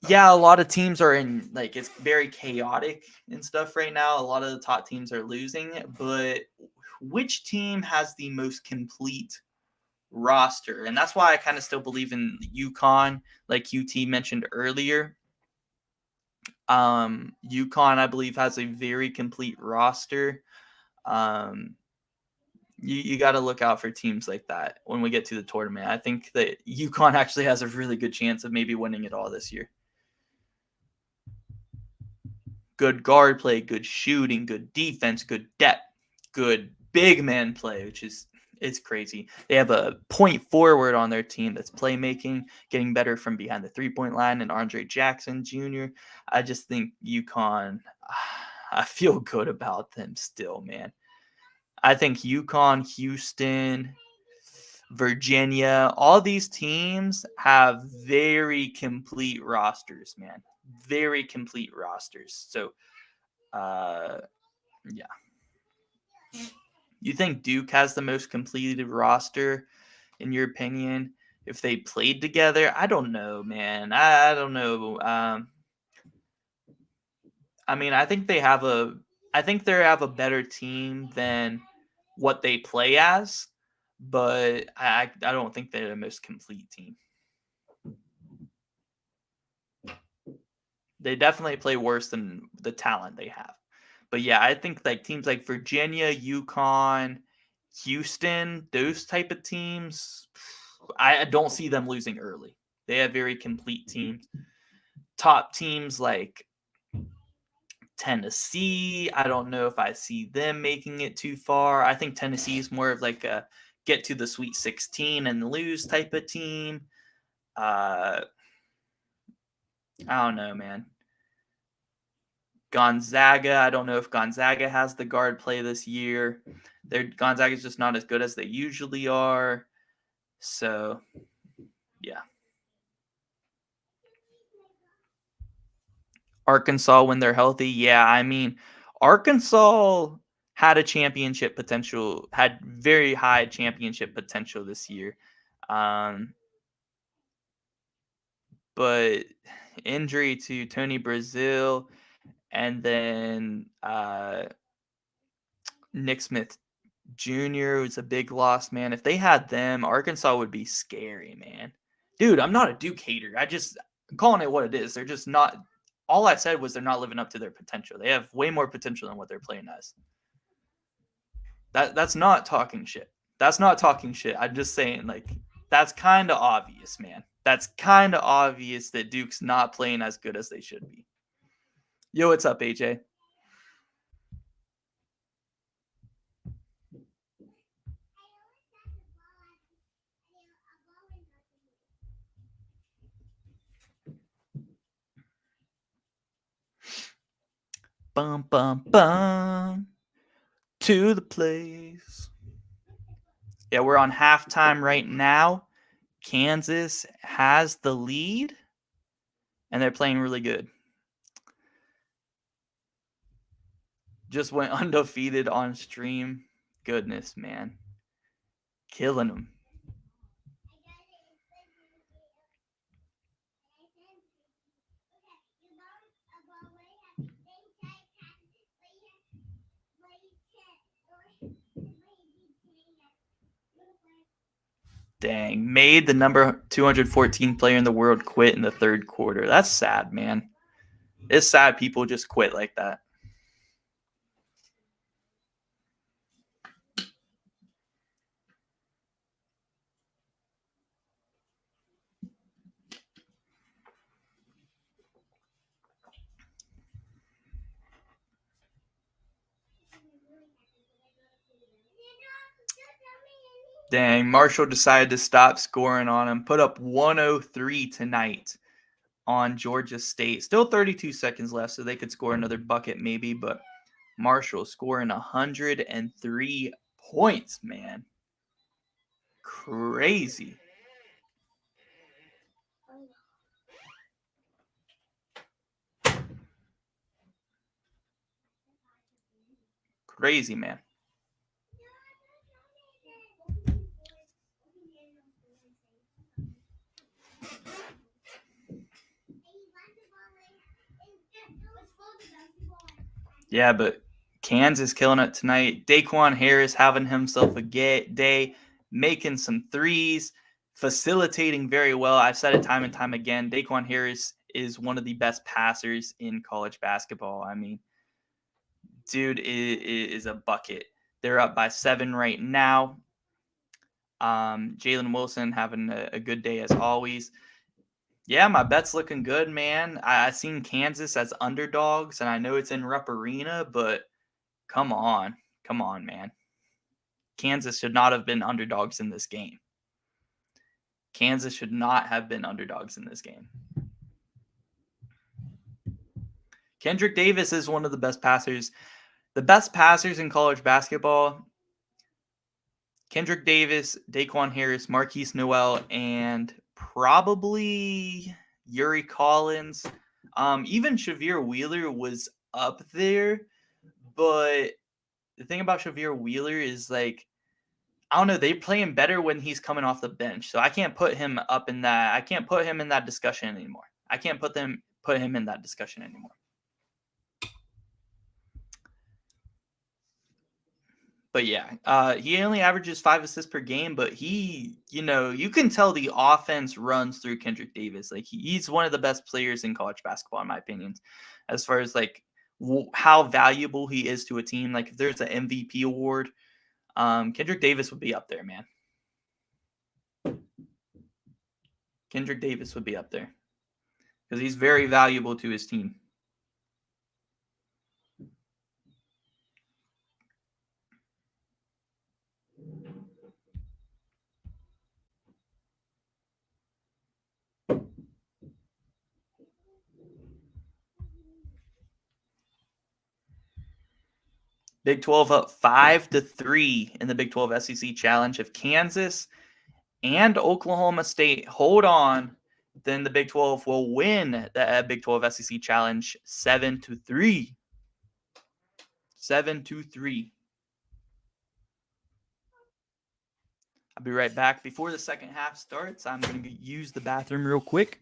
yeah, a lot of teams are in, like, it's very chaotic and stuff right now. A lot of the top teams are losing, but which team has the most complete roster? And that's why I kind of still believe in UConn, like UT mentioned earlier. UConn, I believe, has a very complete roster. You got to look out for teams like that when we get to the tournament. I think that UConn actually has a really good chance of maybe winning it all this year. Good guard play, good shooting, good defense, good depth, good big man play, which is, it's crazy. They have a point forward on their team that's playmaking, getting better from behind the three-point line, and Andre Jackson Jr. I just think UConn, I feel good about them still, man. I think UConn, Houston, Virginia, all these teams have very complete rosters, man. Very complete rosters. So, yeah. You think Duke has the most completed roster, in your opinion, if they played together? I don't know, man. I don't know. I mean, I think they have a I think they have a better team than what they play as, but I don't think they're the most complete team. They definitely play worse than the talent they have. But yeah, I think like teams like Virginia, UConn, Houston, those type of teams, I don't see them losing early. They have very complete teams. Top teams like Tennessee, I don't know if I see them making it too far. I think Tennessee is more of like a get to the Sweet 16 and lose type of team. I don't know, man. Gonzaga, I don't know if Gonzaga has the guard play this year. Gonzaga is just not as good as they usually are. So, yeah. Arkansas when they're healthy. Yeah, I mean, Arkansas had a championship potential, had very high championship potential this year. But injury to Tony Brazil and then Nick Smith Jr. was a big loss, man. If they had them, Arkansas would be scary, man. Dude, I'm not a Duke hater. I'm calling it what it is. They're just not. All I said was they're not living up to their potential. They have way more potential than what they're playing as. That's not talking shit. That's not talking shit. I'm just saying, like, that's kind of obvious, man. That's kind of obvious that Duke's not playing as good as they should be. Yo, what's up, AJ? Bum bum bum to the place. Yeah, we're on halftime right now. Kansas has the lead, and they're playing really good. Just went undefeated on stream. Goodness, man. Killing them. Dang. Made the number 214 player in the world quit in the third quarter. That's sad, man. It's sad people just quit like that. Dang, Marshall decided to stop scoring on him. Put up 103 tonight on Georgia State. Still 32 seconds left, so they could score another bucket maybe, but Marshall scoring 103 points, man. Crazy. Crazy, man. Yeah, but Kansas killing it tonight. Daquan Harris having himself a day, making some threes, facilitating very well. I've said it time and time again. Daquan Harris is one of the best passers in college basketball. I mean, dude is a bucket. They're up by 7 right now. Jalen Wilson having a good day as always. Yeah, my bet's looking good, man. I seen Kansas as underdogs, and I know it's in Rupp Arena, but come on, man. Kansas should not have been underdogs in this game. Kansas should not have been underdogs in this game. Kendrick Davis is one of the best passers. The best passers in college basketball, Kendrick Davis, Daquan Harris, Marquise Noel, and probably Yuri Collins. Even Shavir Wheeler was up there, but the thing about Shavir Wheeler is like, I don't know, they play him better when he's coming off the bench. So I can't put him up in that. I can't put him in that discussion anymore. I can't put him in that discussion anymore. But yeah, he only averages 5 assists per game, but you can tell the offense runs through Kendrick Davis. Like he's one of the best players in college basketball, in my opinion, as far as like how valuable he is to a team. Like if there's an MVP award, Kendrick Davis would be up there, man. Kendrick Davis would be up there because he's very valuable to his team. Big 12 up 5-3 in the Big 12 SEC Challenge. If Kansas and Oklahoma State hold on, then the Big 12 will win the Big 12 SEC Challenge 7-3. 7-3. I'll be right back. Before the second half starts, I'm going to use the bathroom real quick.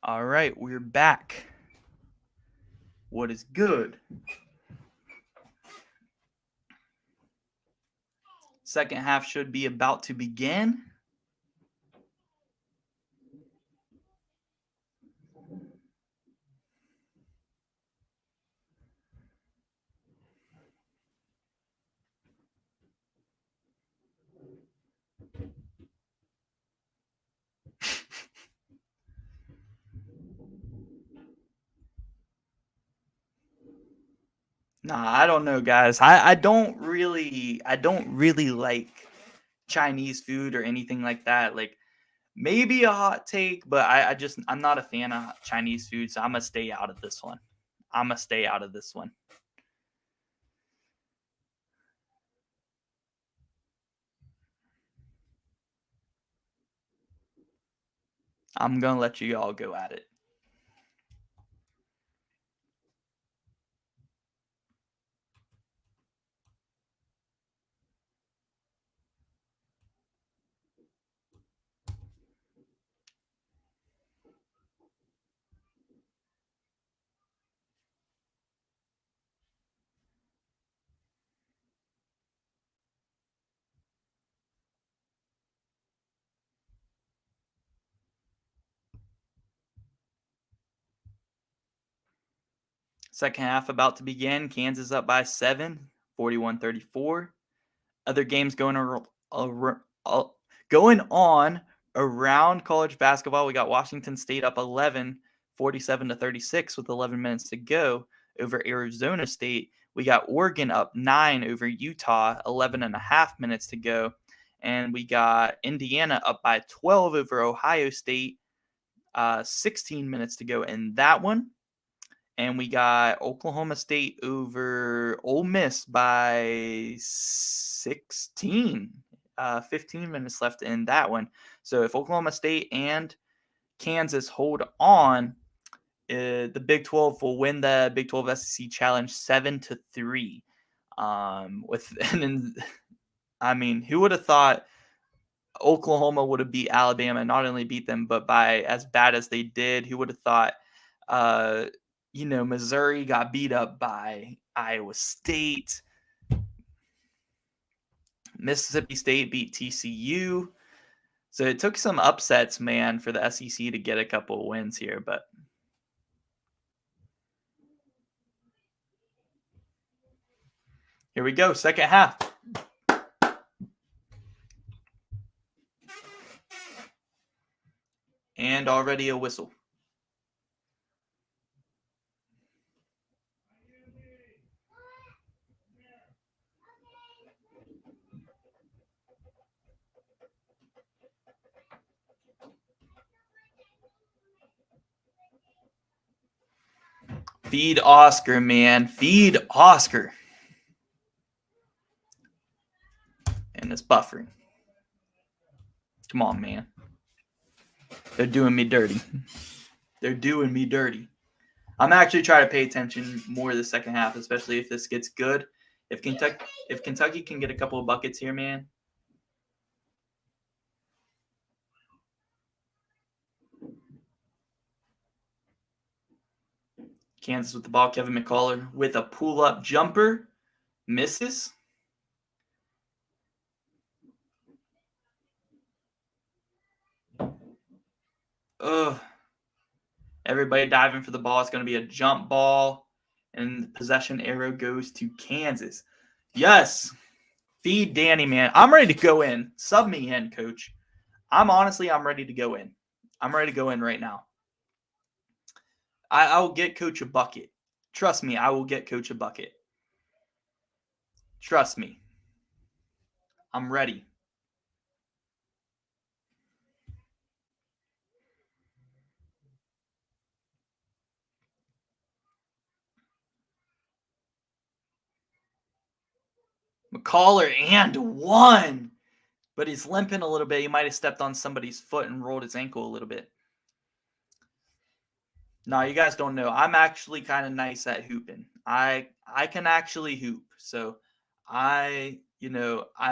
All right, we're back. What is good? Second half should be about to begin. Nah, I don't know, guys. I don't really like Chinese food or anything like that. Like maybe a hot take, but I'm not a fan of Chinese food, so I'm gonna stay out of this one. I'm gonna stay out of this one. I'm gonna let you all go at it. Second half about to begin. Kansas up by 7, 41-34. Other games going on around college basketball. We got Washington State up 11, 47-36 with 11 minutes to go over Arizona State. We got Oregon up 9 over Utah, 11 and a half minutes to go. And we got Indiana up by 12 over Ohio State, 16 minutes to go in that one. And we got Oklahoma State over Ole Miss by 16. 15 minutes left in that one. So if Oklahoma State and Kansas hold on, the Big 12 will win the Big 12 SEC Challenge 7-3. I mean, who would have thought Oklahoma would have beat Alabama? Not only beat them, but by as bad as they did. Who would have thought? Missouri got beat up by Iowa State. Mississippi State beat TCU. So it took some upsets, man, for the SEC to get a couple of wins here. But here we go, second half. And already a whistle. Feed Oscar, man. Feed Oscar. And it's buffering. Come on, man. They're doing me dirty. They're doing me dirty. I'm actually trying to pay attention more the second half, especially if this gets good. If Kentucky can get a couple of buckets here, man. Kansas with the ball. Kevin McCullough with a pull-up jumper. Misses. Ugh. Everybody diving for the ball. It's going to be a jump ball. And the possession arrow goes to Kansas. Yes. Feed Danny, man. I'm ready to go in. Sub me in, coach. I'm ready to go in. I'm ready to go in right now. I will get coach a bucket. Trust me, I will get coach a bucket. Trust me. I'm ready. McCullough and one. But he's limping a little bit. He might have stepped on somebody's foot and rolled his ankle a little bit. No, you guys don't know. I'm actually kind of nice at hooping. I can actually hoop. So I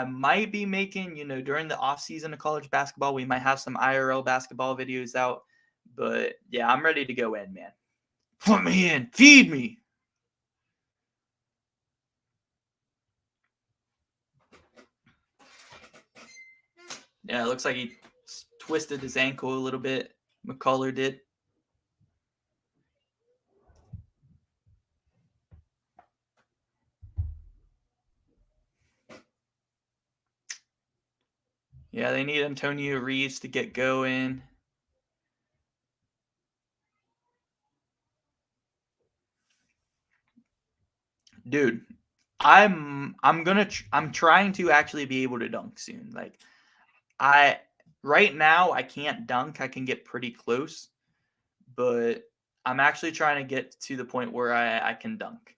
might be making, during the off season of college basketball, we might have some IRL basketball videos out. But yeah, I'm ready to go in, man. Put me in. Feed me. Yeah, it looks like he twisted his ankle a little bit. McCullough did. Yeah, they need Antonio Reeves to get going. Dude, I'm trying to actually be able to dunk soon. Like right now I can't dunk. I can get pretty close, but I'm actually trying to get to the point where I can dunk.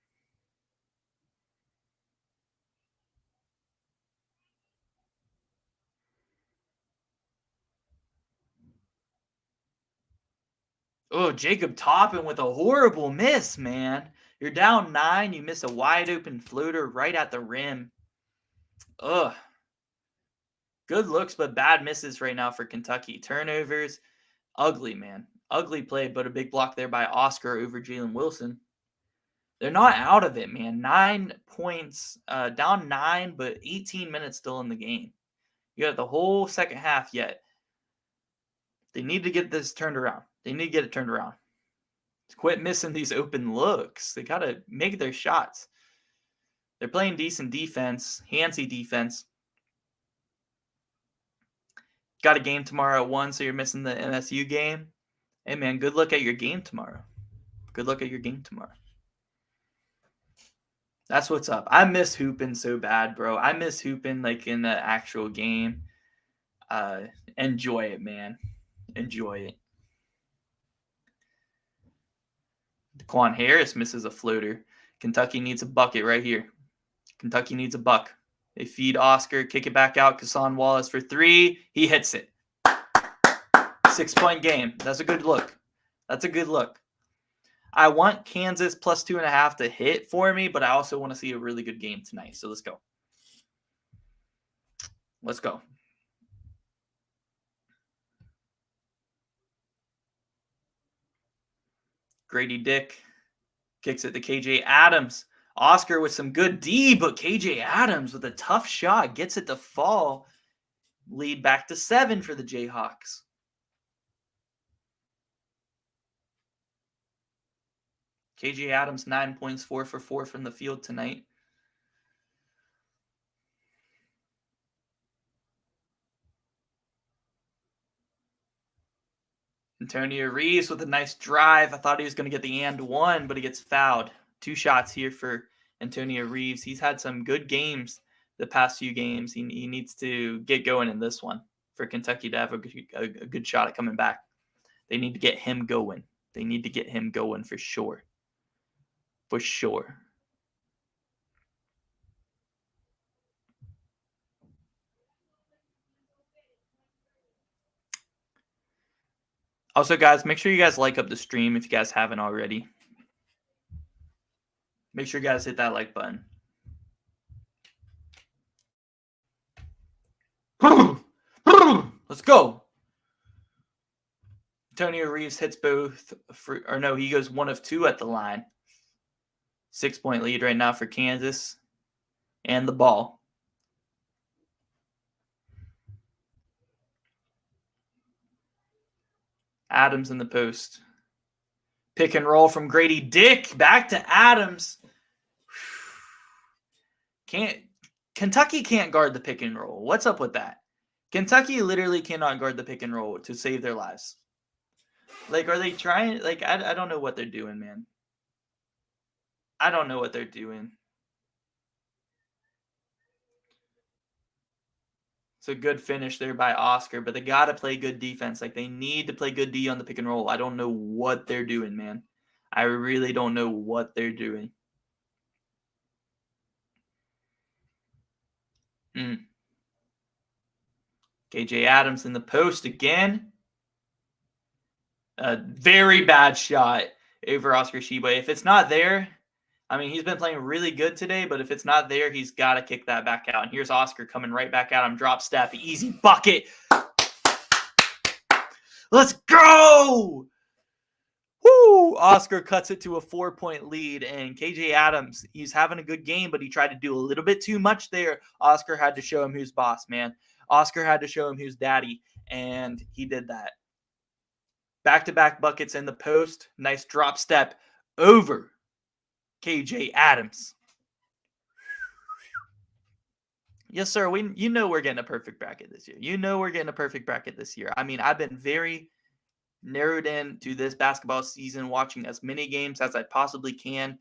Oh, Jacob Toppin with a horrible miss, man. You're down 9. You miss a wide open floater right at the rim. Ugh. Good looks, but bad misses right now for Kentucky. Turnovers. Ugly, man. Ugly play, but a big block there by Oscar over Jalen Wilson. They're not out of it, man. 9 points, down 9, but 18 minutes still in the game. You got the whole second half yet. They need to get this turned around. They need to get it turned around. Quit missing these open looks. They got to make their shots. They're playing decent defense, handsy defense. Got a game tomorrow at 1, so you're missing the MSU game. Hey, man, good luck at your game tomorrow. Good luck at your game tomorrow. That's what's up. I miss hooping so bad, bro. I miss hooping like in the actual game. Enjoy it, man. Enjoy it. Daquan Harris misses a floater. Kentucky needs a bucket right here. Kentucky needs a buck. They feed Oscar, kick it back out. Kassan Wallace for 3. He hits it. 6-point game. That's a good look. That's a good look. I want Kansas plus 2.5 to hit for me, but I also want to see a really good game tonight. So let's go. Let's go. Grady Dick kicks it to KJ Adams. Oscar with some good D, but KJ Adams with a tough shot gets it to fall. Lead back to 7 for the Jayhawks. KJ Adams, 9 points, 4 for 4 from the field tonight. Antonio Reeves with a nice drive. I thought he was going to get the and one, but he gets fouled. 2 shots here for Antonio Reeves. He's had some good games the past few games. He needs to get going in this one for Kentucky to have a good shot at coming back. They need to get him going. They need to get him going for sure. For sure. Also, guys, make sure you guys like up the stream if you guys haven't already. Make sure you guys hit that like button. Let's go. Antonio Reeves hits both. He goes 1 of 2 at the line. 6-point lead right now for Kansas. And the ball. Adams in the post. Pick and roll from Grady Dick. Back to Adams. Kentucky can't guard the pick and roll. What's up with that? Kentucky literally cannot guard the pick and roll to save their lives. Like, are they trying? Like, I don't know what they're doing, man. I don't know what they're doing. It's a good finish there by Oscar, but they got to play good defense. Like, they need to play good D on the pick and roll. I don't know what they're doing, man. I really don't know what they're doing. KJ Adams in the post again. A very bad shot over Oscar Tshiebwe. If it's not there, I mean, he's been playing really good today, but if it's not there, he's got to kick that back out. And here's Oscar coming right back at him. Drop step, easy bucket. Let's go! Woo! Oscar cuts it to a 4-point lead, and KJ Adams, he's having a good game, but he tried to do a little bit too much there. Oscar had to show him who's boss, man. Oscar had to show him who's daddy, and he did that. Back-to-back buckets in the post. Nice drop step over KJ Adams. Yes, sir. We're getting a perfect bracket this year. I mean, I've been very narrowed in to this basketball season, watching as many games as I possibly can.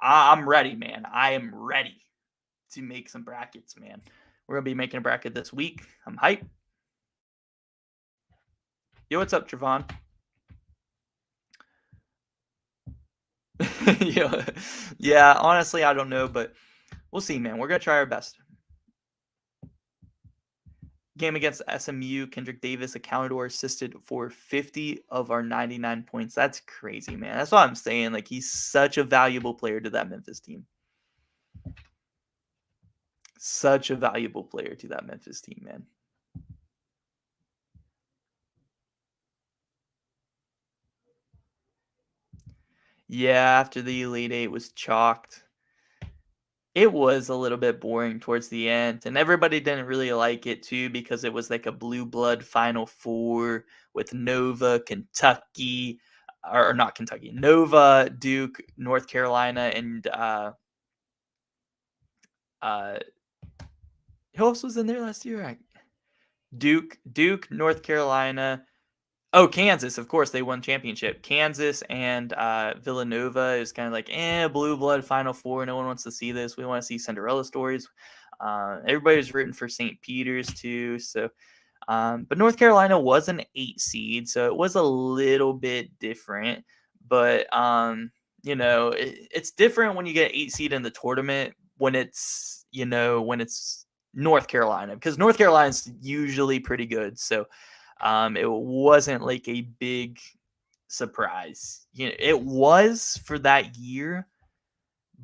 I'm ready, man. I am ready to make some brackets, man. We're going to be making a bracket this week. I'm hyped. Yo, what's up, Trevon? Yeah, honestly, I don't know, but we'll see, man. We're going to try our best. Game against SMU, Kendrick Davis accounted or assisted for 50 of our 99 points. That's crazy, man. That's what I'm saying. Like, he's such a valuable player to that Memphis team. Such a valuable player to that Memphis team, man. Yeah, after the Elite Eight was chalked, it was a little bit boring towards the end, and everybody didn't really like it too because it was like a blue blood Final Four with Nova, Kentucky, or not Kentucky, Nova, Duke, North Carolina, and who else was in there last year? Duke, North Carolina. Oh, Kansas, of course, they won championship. Kansas and Villanova is kind of like, blue blood Final Four. No one wants to see this. We want to see Cinderella stories. Everybody's rooting for St. Peter's too. So, but North Carolina was an 8 seed, so it was a little bit different. But it's different when you get 8 seed in the tournament when it's North Carolina, because North Carolina's usually pretty good. So it wasn't like a big surprise. It was for that year,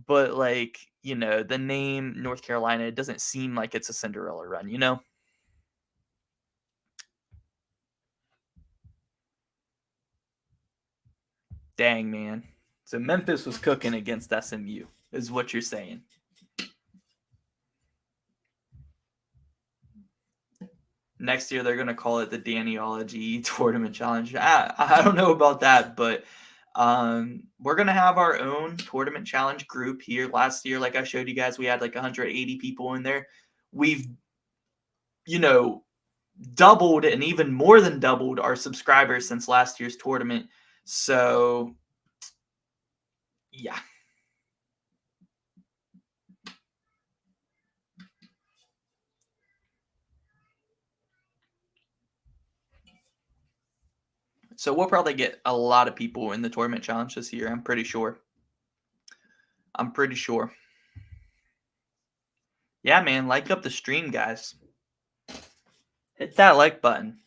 but the name North Carolina, it doesn't seem like it's a Cinderella run. Dang, man. So Memphis was cooking against SMU, is what you're saying. Next year they're gonna call it the Daniology Tournament Challenge. I don't know about that, but we're gonna have our own tournament challenge group here. Last year, like I showed you guys, we had like 180 people in there. We've doubled and even more than doubled our subscribers since last year's tournament. So yeah. So we'll probably get a lot of people in the tournament challenge this year. I'm pretty sure. Yeah, man, like up the stream, guys. Hit that like button.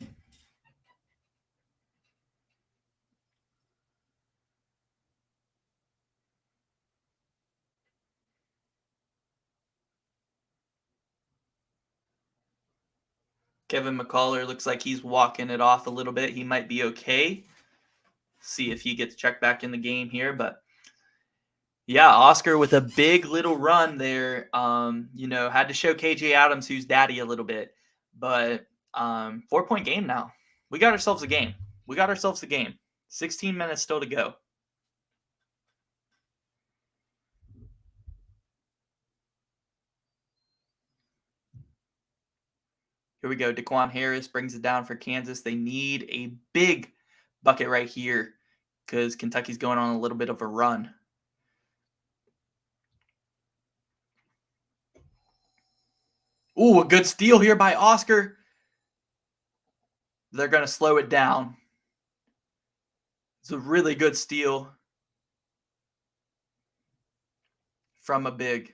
Kevin McCullough looks like he's walking it off a little bit. He might be okay. See if he gets checked back in the game here. But yeah, Oscar with a big little run there. Had to show KJ Adams who's daddy a little bit. But 4-point game now. We got ourselves a game. 16 minutes still to go. Here we go. Daquan Harris brings it down for Kansas. They need a big bucket right here because Kentucky's going on a little bit of a run. Ooh, a good steal here by Oscar. They're going to slow it down. It's a really good steal from a big.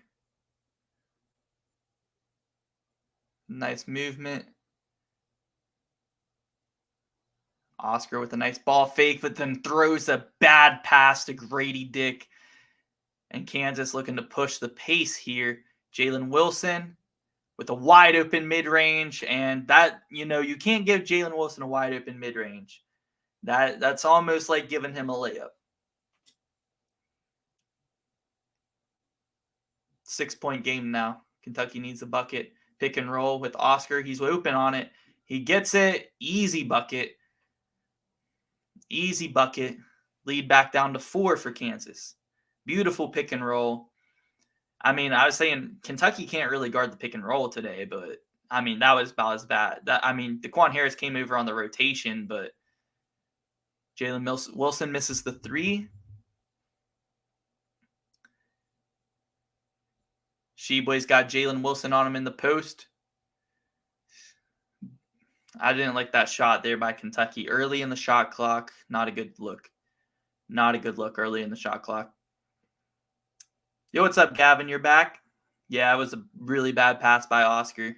Nice movement. Oscar with a nice ball fake, but then throws a bad pass to Grady Dick. And Kansas looking to push the pace here. Jalen Wilson with a wide open mid-range. And that, you can't give Jalen Wilson a wide open mid-range. That's almost like giving him a layup. 6-point game now. Kentucky needs a bucket. Pick and roll with Oscar. He's open on it. He gets it. Easy bucket. Lead back down to 4 for Kansas. Beautiful pick and roll. I was saying Kentucky can't really guard the pick and roll today, but that was about as bad. Daquan Harris came over on the rotation, but Jalen Wilson misses the 3. Sheboy's got Jalen Wilson on him in the post. I didn't like that shot there by Kentucky. Early in the shot clock, not a good look. Early in the shot clock. Yo, what's up, Gavin? You're back? Yeah, it was a really bad pass by Oscar a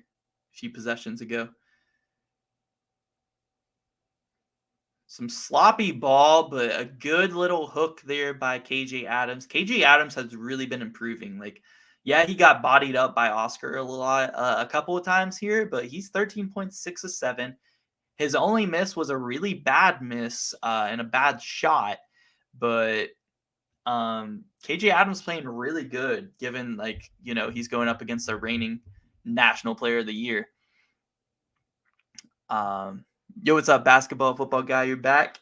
few possessions ago. Some sloppy ball, but a good little hook there by KJ Adams. KJ Adams has really been improving. He got bodied up by Oscar a couple of times here, but he's 13.6 of 7. His only miss was a really bad miss and a bad shot, but KJ Adams playing really good, given he's going up against the reigning National Player of the Year. Yo, what's up, basketball football guy? You're back.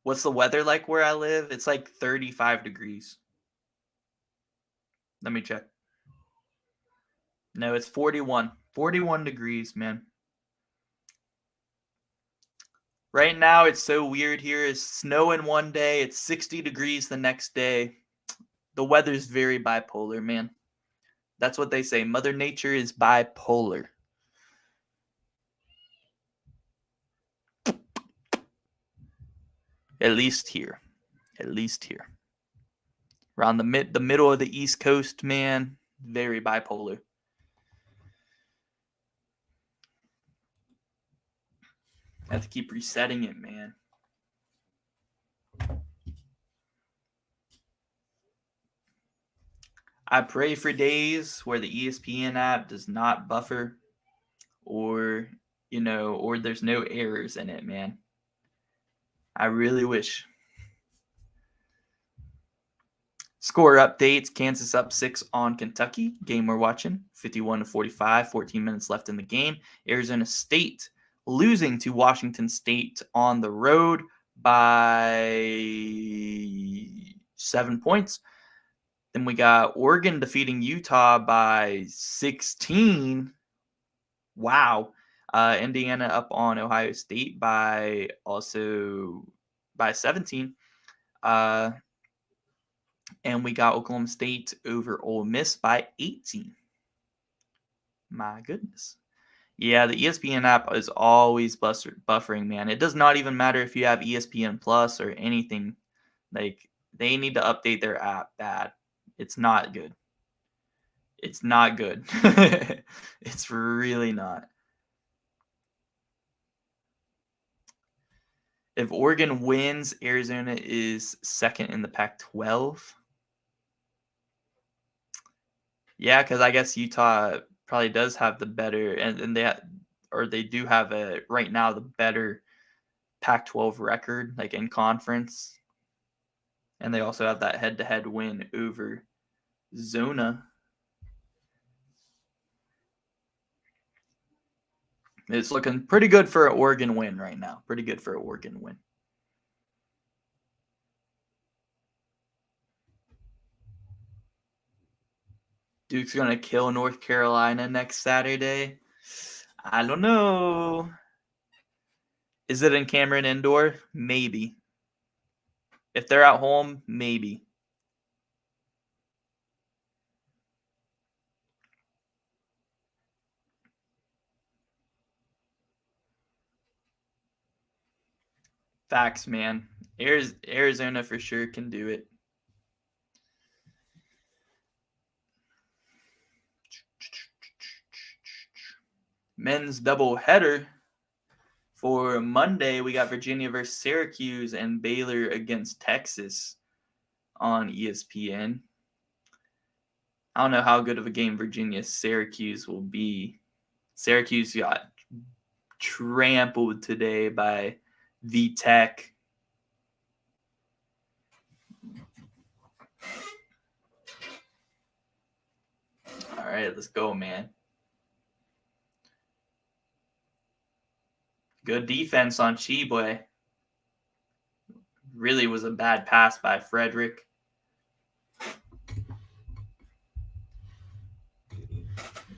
What's the weather like where I live? It's like 35 degrees. Let me check. No, it's 41. 41 degrees, man. Right now, it's so weird here. It's snowing one day. It's 60 degrees the next day. The weather's very bipolar, man. That's what they say. Mother Nature is bipolar. At least here. Around the middle of the East Coast, man, very bipolar. I have to keep resetting it, man. I pray for days where the ESPN app does not buffer or there's no errors in it, man. I really wish. Score updates. Kansas up 6 on Kentucky. Game we're watching. 51-45. 14 minutes left in the game. Arizona State losing to Washington State on the road by 7 points. Then we got Oregon defeating Utah by 16. Wow. Indiana up on Ohio State by 17. And we got Oklahoma State over Ole Miss by 18. My goodness. Yeah, the ESPN app is always buffering, man. It does not even matter if you have ESPN Plus or anything. Like, they need to update their app bad. It's not good. It's not good. It's really not. If Oregon wins, Arizona is second in the Pac-12. Yeah, because I guess Utah probably does have the better, and they do have right now the better Pac-12 record, like in conference, and they also have that head-to-head win over Zona. It's looking pretty good for an Oregon win right now. Pretty good for an Oregon win. Duke's going to kill North Carolina next Saturday. I don't know. Is it in Cameron Indoor? Maybe. If they're at home, maybe. Facts, man. Arizona for sure can do it. Men's doubleheader for Monday. We got Virginia versus Syracuse and Baylor against Texas on ESPN. I don't know how good of a game Virginia-Syracuse will be. Syracuse got trampled today by VTech. All right, let's go, man. Good defense on Chibwe. Really was a bad pass by Frederick.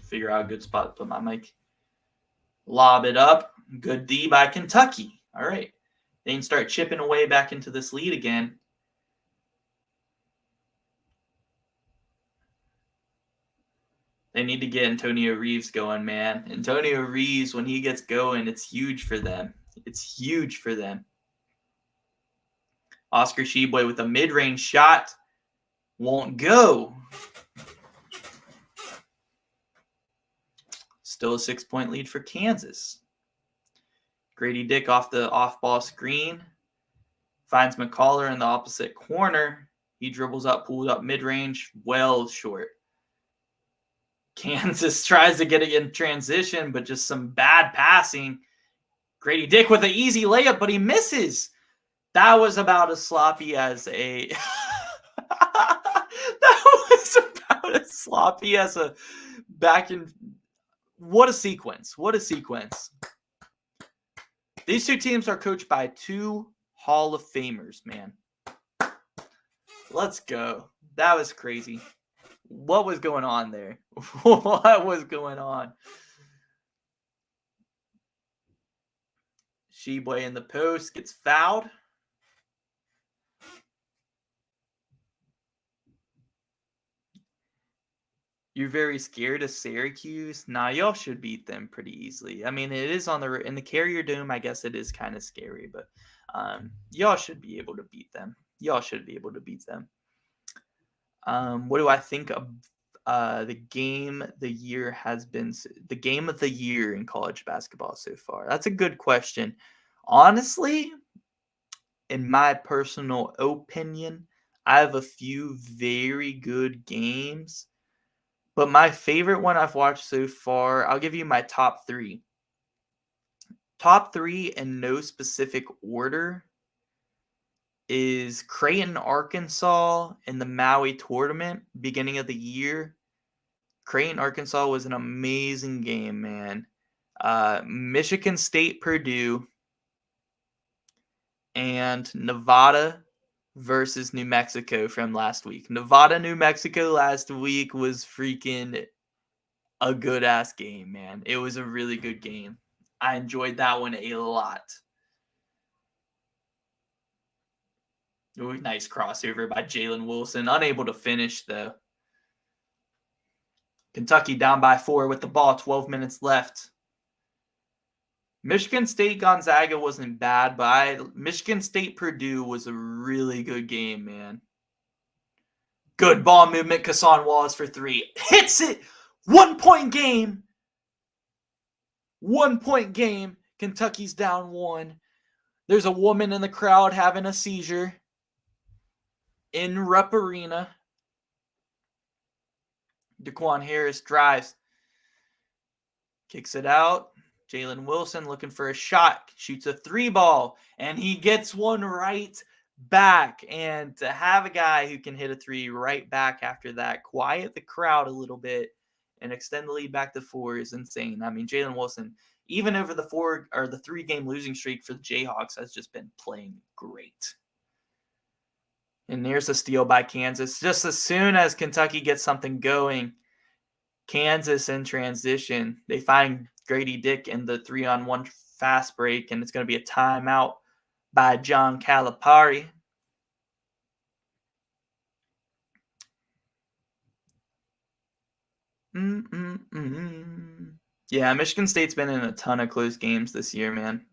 Figure out a good spot to put my mic. Lob it up. Good D by Kentucky. All right. They can start chipping away back into this lead again. They need to get Antonio Reeves going, man. Antonio Reeves, when he gets going, it's huge for them. It's huge for them. Oscar Tshiebwe with a mid-range shot. Won't go. Still a 6-point lead for Kansas. Grady Dick off the off-ball screen. Finds McCullough in the opposite corner. He dribbles up, pulls up mid-range. Well short. Kansas tries to get it in transition, but just some bad passing. Grady Dick with an easy layup, but he misses. That was about as sloppy as a... That was about as sloppy as a back in... What a sequence. What a sequence. These two teams are coached by two Hall of Famers, man. Let's go. That was crazy. What was going on there? What was going on? Tshiebwe in the post gets fouled. You're very scared of Syracuse? Nah, y'all should beat them pretty easily. I mean, it is in the Carrier Dome. I guess it is kind of scary, but y'all should be able to beat them. Y'all should be able to beat them. What do I think of the game the year has been the game of the year in college basketball so far? That's a good question. Honestly, in my personal opinion, I have a few very good games, but my favorite one I've watched so far, I'll give you my top 3. Top 3 in no specific order is Creighton, Arkansas in the Maui tournament beginning of the year. Creighton, Arkansas was an amazing game, man. Michigan State, Purdue, and Nevada versus New Mexico from last week. Nevada, New Mexico last week was freaking a good ass game, man. It was a really good game. I enjoyed that one a lot. Ooh, nice crossover by Jalen Wilson. Unable to finish, though. Kentucky down by 4 with the ball, 12 minutes left. Michigan State Gonzaga wasn't bad, but Michigan State Purdue was a really good game, man. Good ball movement. Kassan Wallace for 3. Hits it. 1 point game. 1 point game. Kentucky's down 1. There's a woman in the crowd having a seizure in Rupp Arena. Daquan Harris drives. Kicks it out. Jalen Wilson looking for a shot. Shoots a 3 ball. And he gets one right back. And to have a guy who can hit a 3 right back after that, quiet the crowd a little bit, and extend the lead back to 4 is insane. I mean, Jalen Wilson, even over the 3-game losing streak for the Jayhawks, has just been playing great. And there's a steal by Kansas. Just as soon as Kentucky gets something going, Kansas in transition, they find Grady Dick in the 3-on-1 fast break, and it's going to be a timeout by John Calipari. Yeah, Michigan State's been in a ton of close games this year, man.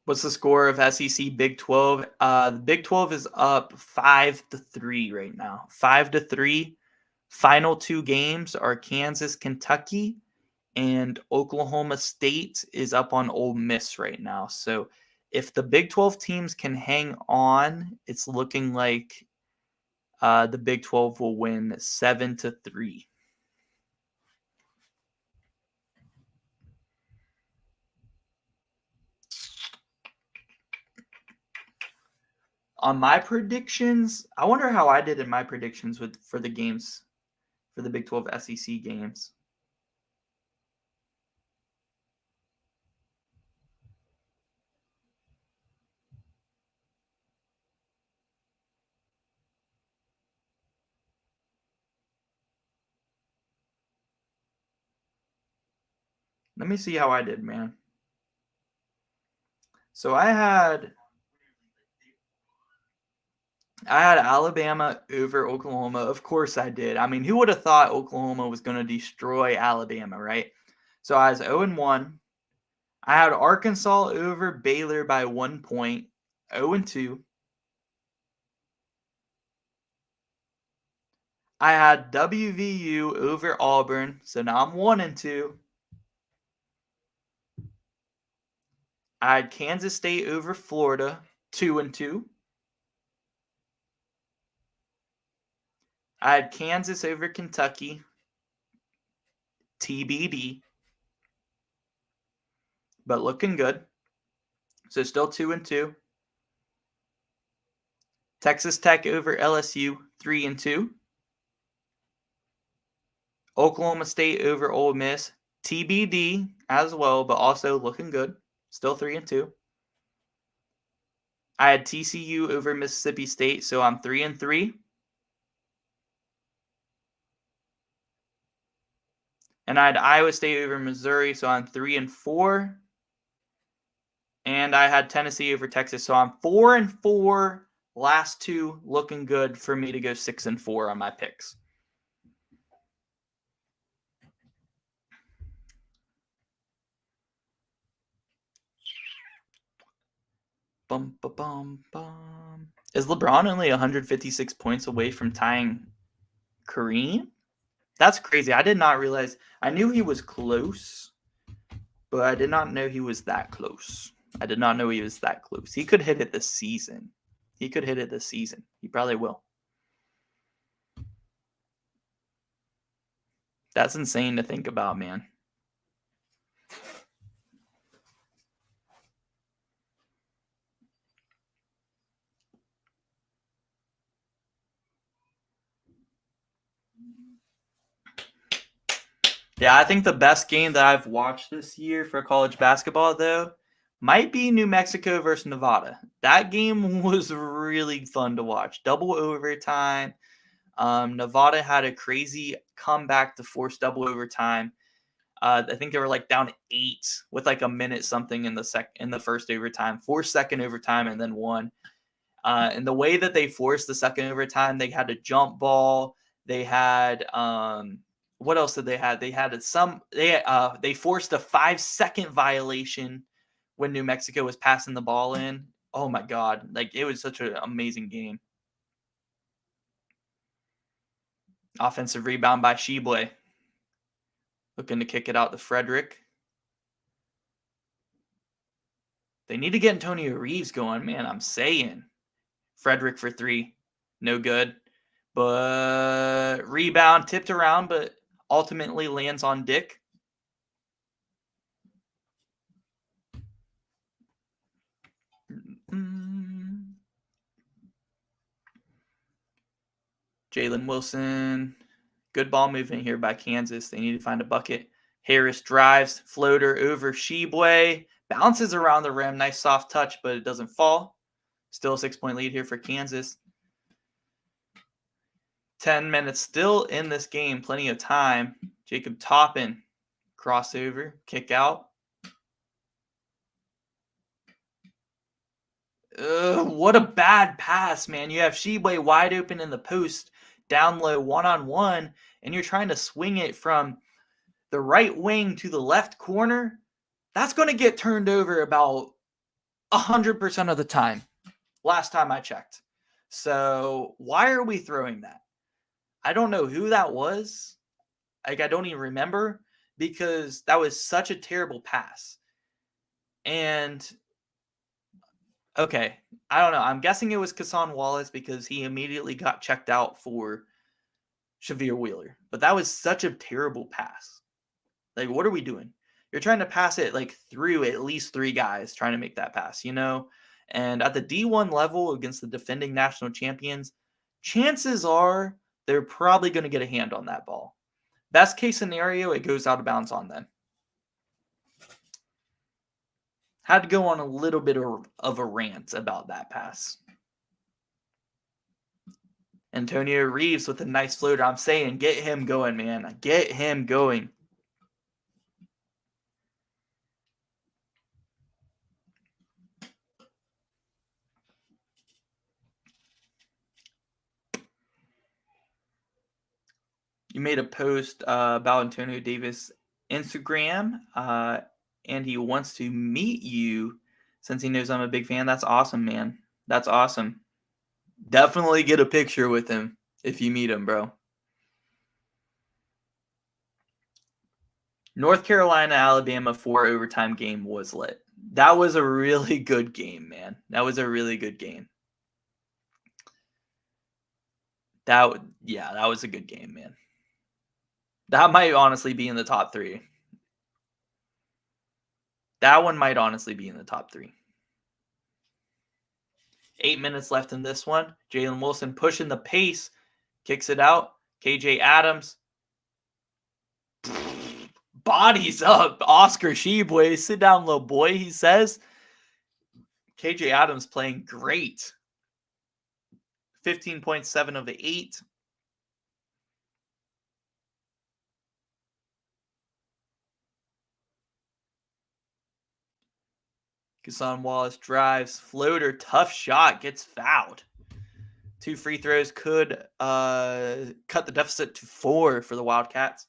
What's the score of SEC Big 12? The Big 12 is up 5-3 right now. 5-3. Final 2 games are Kansas, Kentucky, and Oklahoma State is up on Ole Miss right now. So if the Big 12 teams can hang on, it's looking like the Big 12 will win 7-3. On my predictions, I wonder how I did in my predictions for the games, for the Big 12 SEC games. Let me see how I did, man. So I had Alabama over Oklahoma. Of course I did. I mean, who would have thought Oklahoma was going to destroy Alabama, right? So I was 0-1. I had Arkansas over Baylor by 1 point, 0-2. I had WVU over Auburn, so now I'm 1-2. I had Kansas State over Florida, 2-2. I had Kansas over Kentucky, TBD, but looking good. So still 2-2. Texas Tech over LSU, 3-2. Oklahoma State over Ole Miss, TBD as well, but also looking good. Still 3-2. I had TCU over Mississippi State, so I'm 3-3. And I had Iowa State over Missouri, so I'm 3-4. And I had Tennessee over Texas, so I'm 4-4. Last two looking good for me to go 6-4 on my picks. Bum, ba, bum, bum. Is LeBron only 156 points away from tying Kareem? That's crazy. I did not realize. I knew he was close, but I did not know he was that close. I did not know he was that close. He could hit it this season. He probably will. That's insane to think about, man. Yeah, I think the best game that I've watched this year for college basketball, though, might be New Mexico versus Nevada. That game was really fun to watch. Double overtime. Nevada had a crazy comeback to force double overtime. I think they were like down 8 with like a minute something in the first overtime, forced second overtime, and then won. And the way that they forced the second overtime, they had a jump ball. They had what else did they have? They forced a 5-second violation when New Mexico was passing the ball in. Oh my God. Like, it was such an amazing game. Offensive rebound by Sheboy. Looking to kick it out to Frederick. They need to get Antonio Reeves going, man. I'm saying. Frederick for 3. No good. But rebound tipped around, but ultimately lands on Dick. Jalen Wilson. Good ball movement here by Kansas. They need to find a bucket. Harris drives, floater over Sheboy. Bounces around the rim. Nice soft touch, but it doesn't fall. Still a 6-point lead here for Kansas. 10 minutes still in this game. Plenty of time. Jacob Toppin. Crossover. Kick out. What a bad pass, man. You have Sheboy wide open in the post, down low, one-on-one, and you're trying to swing it from the right wing to the left corner. That's going to get turned over about 100% of the time, last time I checked. So why are we throwing that? I don't know who that was. Like, I don't even remember, because that was such a terrible pass. And okay, I don't know. I'm guessing it was Kassan Wallace because he immediately got checked out for Shavir Wheeler. But that was such a terrible pass. Like, what are we doing? You're trying to pass it like through at least 3 guys trying to make that pass, you know? And at the D1 level against the defending national champions, chances are they're probably going to get a hand on that ball. Best case scenario, it goes out of bounds on them. Had to go on a little bit of a rant about that pass. Antonio Reeves with a nice floater. I'm saying, get him going, man. Get him going. You made a post about Antonio Davis Instagram, and he wants to meet you since he knows I'm a big fan. That's awesome, man. That's awesome. Definitely get a picture with him if you meet him, bro. North Carolina, Alabama 4 overtime game was lit. That was a really good game, man. That was a really good game. That was a good game, man. That might honestly be in the top 3. That one might honestly be in the top 3. 8 minutes left in this one. Jalen Wilson pushing the pace. Kicks it out. KJ Adams. Bodies up. Oscar Sheboy. Sit down, little boy, he says. KJ Adams playing great. 15.7 of the 8. Gasson Wallace drives, floater, tough shot, gets fouled. 2 free throws could cut the deficit to 4 for the Wildcats.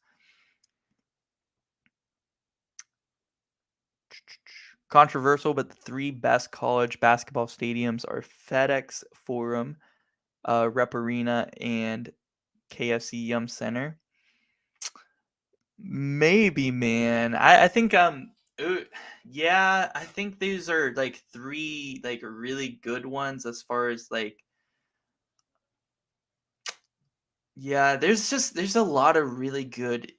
Controversial, but the 3 best college basketball stadiums are FedEx Forum, Rep Arena, and KFC Yum Center. Maybe, man. I think yeah, I think these are like 3 like really good ones as far as like yeah, there's a lot of really good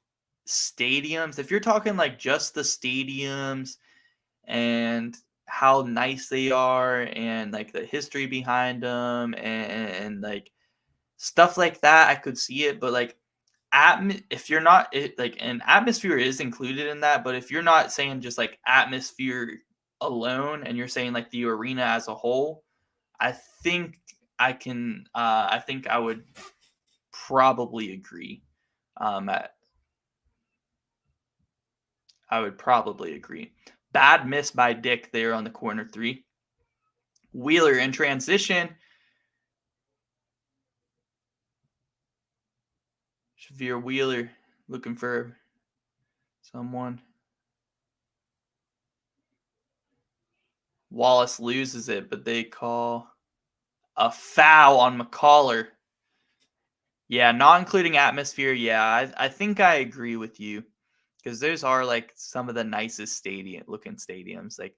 stadiums. If you're talking like just the stadiums and how nice they are and like the history behind them and like stuff like that, I could see it, but like if you're not like an atmosphere is included in that, but if you're not saying just like atmosphere alone and you're saying like the arena as a whole, I think I think I would probably agree. I would probably agree. Bad miss by Dick there on the corner 3. Wheeler in transition. Shavir Wheeler looking for someone. Wallace loses it, but they call a foul on McCollar. Yeah, not including atmosphere. Yeah, I think I agree with you because those are like some of the nicest looking stadiums. Like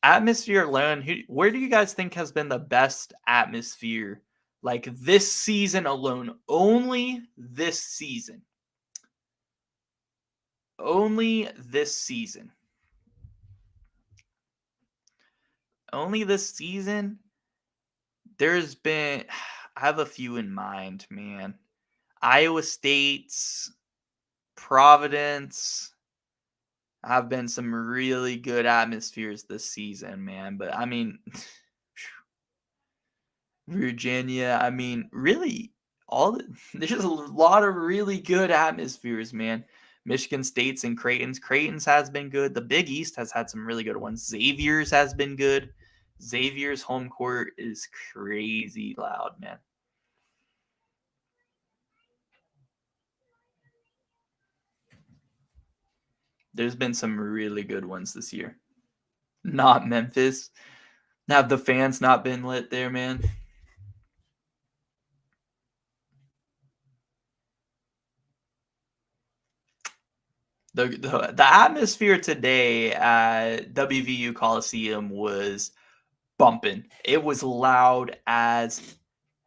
atmosphere alone, where do you guys think has been the best atmosphere? Like this season alone, only this season. Only this season. Only this season. There's been, I have a few in mind, man. Iowa State's, Providence have been some really good atmospheres this season, man. But I mean, Virginia, I mean, really, there's a lot of really good atmospheres, man. Michigan State's and Creighton's has been good. The Big East has had some really good ones. Xavier's has been good. Xavier's home court is crazy loud, man. There's been some really good ones this year. Not Memphis. Have the fans not been lit there, man? The atmosphere today at WVU Coliseum was bumping. It was loud as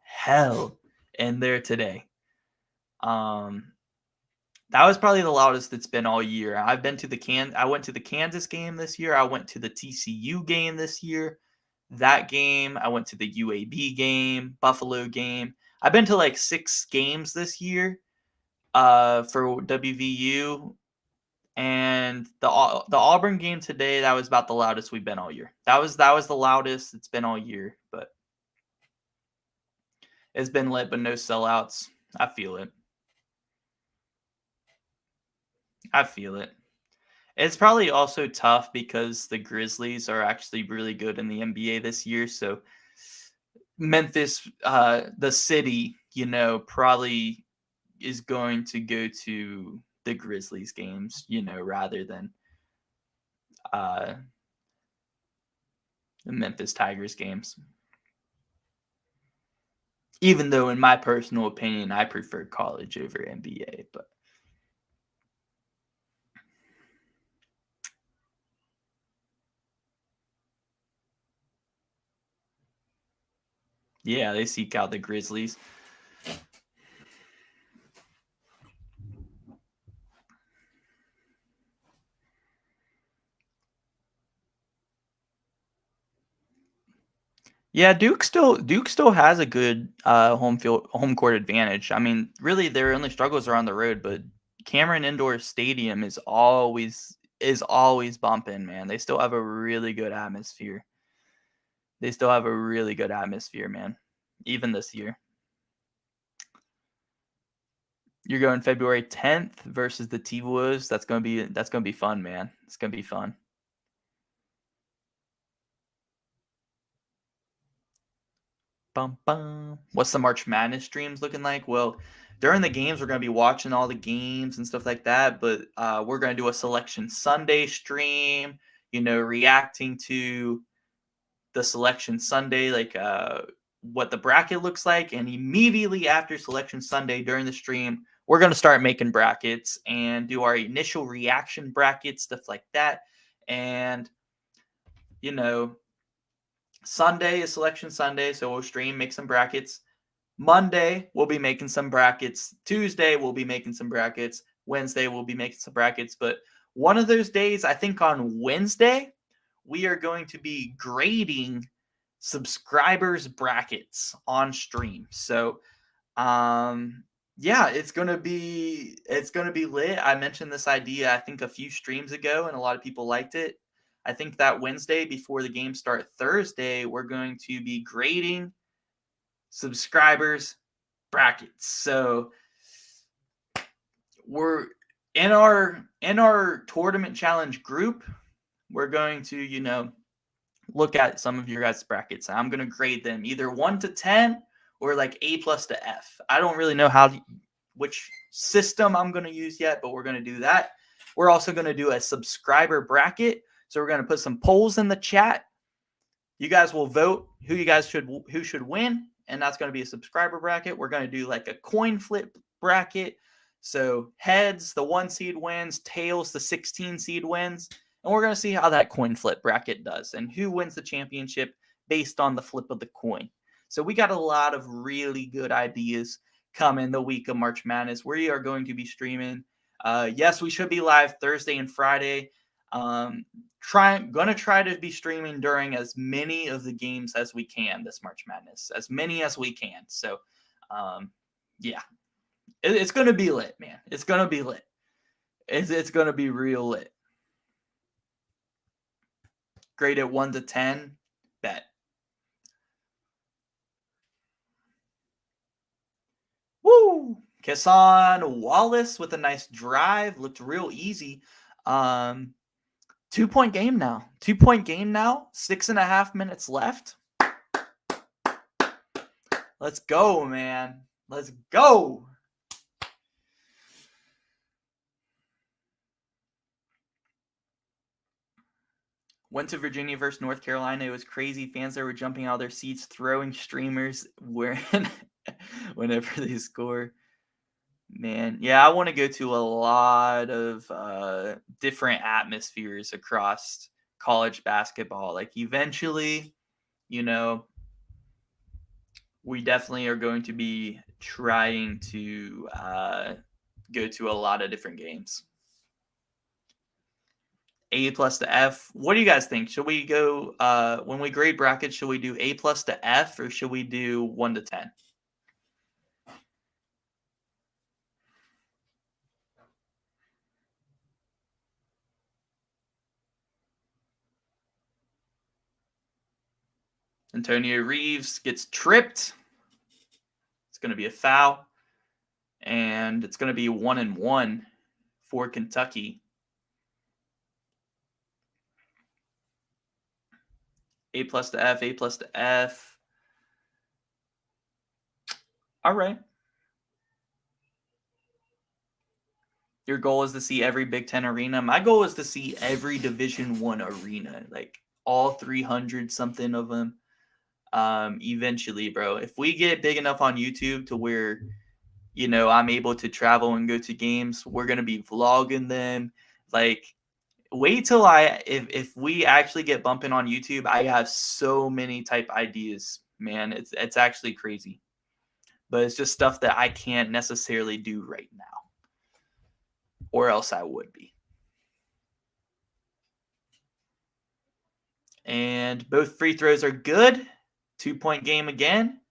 hell in there today. That was probably the loudest it's been all year. I went to the Kansas game this year. I went to the TCU game this year. That game, I went to the UAB game, Buffalo game. I've been to like 6 games this year for WVU. And the Auburn game today, that was about the loudest we've been all year. That was the loudest it's been all year, but it's been lit, but no sellouts. I feel it. It's probably also tough because the Grizzlies are actually really good in the NBA this year. So Memphis, the city, probably is going to go to the Grizzlies games, rather than the Memphis Tigers games. Even though, in my personal opinion, I prefer college over NBA, but yeah, they seek out the Grizzlies. Yeah, Duke still has a good home court advantage. I mean, really, their only struggles are on the road, but Cameron Indoor Stadium is always bumping, man. They still have a really good atmosphere. Man. Even this year. You're going February 10th versus the T-Wolves. That's gonna be fun, man. It's gonna be fun. Bum, bum. What's the March Madness streams looking like? Well, during the games, we're going to be watching all the games and stuff like that. But we're going to do a Selection Sunday stream, reacting to the Selection Sunday, like what the bracket looks like. And immediately after Selection Sunday during the stream, we're going to start making brackets and do our initial reaction brackets, stuff like that. And, Sunday is Selection Sunday, so we'll stream, make some brackets. Monday, we'll be making some brackets. Tuesday, we'll be making some brackets. Wednesday, we'll be making some brackets. But one of those days, I think on Wednesday, we are going to be grading subscribers' brackets on stream. So, yeah, it's gonna be lit. I mentioned this idea, I think, a few streams ago, and a lot of people liked it. I think that Wednesday before the games start Thursday, we're going to be grading subscribers brackets. So we're in our tournament challenge group. We're going to, look at some of your guys' brackets. I'm going to grade them either 1 to 10 or like A+ to F. I don't really know which system I'm going to use yet, but we're going to do that. We're also going to do a subscriber bracket. So we're going to put some polls in the chat. You guys will vote who should win, and that's going to be a subscriber bracket. We're going to do like a coin flip bracket. So heads, the 1 seed wins, tails, the 16 seed wins. And we're going to see how that coin flip bracket does and who wins the championship based on the flip of the coin. So we got a lot of really good ideas coming the week of March Madness. We are going to be streaming. Yes, we should be live Thursday and Friday. Gonna try to be streaming during as many of the games as we can this March Madness, as many as we can. So, yeah, it's gonna be lit, man. It's gonna be lit. It's gonna be real lit. Grade it 1 to 10, bet. Woo! Kesson Wallace with a nice drive. Looked real easy. 2-point game now. 2-point game now. 6.5 minutes left. Let's go, man. Let's go. Went to Virginia versus North Carolina. It was crazy. Fans there were jumping out of their seats, throwing streamers whenever they score. Man, yeah, I want to go to a lot of different atmospheres across college basketball. Like eventually, we definitely are going to be trying to go to a lot of different games. A+ to F. What do you guys think? Should we go when we grade brackets? Should we do A+ to F or should we do 1 to 10? Antonio Reeves gets tripped. It's going to be a foul. And it's going to be 1-1 for Kentucky. A+ to F, A+ to F. All right. Your goal is to see every Big Ten arena. My goal is to see every Division I arena, like all 300 something of them. Eventually, bro. If we get big enough on YouTube to where, I'm able to travel and go to games, we're gonna be vlogging them. Like, wait till if we actually get bumping on YouTube, I have so many type ideas, man. It's actually crazy. But it's just stuff that I can't necessarily do right now. Or else I would be. And both free throws are good. 2-point game again.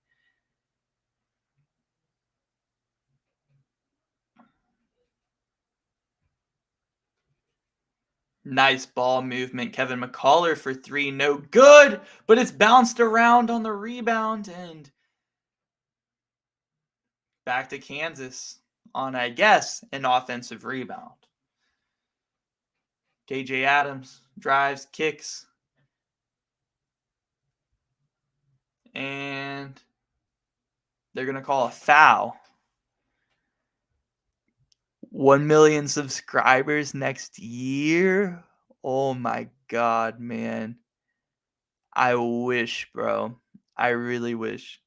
Nice ball movement. Kevin McCullough for 3. No good, but it's bounced around on the rebound. And back to Kansas on, I guess, an offensive rebound. KJ Adams drives, kicks. And They're going to call a foul. 1 million subscribers next year. Oh my God, man. I wish, bro. I really wish.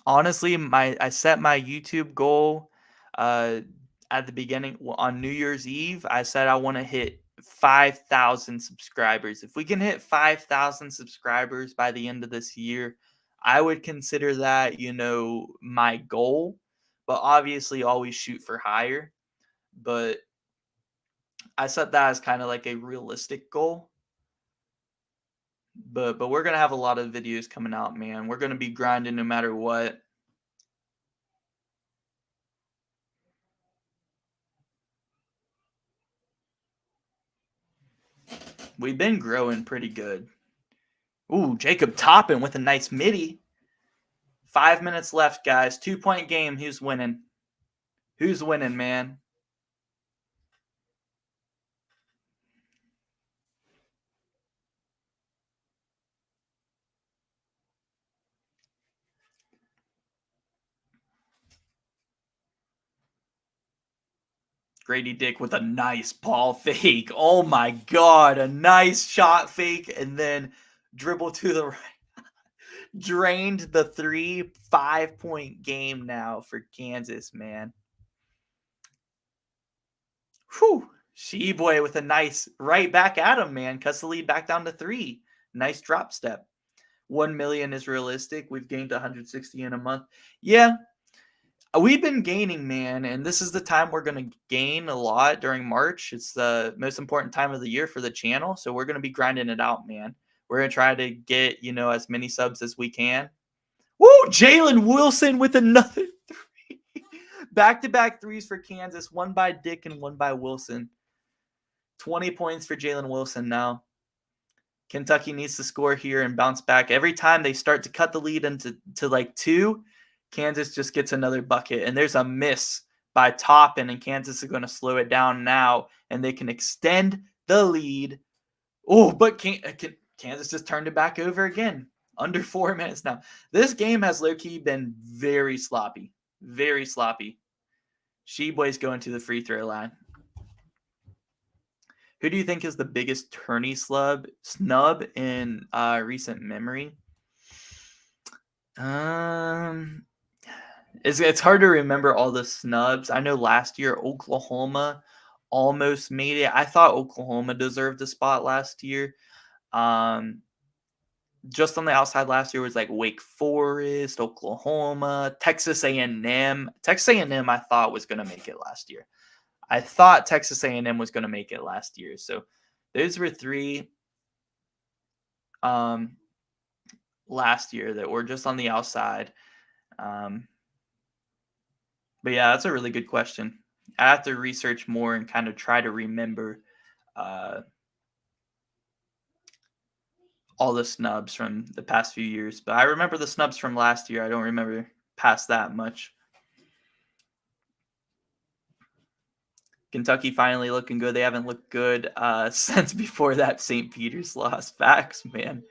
Honestly, I set my YouTube goal uh at the beginning on New Year's Eve. I said I want to hit 5,000 subscribers. If we can hit 5,000 subscribers by the end of this year, I would consider that, my goal. But obviously always shoot for higher. But I set that as kind of like a realistic goal. But we're gonna have a lot of videos coming out, man. We're gonna be grinding no matter what. We've been growing pretty good. Ooh, Jacob Toppin with a nice midi. 5 minutes left, guys. 2-point game. Who's winning? Who's winning, man? Grady Dick with a nice ball fake. Oh my God. A nice shot fake and then dribble to the right. Drained the 3. 5-point game now for Kansas, man. Whew. Sheboy with a nice right back at him, man. Cuts the lead back down to 3. Nice drop step. 1 million is realistic. We've gained 160 in a month. Yeah, we've been gaining, man, and this is the time we're going to gain a lot during March. It's the most important time of the year for the channel, so we're going to be grinding it out, man. We're going to try to get, as many subs as we can. Woo! Jalen Wilson with another 3. Back-to-back 3s for Kansas, one by Dick and one by Wilson. 20 points for Jalen Wilson now. Kentucky needs to score here and bounce back. Every time they start to cut the lead into like 2, Kansas just gets another bucket. And there's a miss by Toppin, and Kansas is going to slow it down now, and they can extend the lead. Oh, but Kansas just turned it back over again. Under 4 minutes now. This game has low-key been very sloppy. Very sloppy. Sheboy's going to the free throw line. Who do you think is the biggest tourney snub in recent memory? It's hard to remember all the snubs. I know last year Oklahoma almost made it. I thought Oklahoma deserved a spot last year. Just on the outside last year was like Wake Forest, Oklahoma, Texas A&M. Texas A&M I thought was going to make it last year. I thought Texas A&M was going to make it last year. So those were 3 last year that were just on the outside. But yeah, that's a really good question. I have to research more and kind of try to remember all the snubs from the past few years. But I remember the snubs from last year. I don't remember past that much. Kentucky finally looking good. They haven't looked good since before that St. Peter's loss. Facts, man.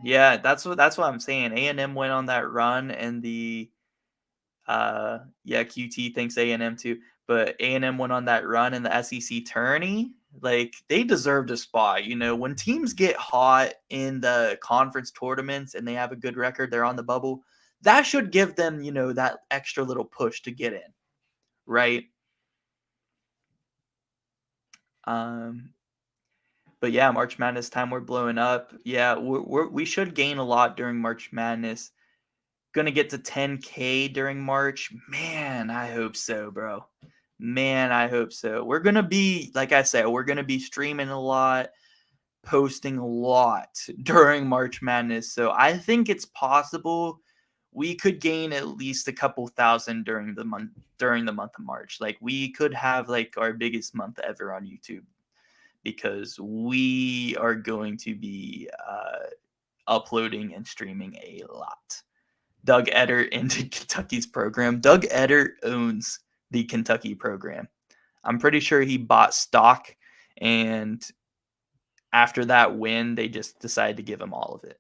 Yeah, that's what I'm saying. A&M went on that run, and the QT thinks A&M too, but A&M went on that run in the SEC tourney. Like, they deserved a spot. When teams get hot in the conference tournaments and they have a good record, they're on the bubble. That should give them, that extra little push to get in, right? But yeah, March Madness time, we're blowing up. Yeah, we should gain a lot during March Madness. Gonna get to 10K during March. Man, I hope so, bro. Man, I hope so. We're gonna be, like I said, we're gonna be streaming a lot, posting a lot during March Madness. So I think it's possible we could gain at least a couple thousand during the month of March. Like, we could have like our biggest month ever on YouTube, because we are going to be uploading and streaming a lot. Doug Eder into Kentucky's program. Doug Eder owns the Kentucky program. I'm pretty sure he bought stock, and after that win, they just decided to give him all of it.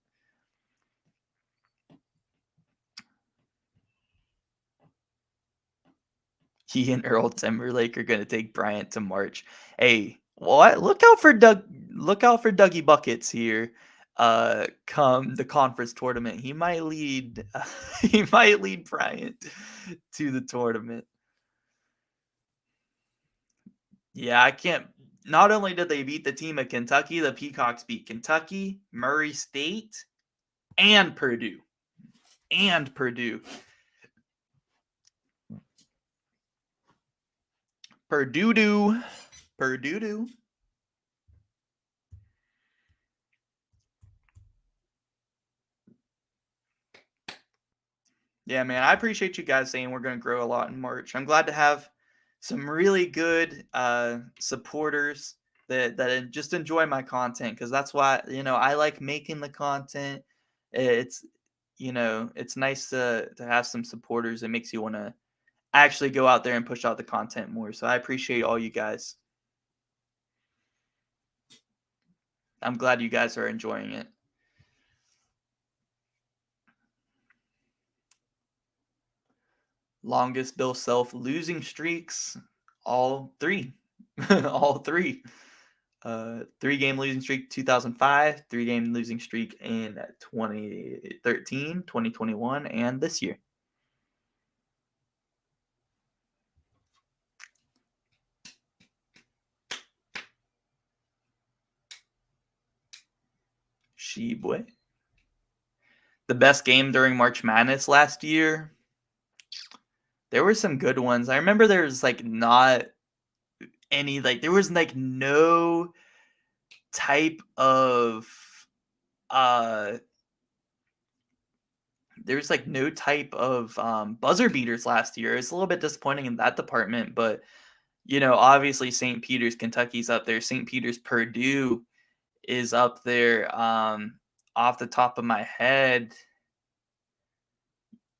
He and Earl Timberlake are going to take Bryant to March. Hey, what? Look out for Dougie Buckets here. Come the conference tournament, he might lead. He might lead Bryant to the tournament. Yeah, I can't. Not only did they beat the team of Kentucky, the Peacocks beat Kentucky, Murray State, and Purdue. And Purdue. Purdue. Purdue. Yeah, man, I appreciate you guys saying we're going to grow a lot in March. I'm glad to have some really good supporters that just enjoy my content, because that's why, I like making the content. It's it's nice to have some supporters. It makes you want to actually go out there and push out the content more. So I appreciate all you guys. I'm glad you guys are enjoying it. Longest Bill Self losing streaks, all three. All three. 3-game losing streak 2005, 3-game losing streak in 2013, 2021, and this year. Sheboy. The best game during March Madness last year. There were some good ones. I remember there was not any, there was no type of there's no type of buzzer beaters last year. It's a little bit disappointing in that department, but obviously St. Peter's, Kentucky's up there. St. Peter's, Purdue is up there. Off the top of my head,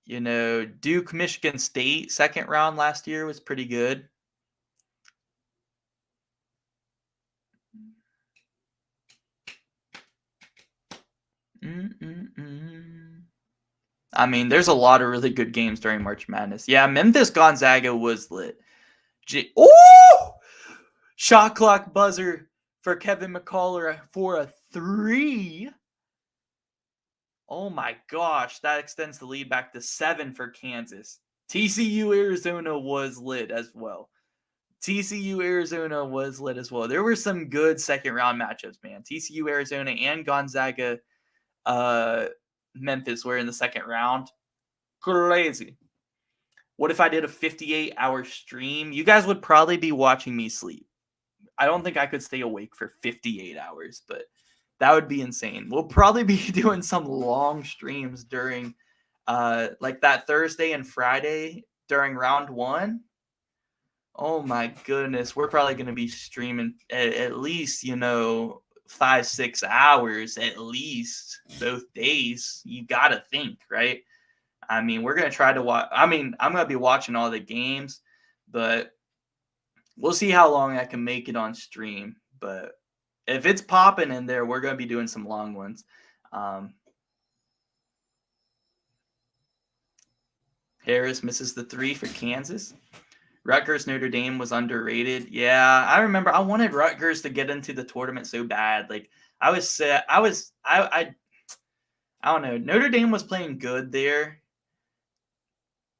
Duke, Michigan State, second round last year was pretty good. I mean, there's a lot of really good games during March Madness. Yeah, Memphis Gonzaga was lit. Shot clock buzzer for Kevin McCullough for a 3. Oh my gosh, that extends the lead back to 7 for Kansas. TCU Arizona was lit as well. There were some good second round matchups, man. TCU Arizona and Gonzaga Memphis were in the second round. Crazy. What if I did a 58-hour stream? You guys would probably be watching me sleep. I don't think I could stay awake for 58 hours, but that would be insane. We'll probably be doing some long streams during that Thursday and Friday during round 1. Oh my goodness. We're probably going to be streaming at least, 5-6 hours at least both days. You got to think, right? I mean, we're going to try to watch. I mean, I'm going to be watching all the games, but we'll see how long I can make it on stream. But if it's popping in there, we're going to be doing some long ones. Harris misses the 3 for Kansas. Rutgers Notre Dame was underrated. Yeah, I remember I wanted Rutgers to get into the tournament so bad. I don't know. Notre Dame was playing good there.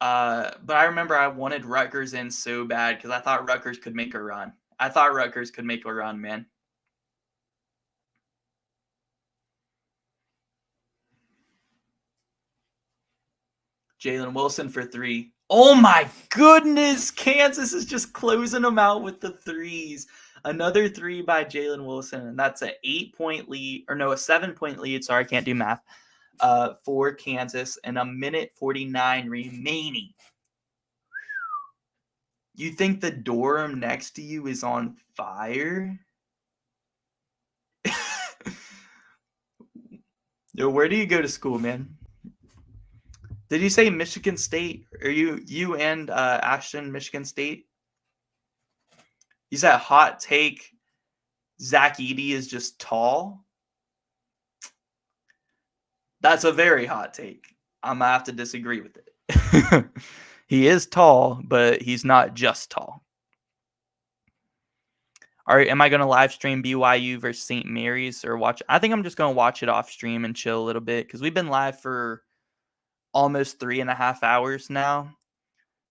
But I remember I wanted Rutgers in so bad because I thought Rutgers could make a run. Man. Jalen Wilson for 3. Oh my goodness! Kansas is just closing them out with the 3s. Another 3 by Jalen Wilson, and that's a 8-point lead, or no, a 7-point lead. Sorry, I can't do math. For Kansas, and a minute 49 remaining. You think the dorm next to you is on fire? Yo, where do you go to school, man? Did you say Michigan State? Are you and Ashton Michigan State? You said hot take. Zach Edey is just tall. That's a very hot take. I'm going to have to disagree with it. He is tall, but he's not just tall. All right, am I going to live stream BYU versus St. Mary's or watch? I think I'm just going to watch it off stream and chill a little bit because we've been live for almost 3.5 hours now.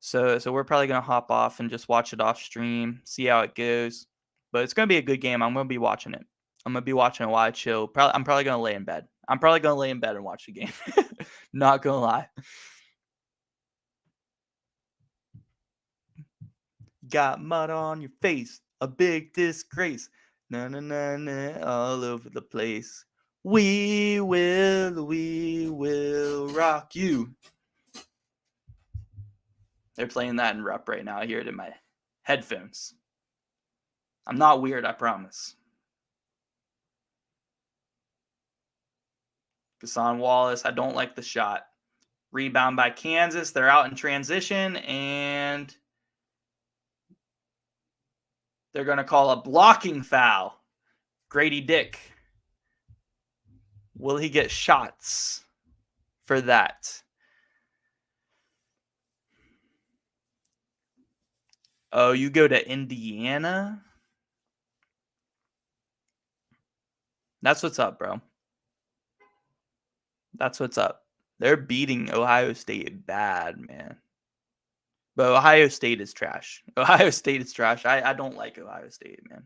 So we're probably going to hop off and just watch it off stream, see how it goes. But it's going to be a good game. I'm going to be watching it. I'm going to be watching it while I chill. I'm probably going to lay in bed. I'm probably going to lay in bed and watch the game. Not going to lie. Got mud on your face, a big disgrace. Na na na na, all over the place. We will rock you. They're playing that in rep right now. I hear it in my headphones. I'm not weird, I promise. Gasson Wallace, I don't like the shot. Rebound by Kansas. They're out in transition, and they're going to call a blocking foul. Grady Dick. Will he get shots for that? Oh, you go to Indiana? That's what's up, bro. That's what's up. They're beating Ohio State bad, man. But Ohio State is trash. Ohio State is trash. I don't like Ohio State, man.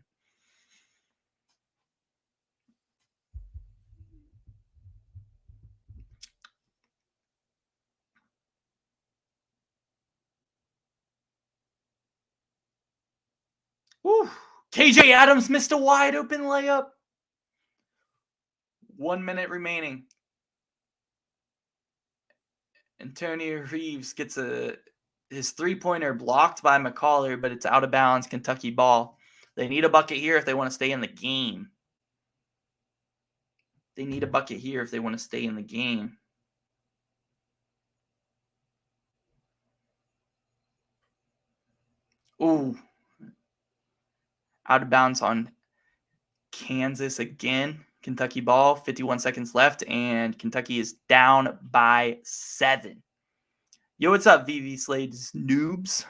Woo. KJ Adams missed a wide open layup. 1 minute remaining. Antonio Reeves gets his three-pointer blocked by McCauley, but it's out of bounds. Kentucky ball. They need a bucket here if they want to stay in the game. They need a bucket here if they want to stay in the game. Ooh. Out of bounds on Kansas again. Kentucky ball, 51 seconds left, and Kentucky is down by 7. Yo, what's up, VV Slade's noobs?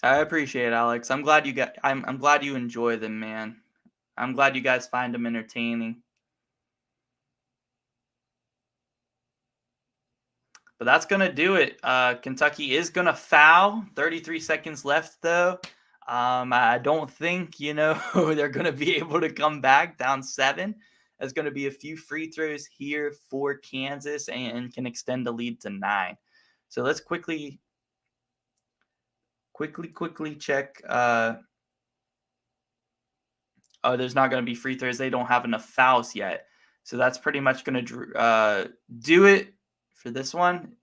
I appreciate it, Alex. I'm glad you I'm glad you enjoy them, man. I'm glad you guys find them entertaining. But that's going to do it. Kentucky is going to foul. 33 seconds left, though. I don't think, they're going to be able to come back down 7. There's going to be a few free throws here for Kansas and can extend the lead to 9. So let's quickly check. There's not going to be free throws. They don't have enough fouls yet. So that's pretty much going to do it for this one.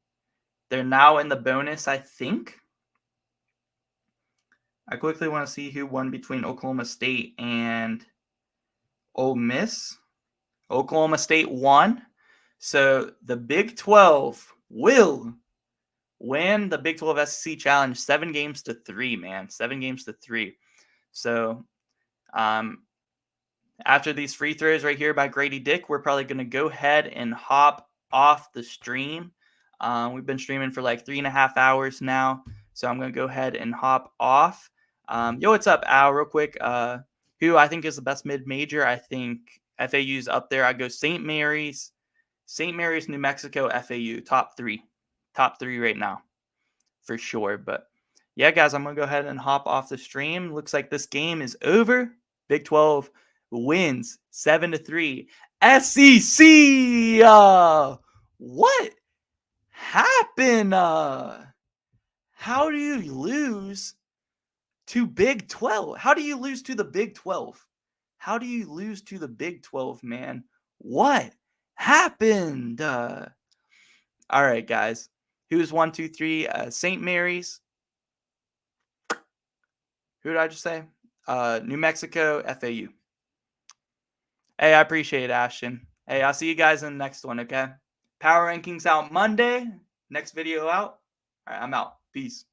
They're now in the bonus, I think. I quickly want to see who won between Oklahoma State and Ole Miss. Oklahoma State won. So the Big 12 will win the Big 12 SEC Challenge 7-3, man. 7-3. So after these free throws right here by Grady Dick, we're probably going to go ahead and hop off the stream. We've been streaming for like 3.5 hours now. So I'm going to go ahead and hop off. Yo, what's up, Al? Real quick. Who I think is the best mid-major? I think FAU's up there. I go St. Mary's, New Mexico, FAU. Top three right now for sure. But yeah, guys, I'm going to go ahead and hop off the stream. Looks like this game is over. Big 12 wins 7-3. SEC. What happened? How do you lose to Big 12? How do you lose to the Big 12? How do you lose to the Big 12, man? What happened? All right, guys. Who's 1, 2, 3? St. Mary's. Who did I just say? New Mexico, FAU. Hey, I appreciate it, Ashton. Hey, I'll see you guys in the next one, okay? Power rankings out Monday. Next video out. All right, I'm out. Peace.